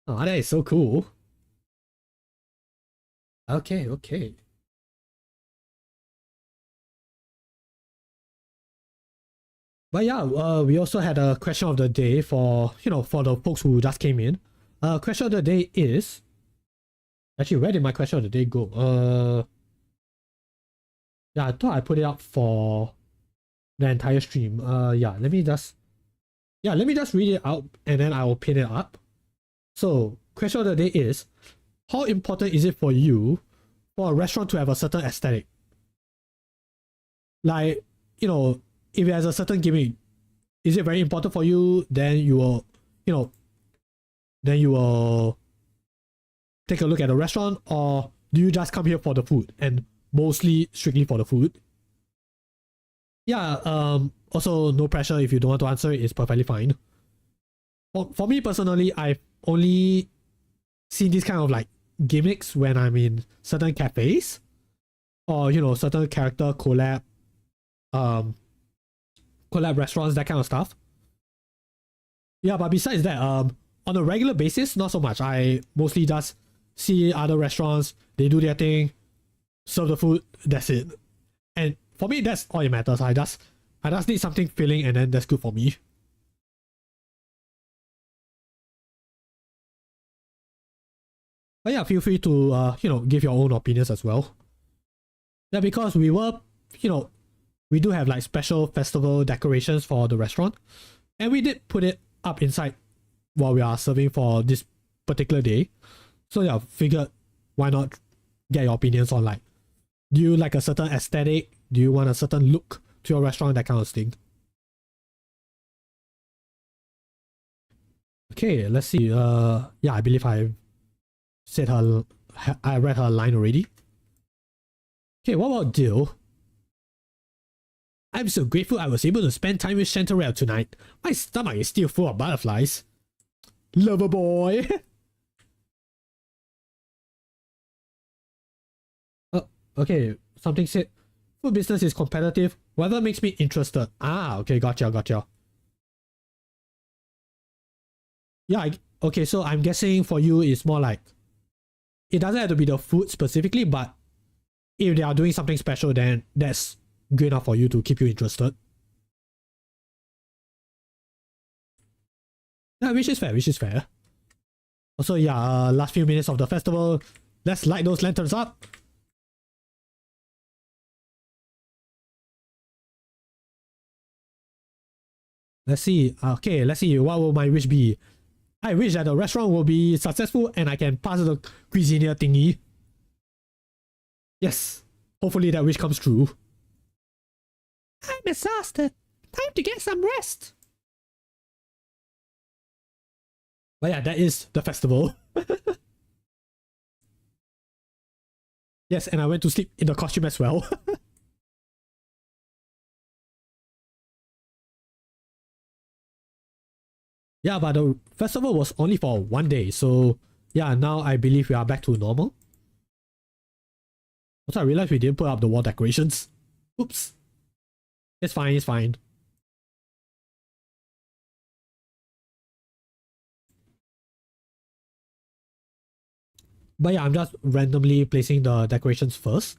Oh, that is so cool. Okay, okay. But yeah, we also had a question of the day for, for the folks who just came in. Question of the day is... Actually, where did my question of the day go? Yeah, I thought I put it up for the entire stream. Yeah, let me just read it out and then I will pin it up. So, question of the day is, how important is it for you for a restaurant to have a certain aesthetic? Like, if it has a certain gimmick, is it very important for you? Then you will, take a look at the restaurant, or do you just come here for the food and mostly strictly for the food? Yeah, also no pressure if you don't want to answer it, it's perfectly fine. For me personally, I've only seen this kind of like gimmicks when I'm in certain cafes or certain character collab restaurants, that kind of stuff. Yeah, but besides that, on a regular basis, not so much. I mostly just see other restaurants, they do their thing, serve the food, that's it. And for me, that's all it matters. I just need something filling, and then that's good for me. But yeah, feel free to give your own opinions as well. Yeah, because we were, we do have like special festival decorations for the restaurant, and we did put it up inside while we are serving for this particular day. So yeah, figured why not get your opinions on, like, do you like a certain aesthetic? Do you want a certain look to your restaurant? That kind of thing. Okay, let's see. Yeah, I believe I read her line already. Okay, what about Dill? I'm so grateful I was able to spend time with Chanterelle tonight. My stomach is still full of butterflies. Lover boy. Okay, something said, food business is competitive. Whatever makes me interested. Ah, okay, gotcha. Yeah, okay, so I'm guessing for you it's more like, it doesn't have to be the food specifically, but if they are doing something special, then that's good enough for you to keep you interested. Yeah, which is fair. Also, yeah, last few minutes of the festival, let's light those lanterns up. Let's see. Okay, let's see. What will my wish be? I wish that the restaurant will be successful and I can pass the Cuisineer thingy. Yes. Hopefully that wish comes true. I'm exhausted. Time to get some rest. But yeah, that is the festival. Yes, and I went to sleep in the costume as well. Yeah, but the festival was only for 1 day, so yeah, now I believe we are back to normal. Also, I realized we didn't put up the wall decorations. Oops. It's fine. But yeah, I'm just randomly placing the decorations first,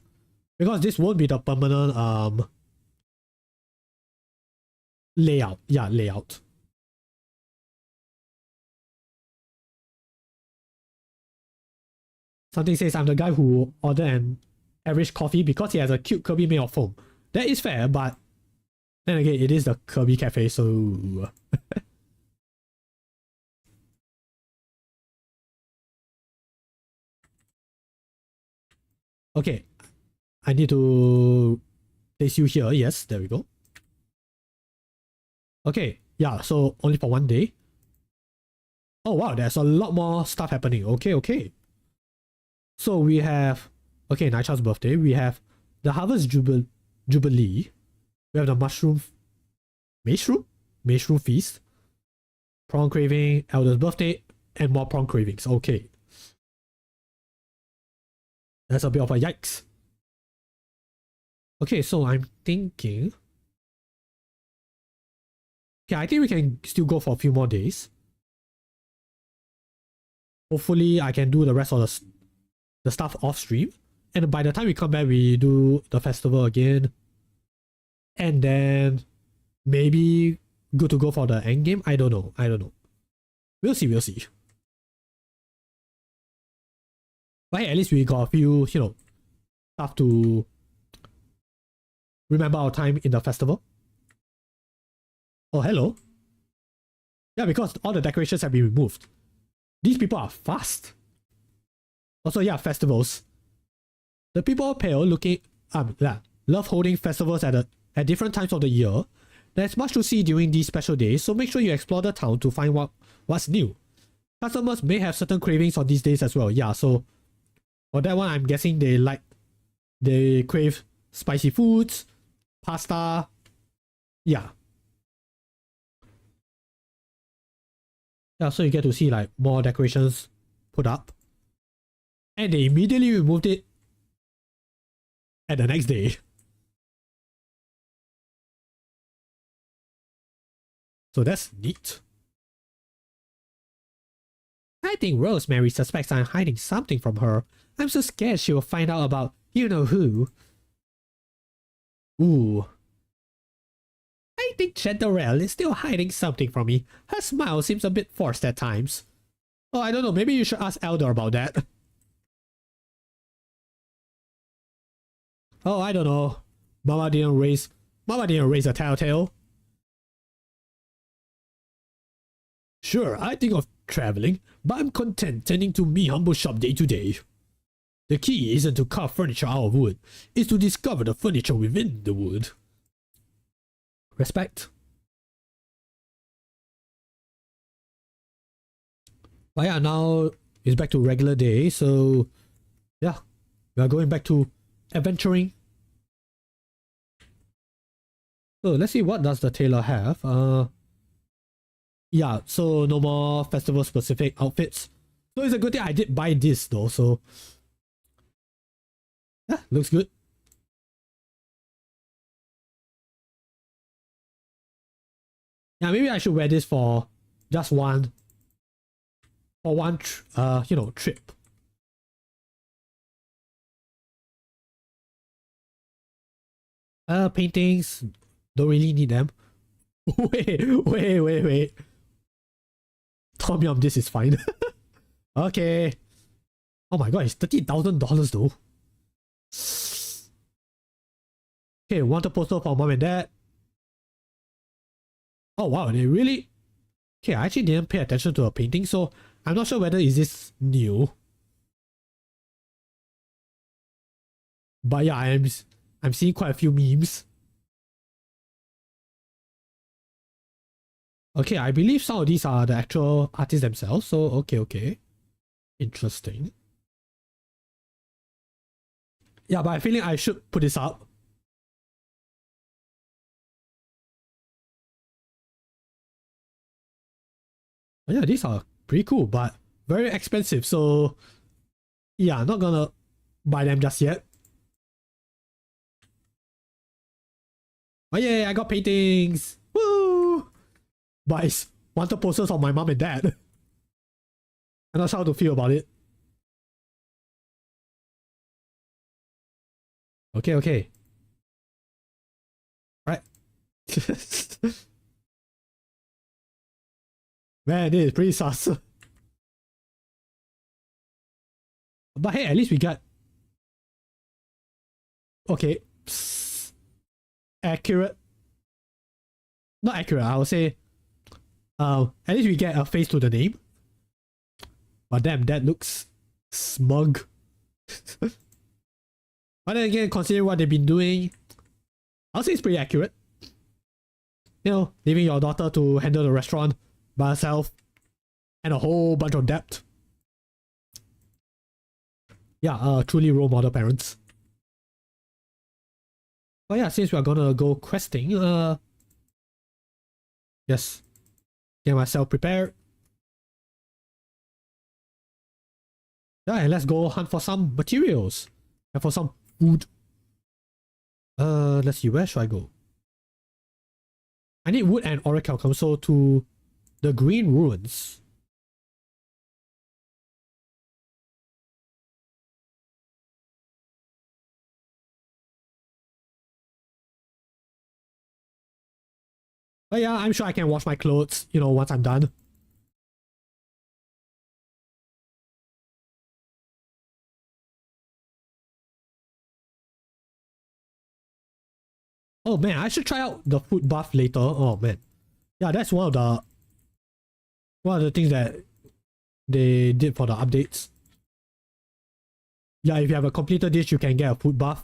because this won't be the permanent layout. Yeah, layout. Something says I'm the guy who ordered an average coffee because he has a cute Kirby made of foam. That is fair, but then again, it is the Kirby Cafe, so... Okay, I need to place you here. Yes, there we go. Okay, yeah, so only for 1 day. Oh wow, there's a lot more stuff happening. Okay. So we have, okay, Naicha's birthday. We have the Harvest Jubilee. We have the mushroom Mushroom feast, prawn craving, elder's birthday, and more prawn cravings. Okay. That's a bit of a yikes. Okay, so I'm thinking... Okay, I think we can still go for a few more days. Hopefully, I can do the rest of the stuff off stream. And by the time we come back, we do the festival again. And then maybe good to go for the end game. I don't know. We'll see. But hey, at least we got a few, stuff to remember our time in the festival. Oh, hello. Yeah, because all the decorations have been removed. These people are fast. Also, yeah, festivals. The people are pale looking, love holding festivals at different times of the year. There's much to see during these special days, so make sure you explore the town to find what's new. Customers may have certain cravings on these days as well. Yeah, so for that one, I'm guessing they crave spicy foods, pasta. Yeah. Yeah, so you get to see like more decorations put up. And they immediately removed it at the next day. So that's neat. I think Rosemary suspects I'm hiding something from her. I'm so scared she will find out about you-know-who. Ooh. I think Chanterelle is still hiding something from me. Her smile seems a bit forced at times. Oh, I don't know. Maybe you should ask Elder about that. Oh, I don't know. Mama didn't raise a telltale. Sure, I think of traveling, but I'm content tending to me humble shop day to day. The key isn't to carve furniture out of wood, it's to discover the furniture within the wood. Respect. But yeah, now it's back to regular day, so yeah, we are going back to adventuring. So let's see, what does the tailor have? Yeah, so no more festival specific outfits. So it's a good thing I did buy this though, so yeah, looks good. Yeah, maybe I should wear this for just one trip. Paintings, don't really need them. Wait. Tom Yum, this is fine. Okay. Oh my god, it's $30,000 though. Okay, wanted poster for mom and dad. Oh wow, they really... Okay, I actually didn't pay attention to a painting, so I'm not sure whether is this new. But yeah, I'm seeing quite a few memes. Okay, I believe some of these are the actual artists themselves, so okay. Interesting. Yeah, but I'm feeling I should put this up. Oh yeah, these are pretty cool, but very expensive, so yeah, not gonna buy them just yet. Oh yeah, I got paintings! Woo! But it's wanted posters of my mom and dad. I'm not sure how to feel about it. Okay. Alright. Man, this is pretty sus. But hey, at least we got... Okay. Accurate. Not accurate, I would say... at least we get a face to the name. But damn, that looks smug. But then again, considering what they've been doing, I'll say it's pretty accurate. You know, leaving your daughter to handle the restaurant by herself and a whole bunch of debt. Yeah, truly role model parents. But yeah, since we are gonna go questing, Yes. Get myself prepared. Yeah, and let's go hunt for some materials. And for some food. Let's see, where should I go? I need wood and orichalcum, so to the green ruins. But yeah, I'm sure I can wash my clothes, you know, once I'm done. Oh man, I should try out the food buff later. Oh man. Yeah, that's one of the things that they did for the updates. Yeah, if you have a completed dish, you can get a food buff.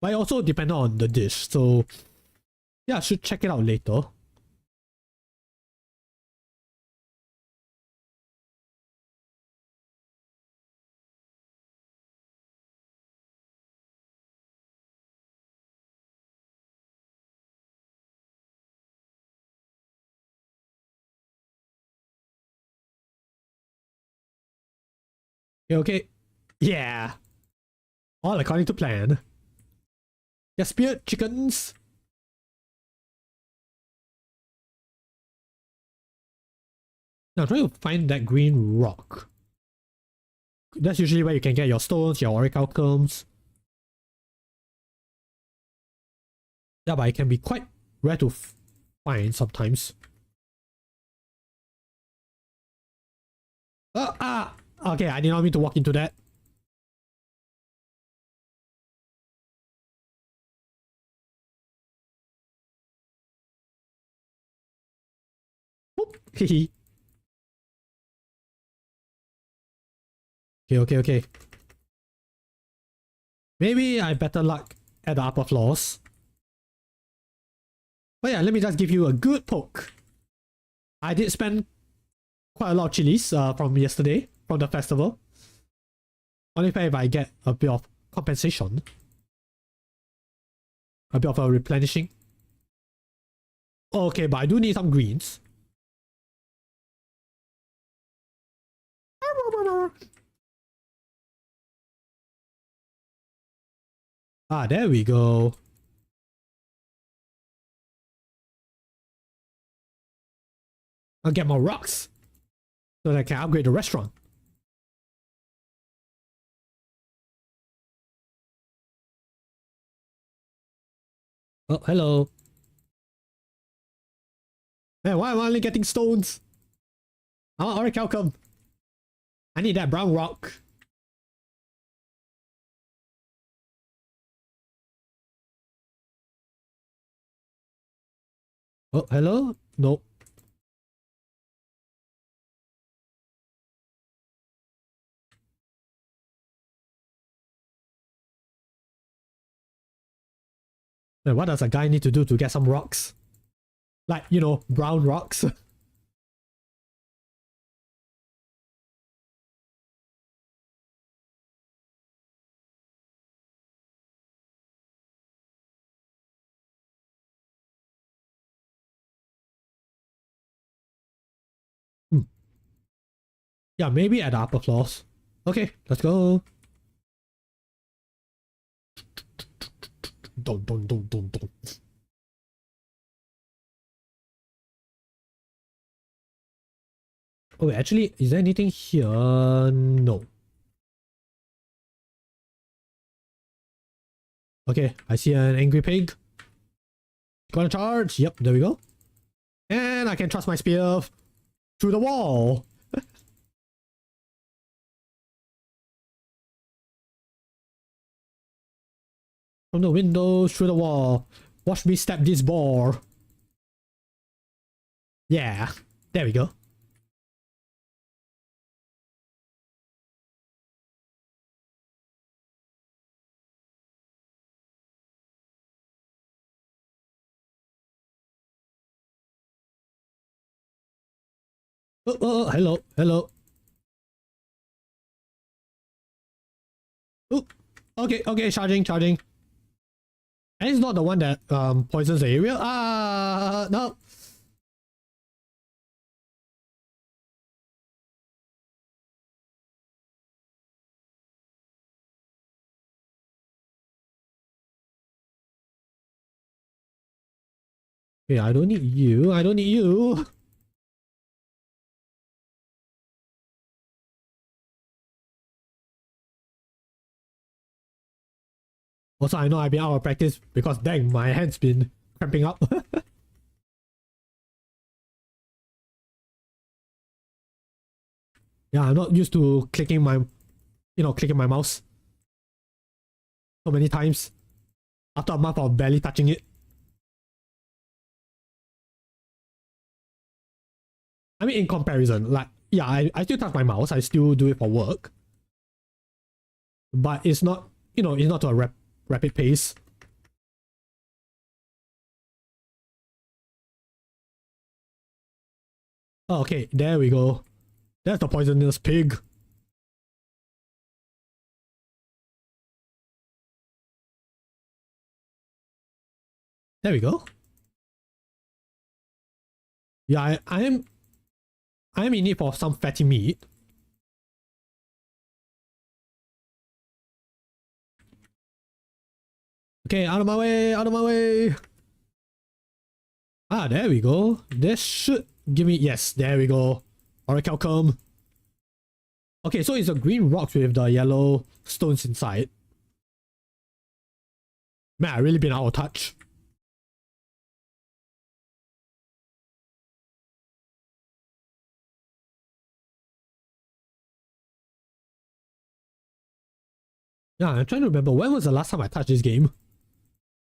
But it also depends on the dish. So yeah, I should check it out later. Okay, okay. Yeah. All according to plan. Yeah, speared chickens. Now I'm trying to find that green rock. That's usually where you can get your stones, your orichalcums. Yeah, but it can be quite rare to find sometimes. Okay, I did not mean to walk into that. Whoop. Hehe. Okay. Maybe I better luck at the upper floors. But yeah, let me just give you a good poke. I did spend quite a lot of chilies from yesterday, from the festival. Only fair if I get a bit of compensation. A bit of a replenishing. Okay, but I do need some greens. Ah, there we go. I'll get more rocks so that I can upgrade the restaurant. Oh, hello. Man, why am I only getting stones? I want orichalcum. I need that brown rock. Oh, hello? No. Man, what does a guy need to do to get some rocks? Like, you know, brown rocks. Yeah, maybe at the upper floors. Okay, let's go. Don't. Oh, wait, actually, is there anything here? No. Okay, I see an angry pig. Gonna charge. Yep, there we go. And I can trust my spear through the wall. From the windows through the wall. Watch me stab this boar. Yeah, there we go. Oh, hello. Oh, okay, charging. And it's not the one that poisons the area. Ah, no. Okay, I don't need you. I don't need you. Also, I know I've been out of practice because dang, my hand's been cramping up. Yeah, I'm not used to clicking my mouse so many times after a month of barely touching it. I mean, in comparison, like, yeah, I still touch my mouse. I still do it for work. But it's not, it's not to a rapid pace. Oh, okay, there we go. That's the poisonous pig. There we go. Yeah, I am in need for some fatty meat. Okay, out of my way, out of my way. Ah, there we go. This should give me, yes, there we go. Orichalcum. Okay, so it's a green rocks with the yellow stones inside. Man, I really been out of touch. Yeah, I'm trying to remember when was the last time I touched this game.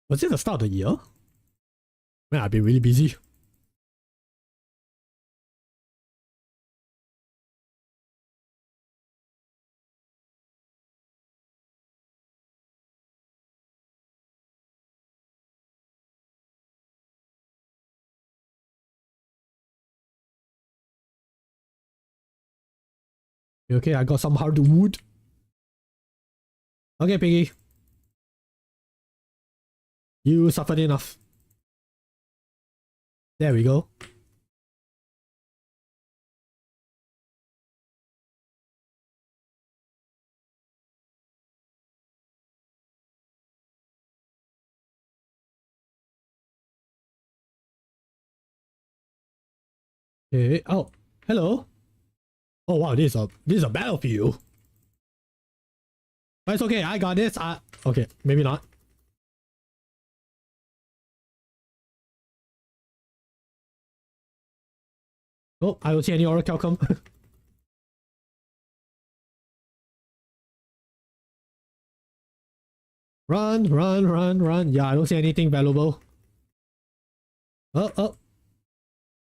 Was it the start of the year? Man, I've been really busy. Okay, I got some hardwood. Okay, Piggy. You suffered enough. There we go. Okay. Oh, hello. Oh wow, this is a battlefield. But it's okay, I got this. Okay, maybe not. Oh, I don't see any orichalcum. Run, run, run, run. Yeah, I don't see anything valuable. Oh, oh.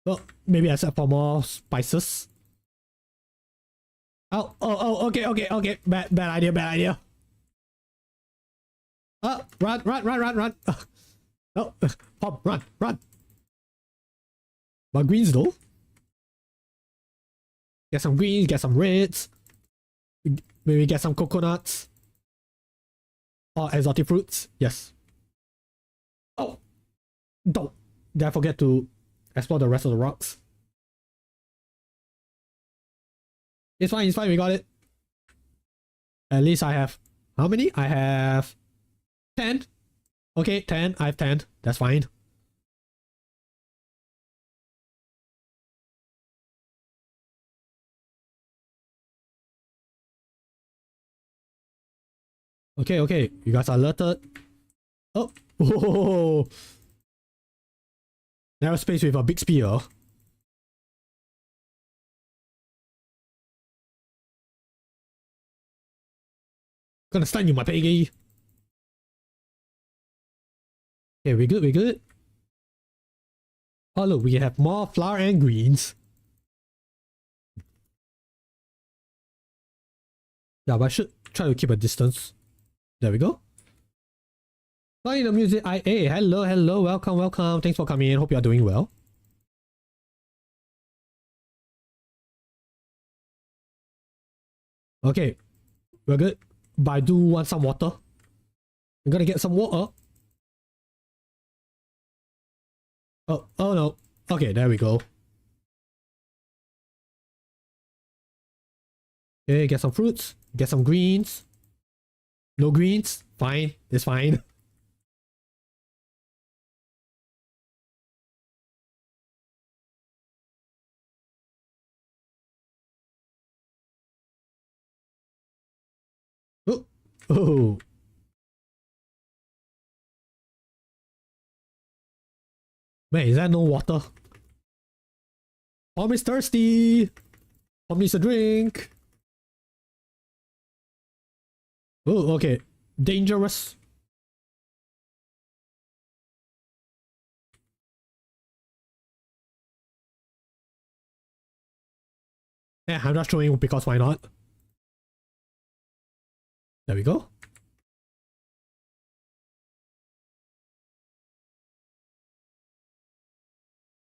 Oh, maybe except for more spices. Oh, oh, oh, okay, okay, okay. Bad idea, bad idea. Oh, run, run, run, run, run. Oh, pop, run, run. But greens though. Get some greens, get some reds. Maybe get some coconuts. Or exotic fruits. Yes. Oh, don't. Did I forget to explore the rest of the rocks? It's fine, we got it. At least I have, how many? I have 10. Okay, 10. I have 10. That's fine. Okay, okay. You guys are alerted. Oh, whoa. Narrow space with a big spear. Gonna stun you, my piggy. Okay, we good, we good. Oh look, we have more flower and greens. Yeah, but I should try to keep a distance. There we go. Playing the music. Hey, hello, hello, welcome, welcome. Thanks for coming in. Hope you are doing well. Okay, we're good. But I do want some water. I'm gonna get some water. Oh, oh no. Okay, there we go. Okay, get some fruits. Get some greens. No greens. Fine. It's fine. Oh. Man, is that no water? Tom is thirsty. Tom needs a drink. Oh, okay. Dangerous. Yeah, I'm just showing because why not? There we go.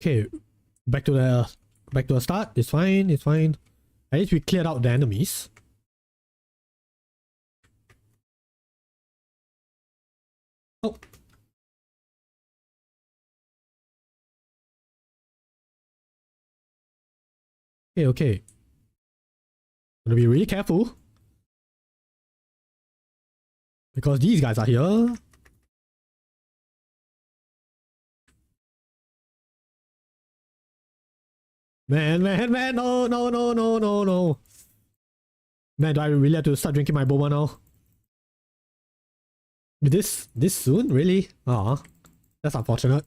Okay, back to the start. It's fine. It's fine. At least we cleared out the enemies. Oh. Okay, okay. Gotta be really careful. Because these guys are here. Man, no, no, no, no, no, no. Man, do I really have to start drinking my boba now? This soon? Really? Ah, that's unfortunate.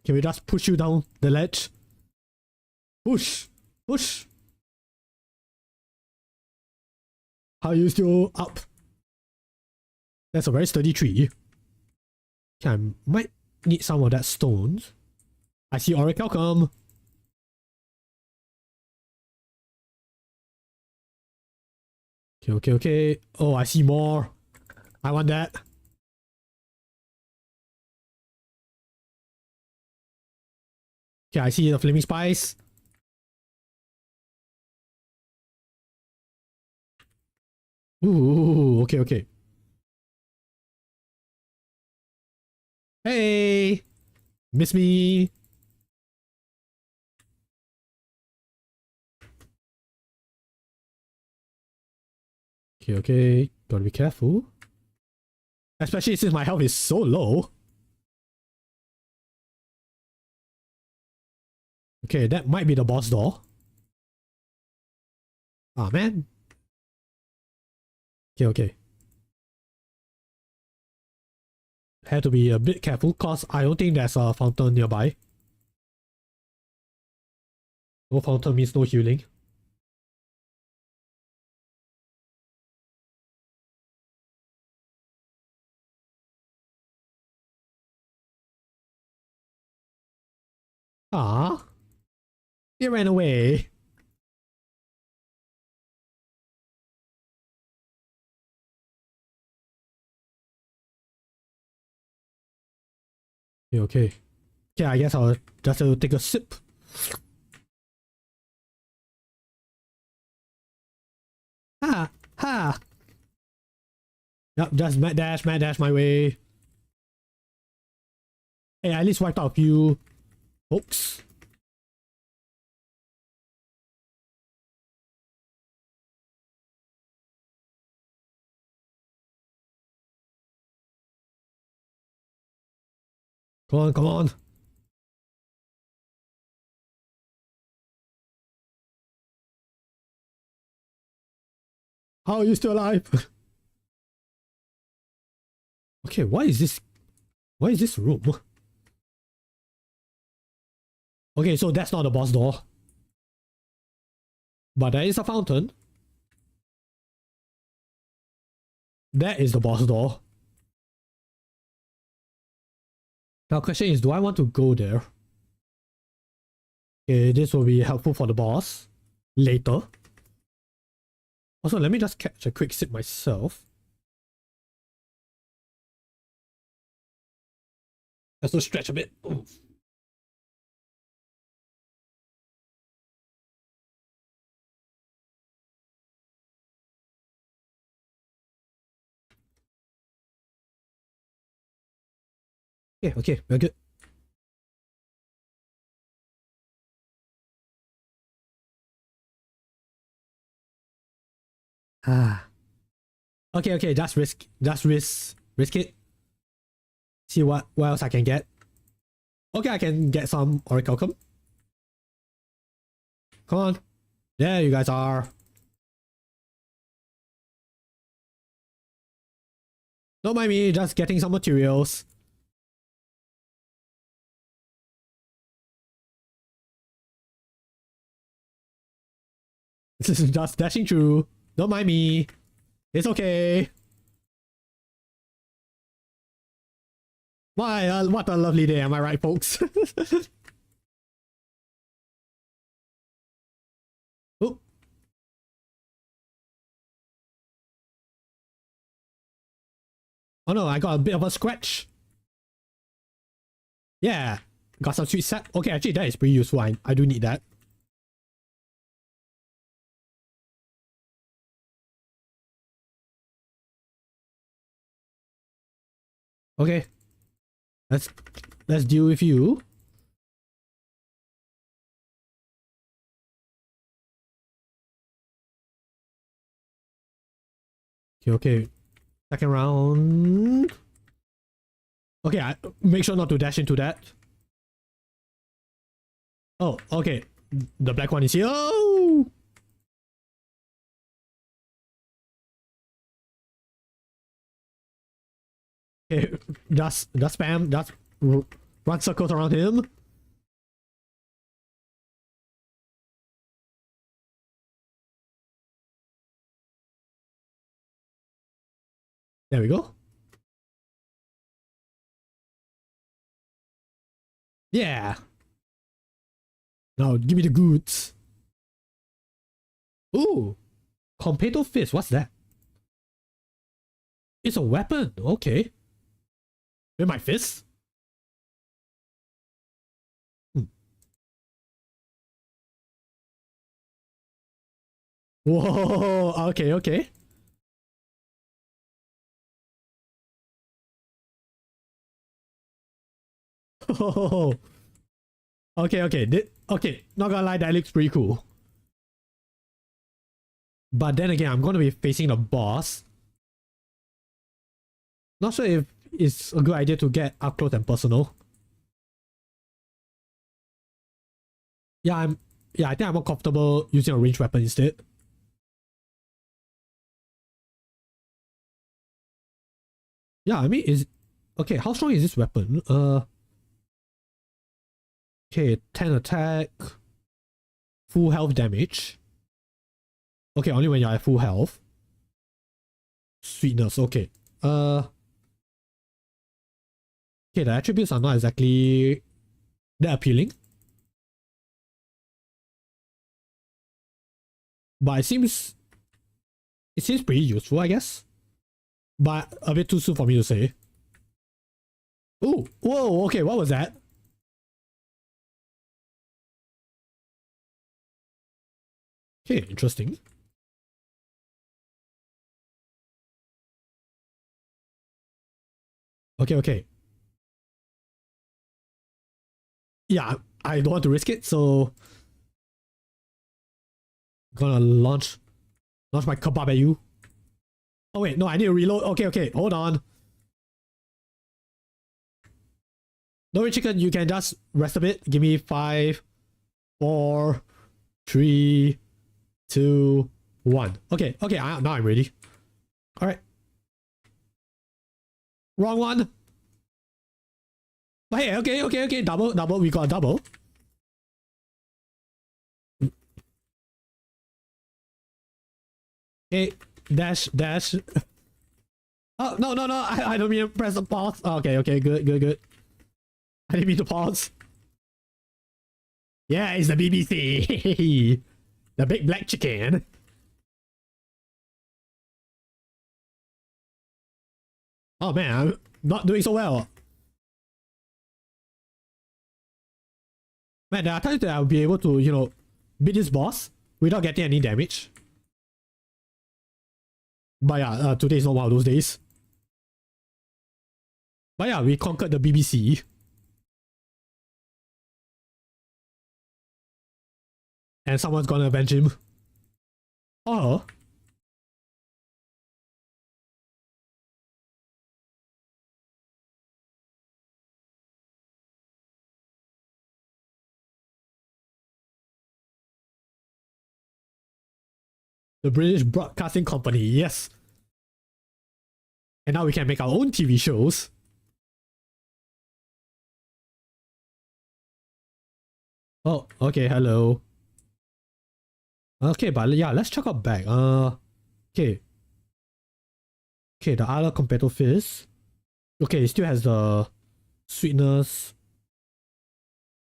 Can we just push you down the ledge? Push! Push! How are you still up? That's a very sturdy tree. Okay, I might need some of that stones. I see Oracle come. Okay, okay, okay. Oh, I see more. I want that. Okay, I see the flaming spice. Ooh, okay, okay. Hey! Miss me? Okay, okay. Gotta be careful. Especially since my health is so low. Okay, that might be the boss door. Ah, man. Okay, okay. Have to be a bit careful cause I don't think there's a fountain nearby. No fountain means no healing. Ah, it ran away. Okay, okay. Okay, I guess I'll just take a sip. Ha! Ha! Yep, just mad dash my way. Hey, I at least wiped out a few folks. Come on, come on. How are you still alive? Okay, what is this? What is this room? Okay, so that's not the boss door. But there is a fountain. That is the boss door. Now question is, do I want to go there? Okay, this will be helpful for the boss. Later. Also, let me just catch a quick sip myself. Let's just stretch a bit. Ooh. Okay, okay, we're good. Ah. Okay, okay, just risk it. See what else I can get. Okay, I can get some orichalcum. Come on. There you guys are. Don't mind me, just getting some materials. This is just dashing through. Don't mind me. It's okay. Why, what a lovely day, am I right, folks? Oh. Oh no, I got a bit of a scratch. Yeah, got some sweet sap. Okay, actually that is pretty useful. I do need that. Okay. Let's deal with you. Okay. Second round. Okay, make sure not to dash into that. Oh, okay. The black one is here. Oh! Okay, just spam, just run circles around him. There we go. Yeah. Now give me the goods. Ooh. Competo fist. What's that? It's a weapon. Okay. With my fist? Whoa. Okay, okay. Oh. Okay, okay. Okay, not gonna lie, that looks pretty cool. But then again, I'm gonna be facing the boss. Not sure if it's a good idea to get up close and personal. Yeah, I think I'm more comfortable using a ranged weapon instead. Yeah, I mean, okay, how strong is this weapon? Okay, 10 attack, full health damage. Okay, only when you're at full health. Sweetness, okay. Okay, the attributes are not exactly that appealing. But it seems pretty useful, I guess. But a bit too soon for me to say. Oh, whoa, okay, what was that? Okay, interesting. Okay, okay. Yeah, I don't want to risk it, so gonna launch my kebab at you. Oh wait, no, I need to reload. Okay, okay, hold on. Don't worry, chicken, you can just rest a bit. Give me 5, 4, 3, 2, 1. Okay, okay, now I'm ready. Alright. Wrong one. But hey, okay, okay, okay. Double, we got a double. Okay, dash. Oh, no, I don't mean to press the pause. Oh, okay, okay, good. I didn't mean to pause. Yeah, it's the BBC. The big black chicken. Oh man, I'm not doing so well. Man, there are times that I'll be able to, beat this boss without getting any damage. But yeah, today is not one of those days. But yeah, we conquered the BBC. And someone's gonna avenge him. Oh. The British Broadcasting Company, yes. And now we can make our own TV shows. Oh, okay, hello. Okay, but yeah, let's check out back. Okay. Okay, the other competitor fist. Okay, it still has the sweetness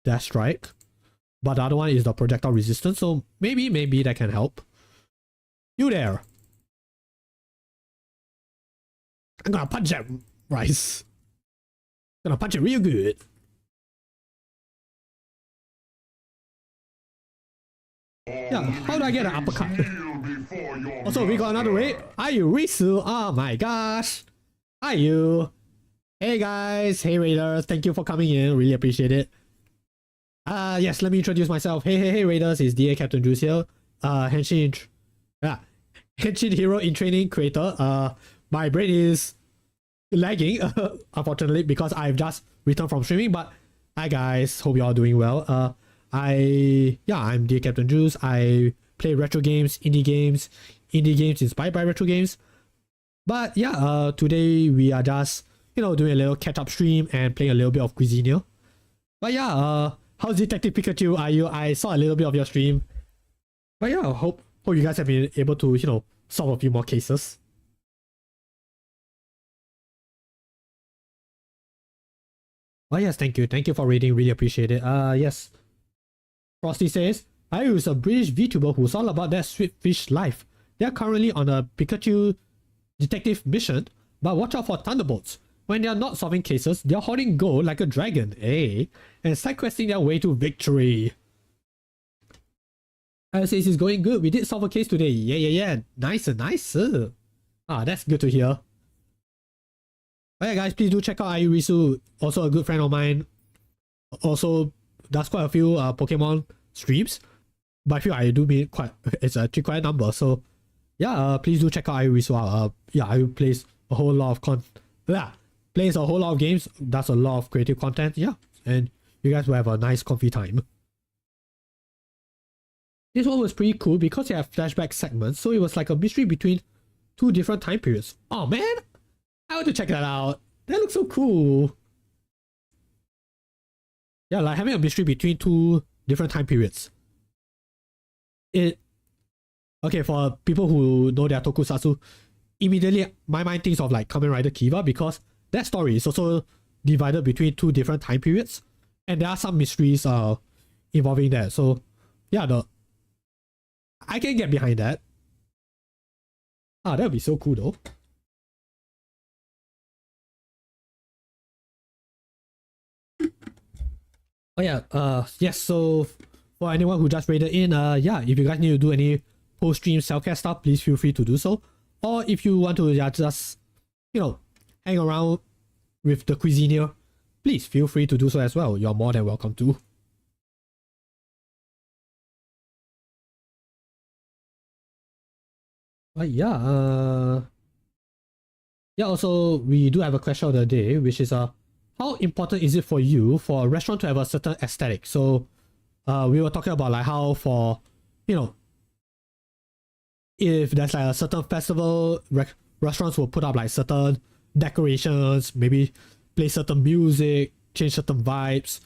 dash strike. But the other one is the projectile resistance, so maybe that can help. You there. I'm gonna punch that rice. Gonna punch it real good. Yeah, how do I get an uppercut? Also, we got another raid. Are you Risu? Oh my gosh. Are you? Hey guys, hey raiders, thank you for coming in, really appreciate it. Yes, let me introduce myself. Hey raiders, it's DA Capt-Jules here. Henshin Hero in Training creator. My brain is lagging, unfortunately, because I've just returned from streaming, but hi guys, hope you're all doing well. I'm DA Capt-Jules. I play retro games, indie games inspired by retro games. But yeah, today we are just, doing a little catch-up stream and playing a little bit of Cuisineer. But yeah, how's Detective Pikachu? Are you? I saw a little bit of your stream. But yeah, hope you guys have been able to, solve a few more cases. Oh yes, thank you. Thank you for reading. Really appreciate it. Yes. Frosty says, I use a British Vtuber who's all about that sweet fish life. They are currently on a Pikachu detective mission, but watch out for thunderbolts. When they are not solving cases, they are hoarding gold like a dragon, and side questing their way to victory. Says it's going good. We did solve a case today. Yeah. Nice. That's good to hear. But yeah, guys, please do check out Ayurisu. Also a good friend of mine. Also does quite a few Pokemon streams. But I feel I do mean it's actually quite a number. So yeah, please do check out Ayurisu out. Ayu plays a whole lot of plays a whole lot of games, does a lot of creative content, and you guys will have a nice comfy time. This one was pretty cool because it had flashback segments, so it was like a mystery between two different time periods. Oh man, I want to check that out. That looks so cool. Yeah, like having a mystery between two different time periods. Okay, for people who know their tokusatsu, immediately my mind thinks of like Kamen Rider Kiva, because that story is also divided between two different time periods, and there are some mysteries involving that. So yeah, I can get behind that. That would be so cool though. Oh yeah, yes, so for anyone who just raided in, if you guys need to do any post-stream self-care stuff, please feel free to do so. Or if you want to just, hang around with the Cuisineer, please feel free to do so as well. You're more than welcome to. But yeah, also we do have a question of the day, which is how important is it for you for a restaurant to have a certain aesthetic? So we were talking about like how for, if there's like a certain festival, restaurants will put up like certain decorations, maybe play certain music, change certain vibes.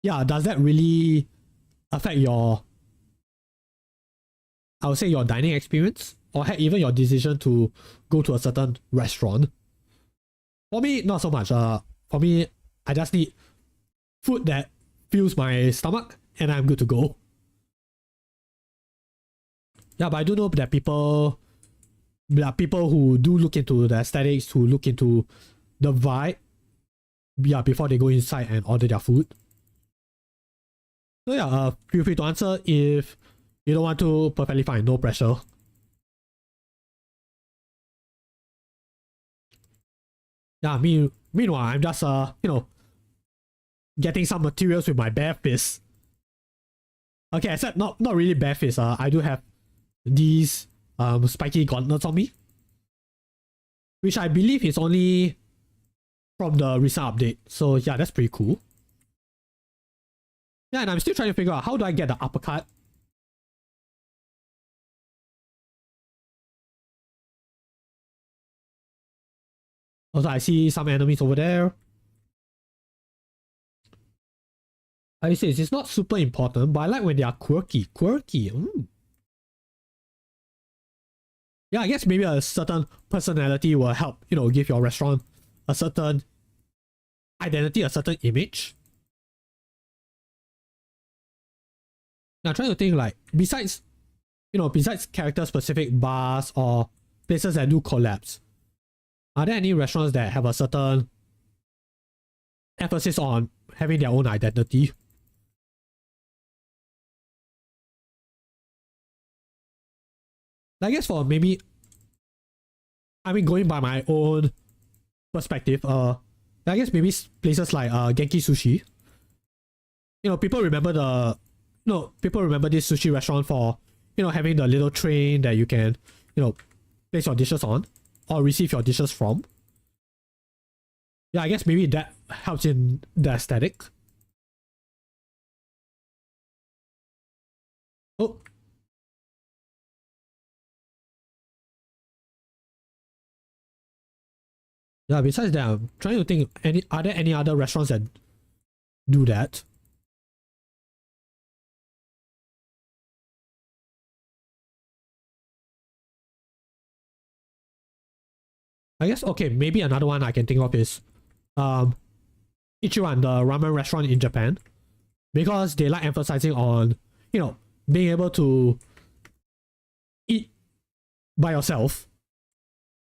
Yeah, does that really affect your, I would say, your dining experience, or even your decision to go to a certain restaurant? For me, not so much. For me, I just need food that fills my stomach and I'm good to go. Yeah, but I do know that there are people who do look into the aesthetics, who look into the vibe, before they go inside and order their food. So yeah, feel free to answer. If you don't want to, perfectly fine, no pressure. Yeah, meanwhile, I'm just getting some materials with my bare fist. Okay, except not really bare fist. I do have these spiky gauntlets on me, which I believe is only from the recent update. So yeah, that's pretty cool. Yeah, and I'm still trying to figure out how do I get the uppercut. Also, I see some enemies over there. I say it's not super important, but I like when they are quirky. Quirky. Yeah, I guess maybe a certain personality will help, give your restaurant a certain identity, a certain image. Now, I'm trying to think like, besides character specific bars or places that do collabs, are there any restaurants that have a certain emphasis on having their own identity? I guess for maybe, going by my own perspective, I guess maybe places like Genki Sushi. People remember this sushi restaurant for, having the little train that you can, place your dishes on or receive your dishes from. Yeah, I guess maybe that helps in the aesthetic. Oh. Yeah, besides that, I'm trying to think, are there any other restaurants that do that? I guess, okay, maybe another one I can think of is Ichiran, the ramen restaurant in Japan. Because they like emphasizing on, being able to eat by yourself.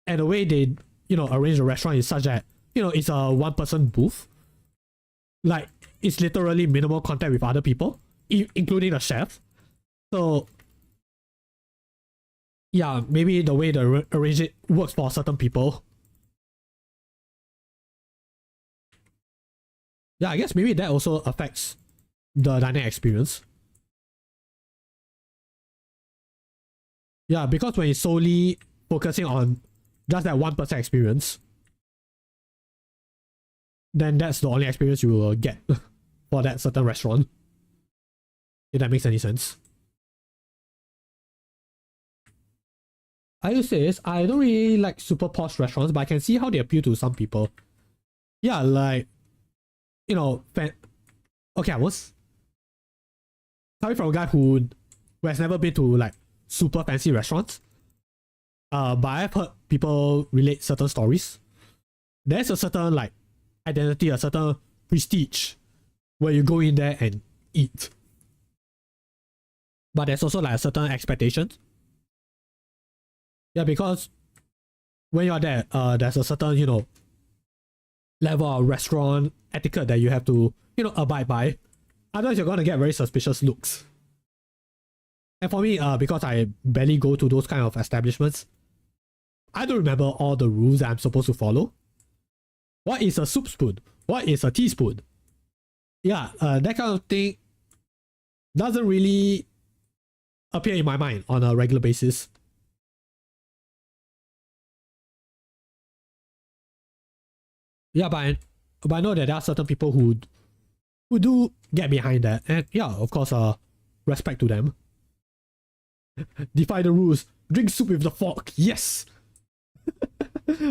And the way they, arrange the restaurant is such that, it's a one-person booth. Like, it's literally minimal contact with other people, including the chef. So, yeah, maybe the way they arrange it works for certain people. Yeah, I guess maybe that also affects the dining experience. Yeah, because when it's solely focusing on just that 1% experience, then that's the only experience you will get for that certain restaurant. If that makes any sense. I would say is I don't really like super posh restaurants, but I can see how they appeal to some people. Yeah, like, okay, I was coming from a guy who has never been to like super fancy restaurants. But I've heard people relate certain stories. There's a certain like identity, a certain prestige where you go in there and eat. But there's also like a certain expectation. Yeah, because when you're there, there's a certain, level of restaurant etiquette that you have to, abide by. Otherwise, you're gonna get very suspicious looks. And for me, because I barely go to those kind of establishments, I don't remember all the rules that I'm supposed to follow. What is a soup spoon? What is a teaspoon? Yeah, that kind of thing doesn't really appear in my mind on a regular basis. Yeah, but I know that there are certain people who do get behind that, and yeah, of course, respect to them. Defy the rules. Drink soup with the fork. Yes.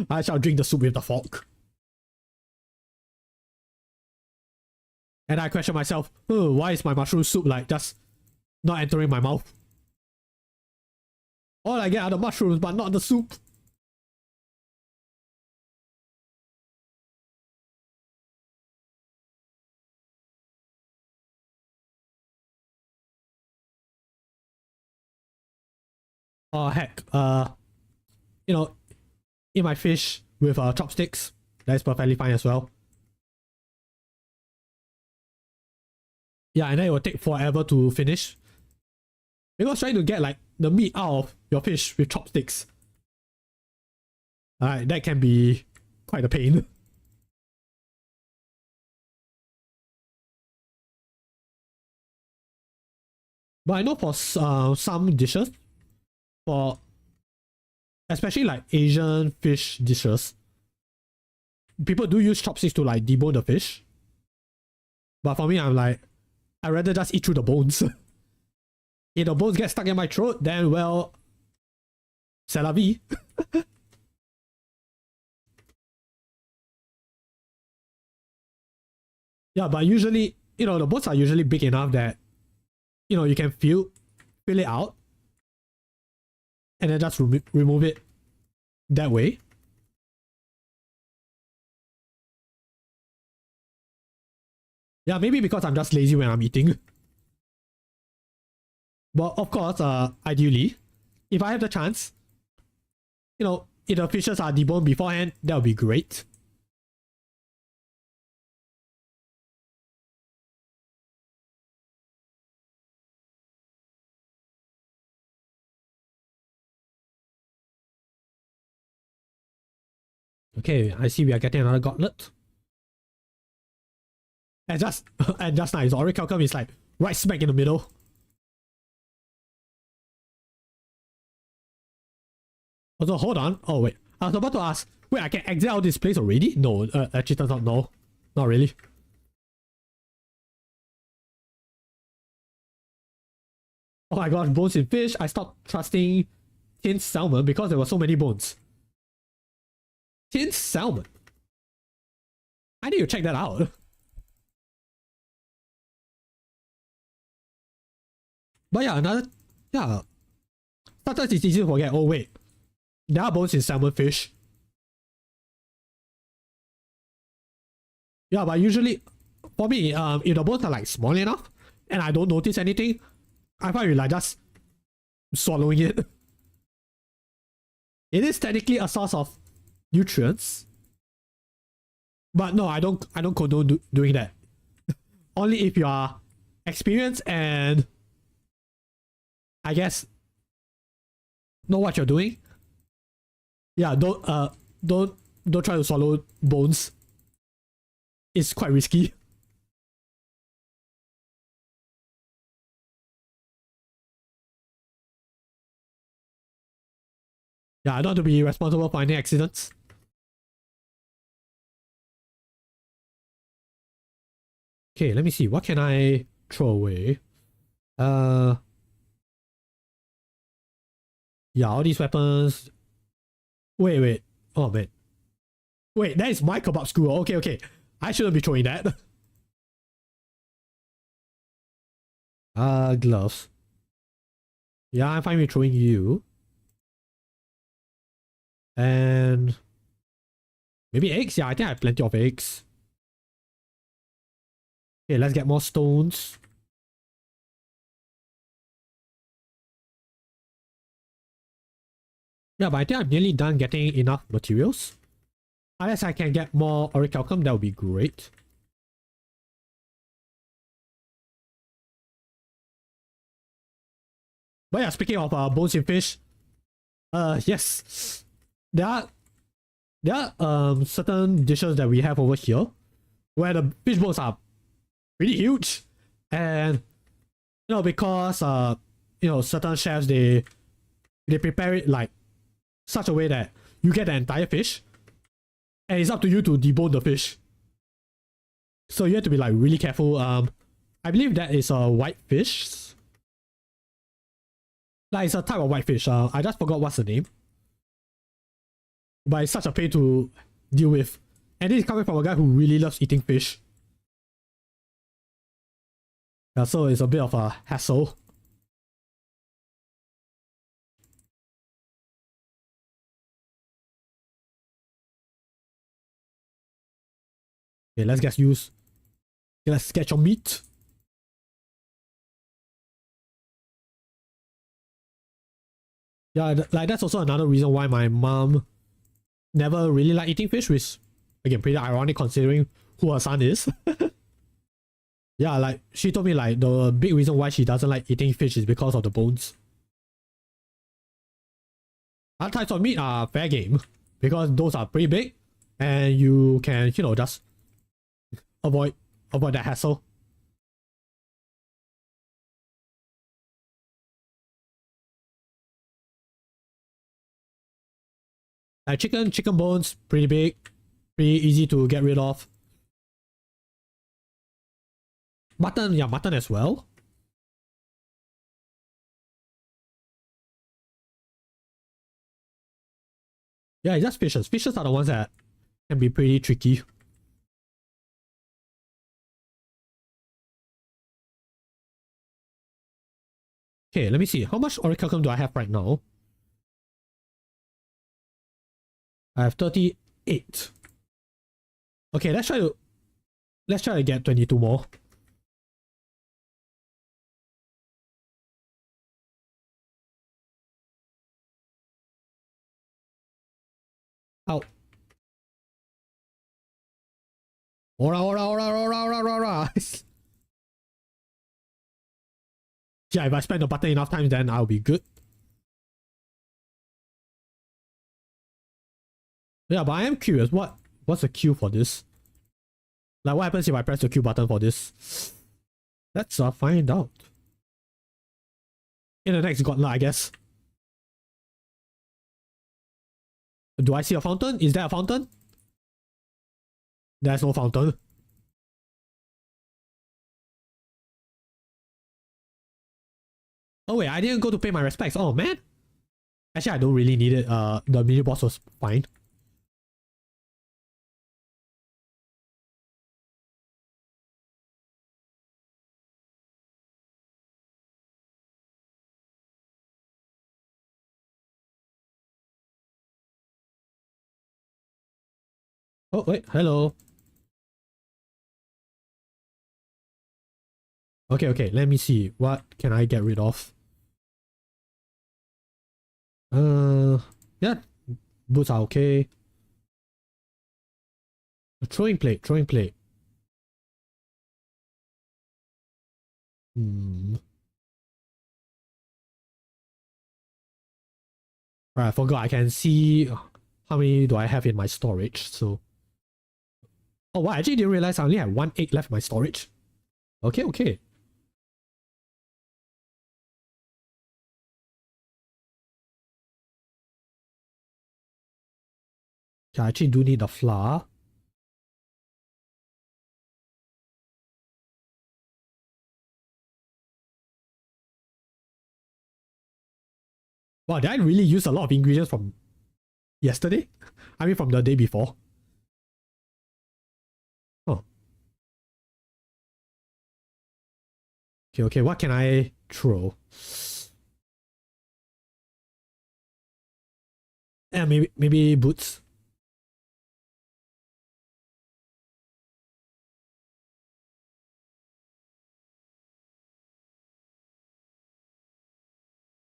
I shall drink the soup with the fork. And I question myself, oh, why is my mushroom soup like just not entering my mouth? All I get are the mushrooms, but not the soup. Oh heck, eat my fish with chopsticks. That's perfectly fine as well. Yeah, and then it will take forever to finish. Because trying to get like the meat out of your fish with chopsticks, that can be quite a pain. But I know for some dishes, for especially like Asian fish dishes, people do use chopsticks to like debone the fish. But for me, I'm like, I'd rather just eat through the bones. If the bones get stuck in my throat, then well, c'est la vie. Yeah, but usually, you know, the boats are usually big enough that, you know, you can fill it out and then just remove it that way. Yeah, maybe because I'm just lazy when I'm eating. But of course, ideally, if I have the chance, you know, if the fishes are deboned beforehand, that would be great. Okay, I see we are getting another gauntlet. And just and just nice, Orichalcum is like right smack in the middle. Also, hold on. Oh wait, I was about to ask. Wait, I can exit out this place already? No, actually turns out no, not really. Oh my gosh, bones in fish. I stopped trusting tinned salmon because there were so many bones. Tinned salmon. I need to check that out. But yeah. Sometimes it's easy to forget. Oh wait, there are bones in salmon fish. Yeah, but usually, for me, if the bones are like small enough and I don't notice anything, I find it like just swallowing it. It is technically a source of nutrients, but no, I don't condone doing that. Only if you are experienced and I guess know what you're doing. Yeah, don't try to swallow bones. It's quite risky. Yeah, I don't want to be responsible for any accidents. Okay, let me see. What can I throw away? Yeah, all these weapons. Wait. Oh man. Wait, that is my kebab skewer. Okay. I shouldn't be throwing that. Gloves. Yeah, I'm fine with throwing you. And maybe eggs? Yeah, I think I have plenty of eggs. Okay, let's get more stones. Yeah, but I think I'm nearly done getting enough materials. Unless I can get more orichalcum, that would be great. But yeah, speaking of bones in fish, yes, there are certain dishes that we have over here where the fish bones are pretty huge, and you know, because you know, certain chefs they prepare it like such a way that you get the entire fish, and it's up to you to debone the fish. So you have to be like really careful. I believe that is a whitefish. Like it's a type of whitefish. I just forgot what's the name. But it's such a pain to deal with. And this is coming from a guy who really loves eating fish. Yeah, so it's a bit of a hassle. Okay, let's get use. Okay, let's get your meat. Yeah, like that's also another reason why my mom never really liked eating fish, which again pretty ironic considering who her son is. Yeah, like she told me like the big reason why she doesn't like eating fish is because of the bones. Other types of meat are fair game because those are pretty big and you can, you know, just avoid that hassle. Like chicken bones, pretty big, pretty easy to get rid of. Mutton, yeah, mutton as well. Yeah, it's just fishes. Fishes are the ones that can be pretty tricky. Okay, let me see. How much orichalcum do I have right now? I have 38. Okay, let's try to get 22 more. Ow. Ora, ora, ora, ora, ora, ora, ora. Yeah, if I spend the button enough times, then I'll be good. Yeah, but I am curious. What's the Q for this? Like, what happens if I press the Q button for this? Let's find out. In the next gauntlet, I guess. Do I see a fountain? Is there a fountain? There's no fountain. Oh wait, I didn't go to pay my respects. Oh man. Actually, I don't really need it. The mini boss was fine. Oh wait, hello. Okay, let me see. What can I get rid of? Yeah, boots are okay. Throwing plate. Right, I forgot I can see how many do I have in my storage, so... Oh, wow, I actually didn't realize I only have 1 egg left in my storage. Okay. Okay, I actually do need the flour. Wow, did I really use a lot of ingredients from yesterday? I mean from the day before. Oh. Okay, what can I throw? Yeah, maybe boots.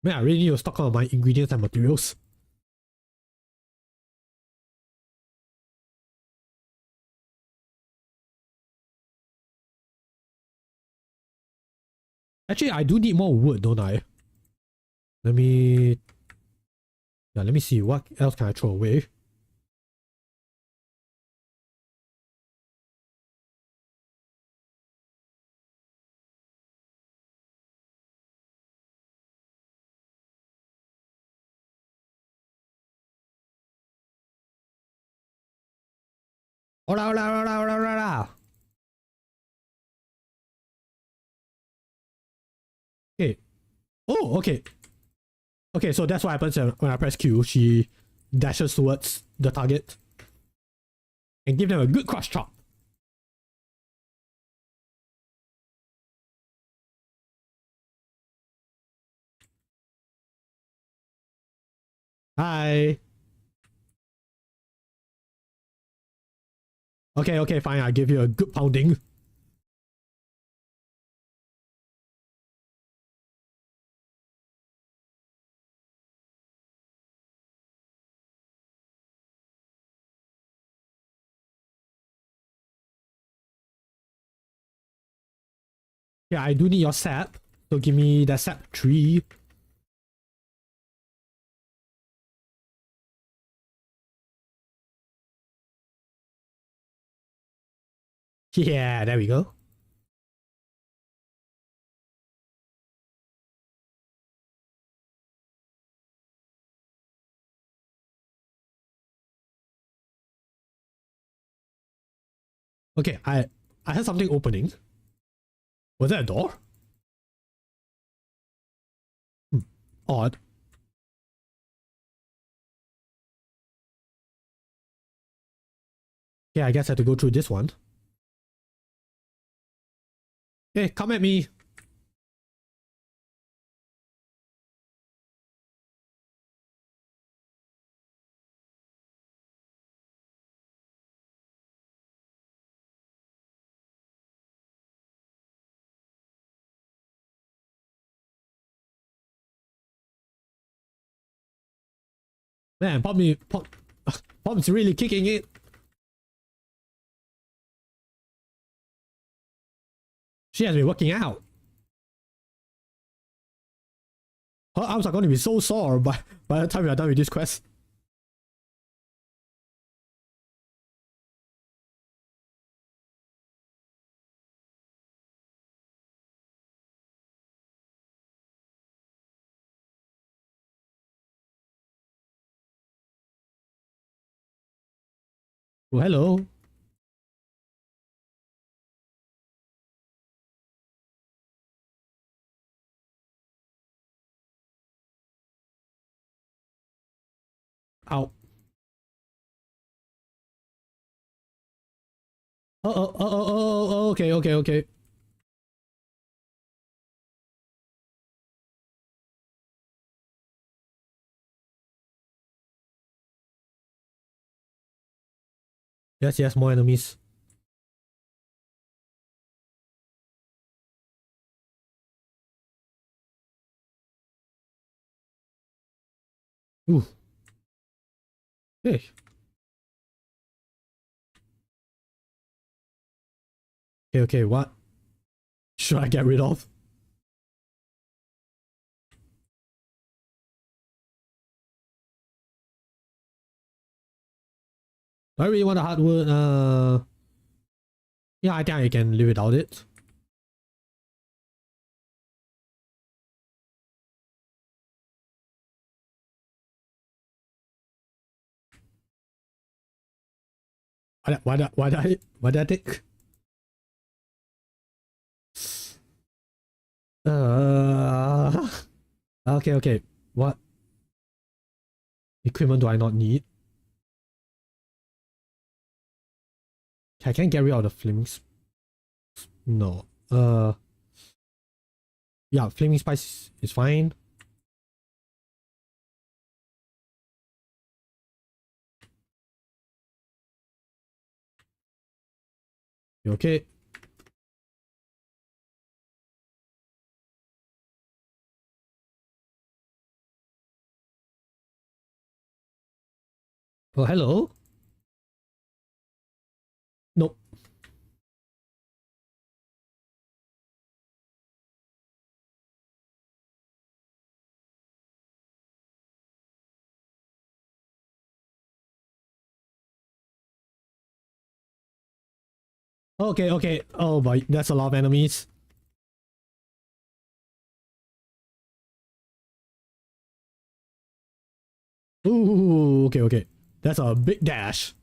Man, I really need to stock all of my ingredients and materials. Actually, I do need more wood, don't I? Let me see. What else can I throw away? Ora. Okay. Oh, okay. Okay, so that's what happens when I press Q. She dashes towards the target and give them a good cross chop. Hi. Okay, fine. I'll give you a good pounding. Yeah, I do need your sap. So give me that sap 3. Yeah, there we go. Okay, I heard something opening. Was that a door? Odd. Yeah, I guess I have to go through this one. Hey, come at me. Man, Pop's really kicking it. She has been working out. Her arms are going to be so sore by the time we are done with this quest. Oh, hello. Ow. Okay. Yes, more enemies. Ooh. Hey. Okay, what should I get rid of? Do I really want the hardwood? Yeah, I think I can live without it. Why did I take? Uh, okay. What equipment do I not need? I can't get rid of the flaming. No. Yeah, flaming spice is fine. You okay? Oh, hello. Nope. Okay. Oh boy, that's a lot of enemies. Ooh, okay. That's a big dash.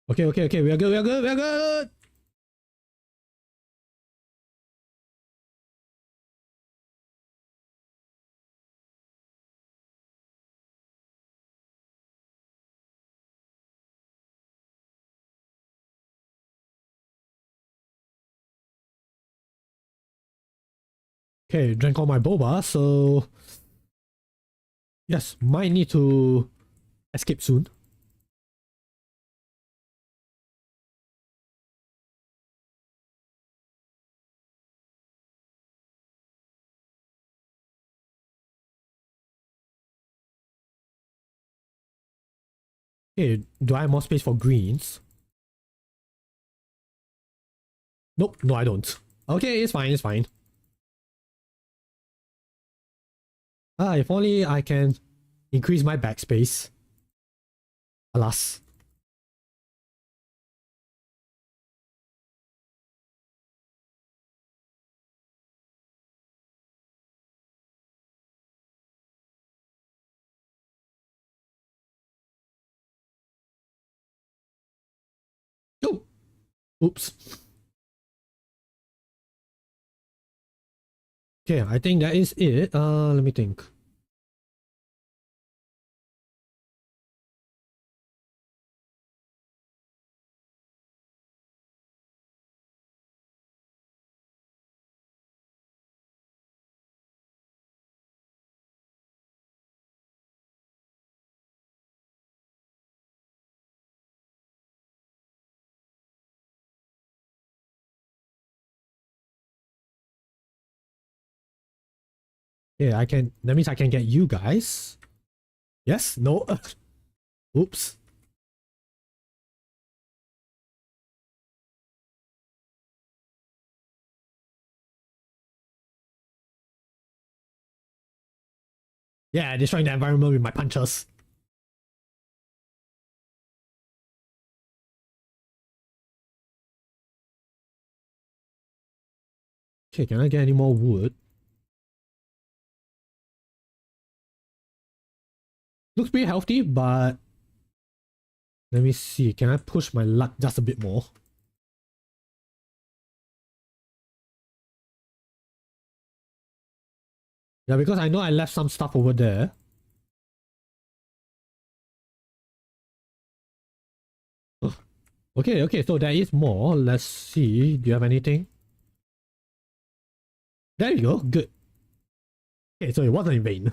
Okay. We are good. Okay, drank all my boba, so yes, might need to escape soon. Okay, do I have more space for greens? Nope, no I don't. Okay, it's fine. If only I can increase my backspace. Alas. Oh, oops. Okay, I think that is it. Let me think. Yeah, I can. That means I can get you guys. Yes? No? Oops. Yeah, destroying the environment with my punches. Okay, can I get any more wood? Looks pretty healthy, but let me see. Can I push my luck just a bit more? Yeah, because I know I left some stuff over there. Oh, okay, okay, so there is more. Let's see. Do you have anything? There you go. Good. Okay, so it wasn't in vain.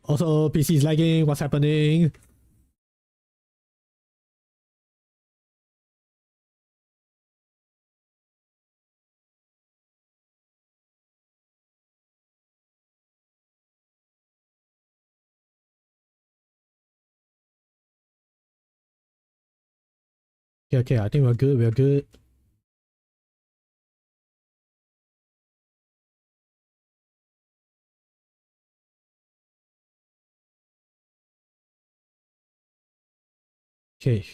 Also, PC is lagging. What's happening? Okay, okay, I think we're good. We're good. Okay.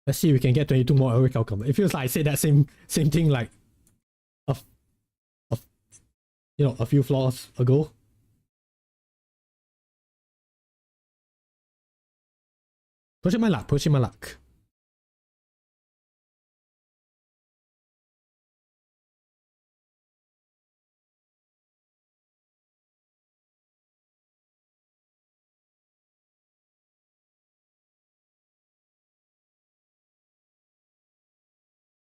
Let's see if we can get 22 more heroic outcome. It feels like I said that same thing like a, a a few floors ago. Pushing my luck, pushing my luck.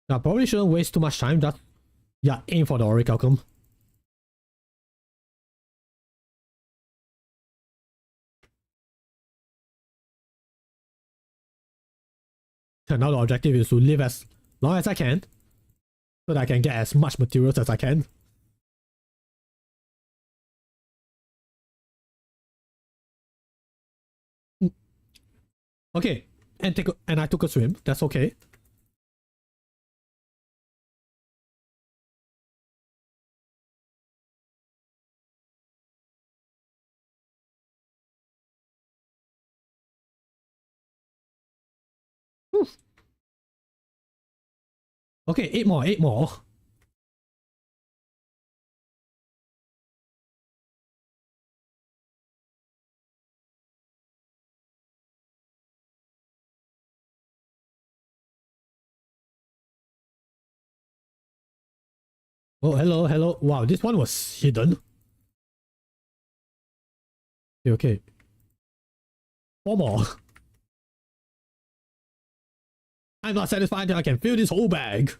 Now, probably shouldn't waste too much time. Just, yeah, aim for the auric outcome. And now the objective is to live as long as I can so that I can get as much materials as I can. Okay, and I took a swim. That's okay. Whew. Okay, eight more, eight more. Oh, hello, hello. Wow, this one was hidden. Okay, okay. Four more. I'm not satisfied until I can fill this whole bag.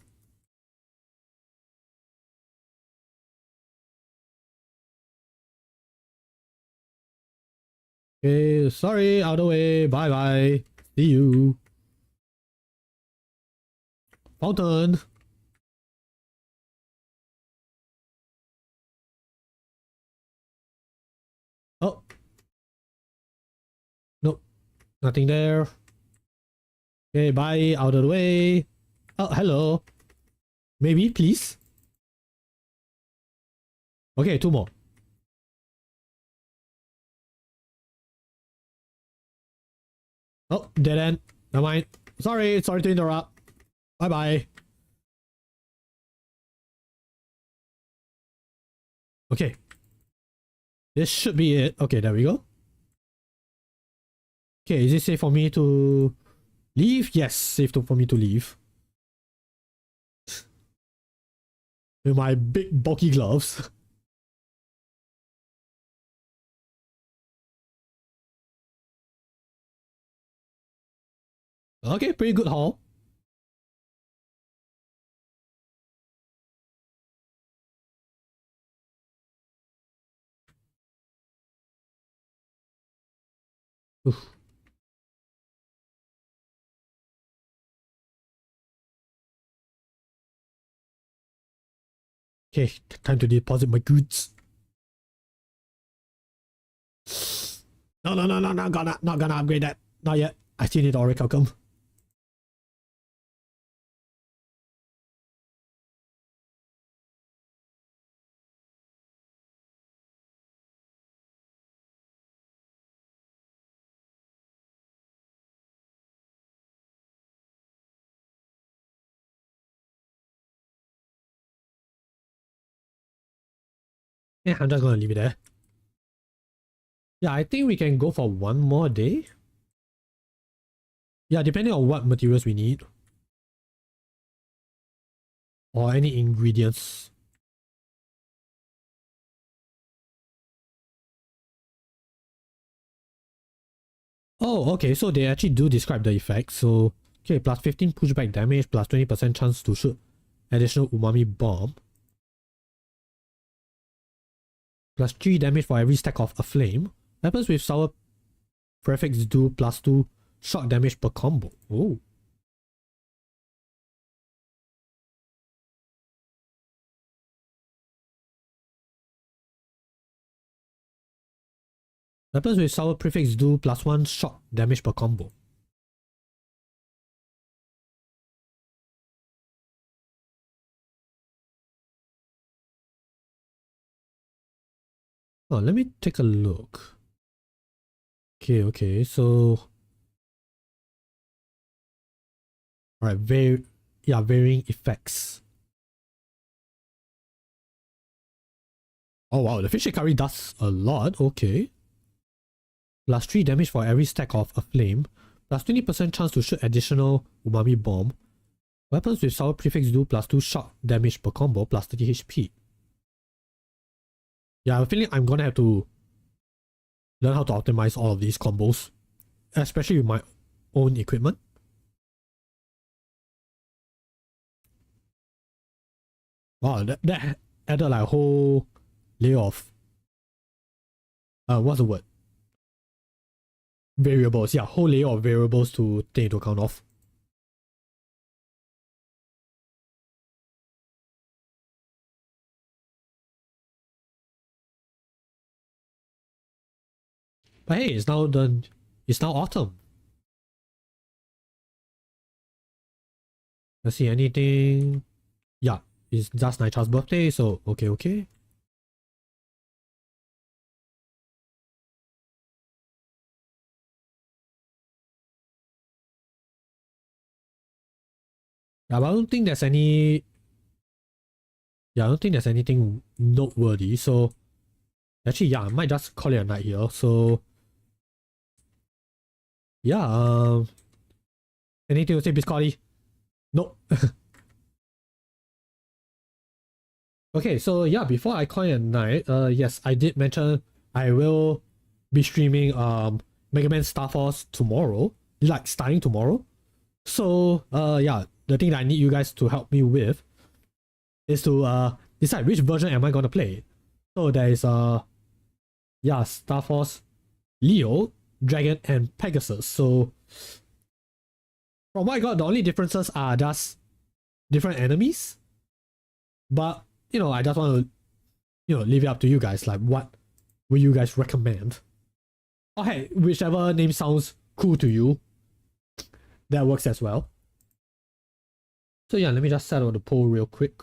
Okay, sorry, out of the way. Bye bye. See you. Fountain. Oh, nope. Nothing there. Okay, bye. Out of the way. Oh, hello. Maybe, please. Okay, two more. Oh, dead end. Never mind. Sorry, sorry to interrupt. Bye bye. Okay. This should be it. Okay, there we go. Okay, is it safe for me to leave? Yes, for me to leave. With my big bulky gloves. Okay, pretty good haul. Oof. Okay, time to deposit my goods. No, no, no, no, not gonna upgrade that. Not yet. I still need Auric Outcome. Yeah, I'm just gonna leave it there. Yeah, I think we can go for one more day. Yeah, depending on what materials we need. Or any ingredients. Oh, okay, so they actually do describe the effect. So, okay, plus 15 pushback damage, plus 20% chance to shoot additional umami bomb. Plus 3 damage for every stack of a flame. Weapons with sour prefix do plus 2 shock damage per combo. Oh. Weapons with sour prefix do plus 1 shock damage per combo. Oh, let me take a look. Okay, so... Alright, varying effects. Oh wow, the fish curry does a lot, okay. Plus 3 damage for every stack of a flame. Plus 20% chance to shoot additional umami bomb. Weapons with sour prefix do plus 2 shock damage per combo, plus 30 HP. Yeah, I'm feeling I'm gonna have to learn how to optimize all of these combos. Especially with my own equipment. Wow, that added like a whole layer of... what's the word? Variables. Yeah, whole layer of variables to take into account of. But hey, it's now done. It's now autumn. Let's see, anything... Yeah, it's just Nitra's birthday, so okay. Yeah, but I don't think there's any... Yeah, I don't think there's anything noteworthy, so... Actually, yeah, I might just call it a night here, so... Yeah, anything to say, Biscotti? Nope. Okay, so yeah, before I call it a night, yes, I did mention I will be streaming Mega Man Star Force tomorrow, like starting tomorrow. So yeah, the thing that I need you guys to help me with is to decide which version am I gonna play. So there is yeah, Star Force, Leo, Dragon, and Pegasus. So from what I got, the only differences are just different enemies. But you know, I just want to leave it up to you guys. Like, what would you guys recommend? Oh hey, whichever name sounds cool to you, that works as well. So yeah, let me just settle the poll real quick.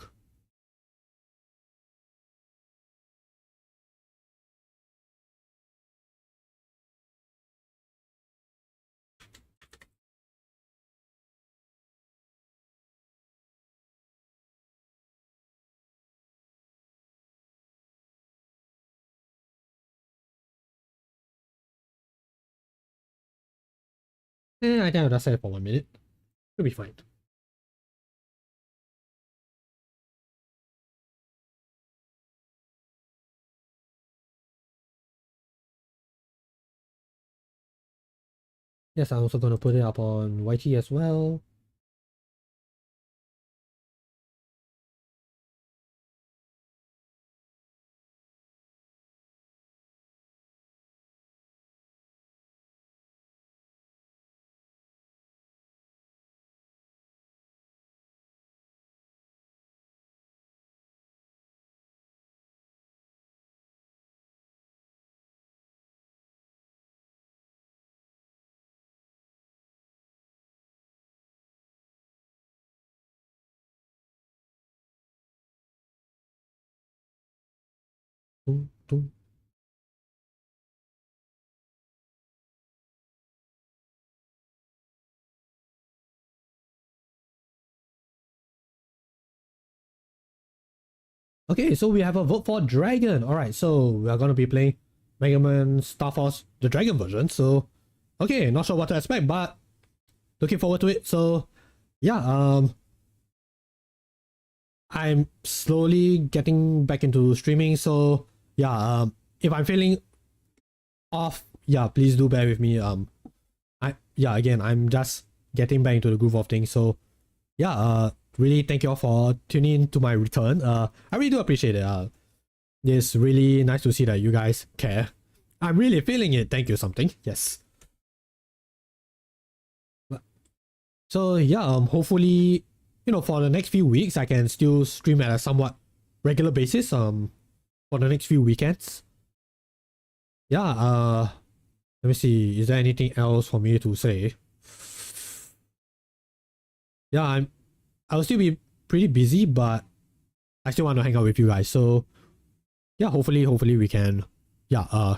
I think I'll just set it for 1 minute. It'll be fine. Yes, I'm also gonna put it up on YT as well. Dun, dun. Okay, so we have a vote for Dragon. Alright, so we are gonna be playing Mega Man Star Force, the Dragon version. So, okay, not sure what to expect, but looking forward to it. So, yeah, I'm slowly getting back into streaming. So, yeah, if I'm feeling off, yeah, please do bear with me. Again, I'm just getting back into the groove of things. So, yeah, really thank you all for tuning in to my return. I really do appreciate it. It's really nice to see that you guys care. I'm really feeling it. Thank you, something. Yes. So yeah, hopefully, for the next few weeks, I can still stream at a somewhat regular basis. For the next few weekends. Yeah. Let me see. Is there anything else for me to say? Yeah, I'll still be pretty busy, but I still want to hang out with you guys. So yeah, hopefully we can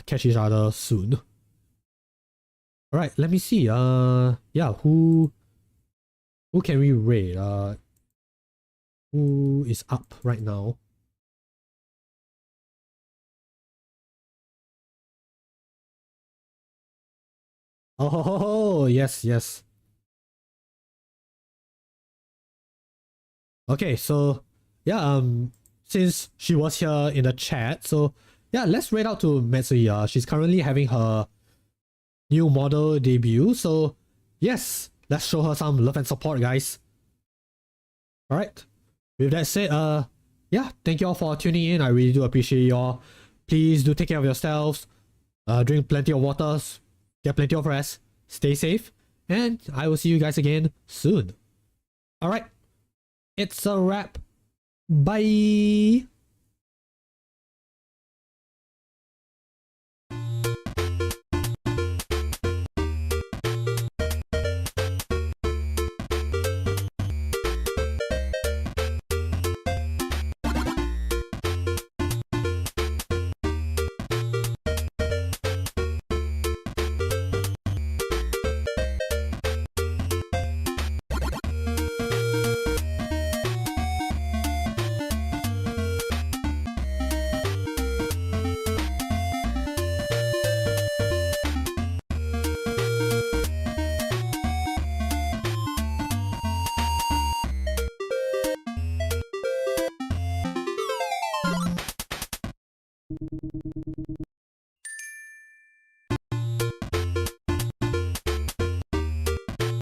catch each other soon. Alright, let me see. Who can we raid? Who is up right now? Oh, yes. Okay, so yeah, since she was here in the chat, so yeah, let's raid out to Metsuya. She's currently having her new model debut, so yes, let's show her some love and support, guys. Alright, with that said, yeah, thank you all for tuning in. I really do appreciate y'all. Please do take care of yourselves, drink plenty of waters, get plenty of rest, stay safe, and I will see you guys again soon. Alright, it's a wrap. Bye!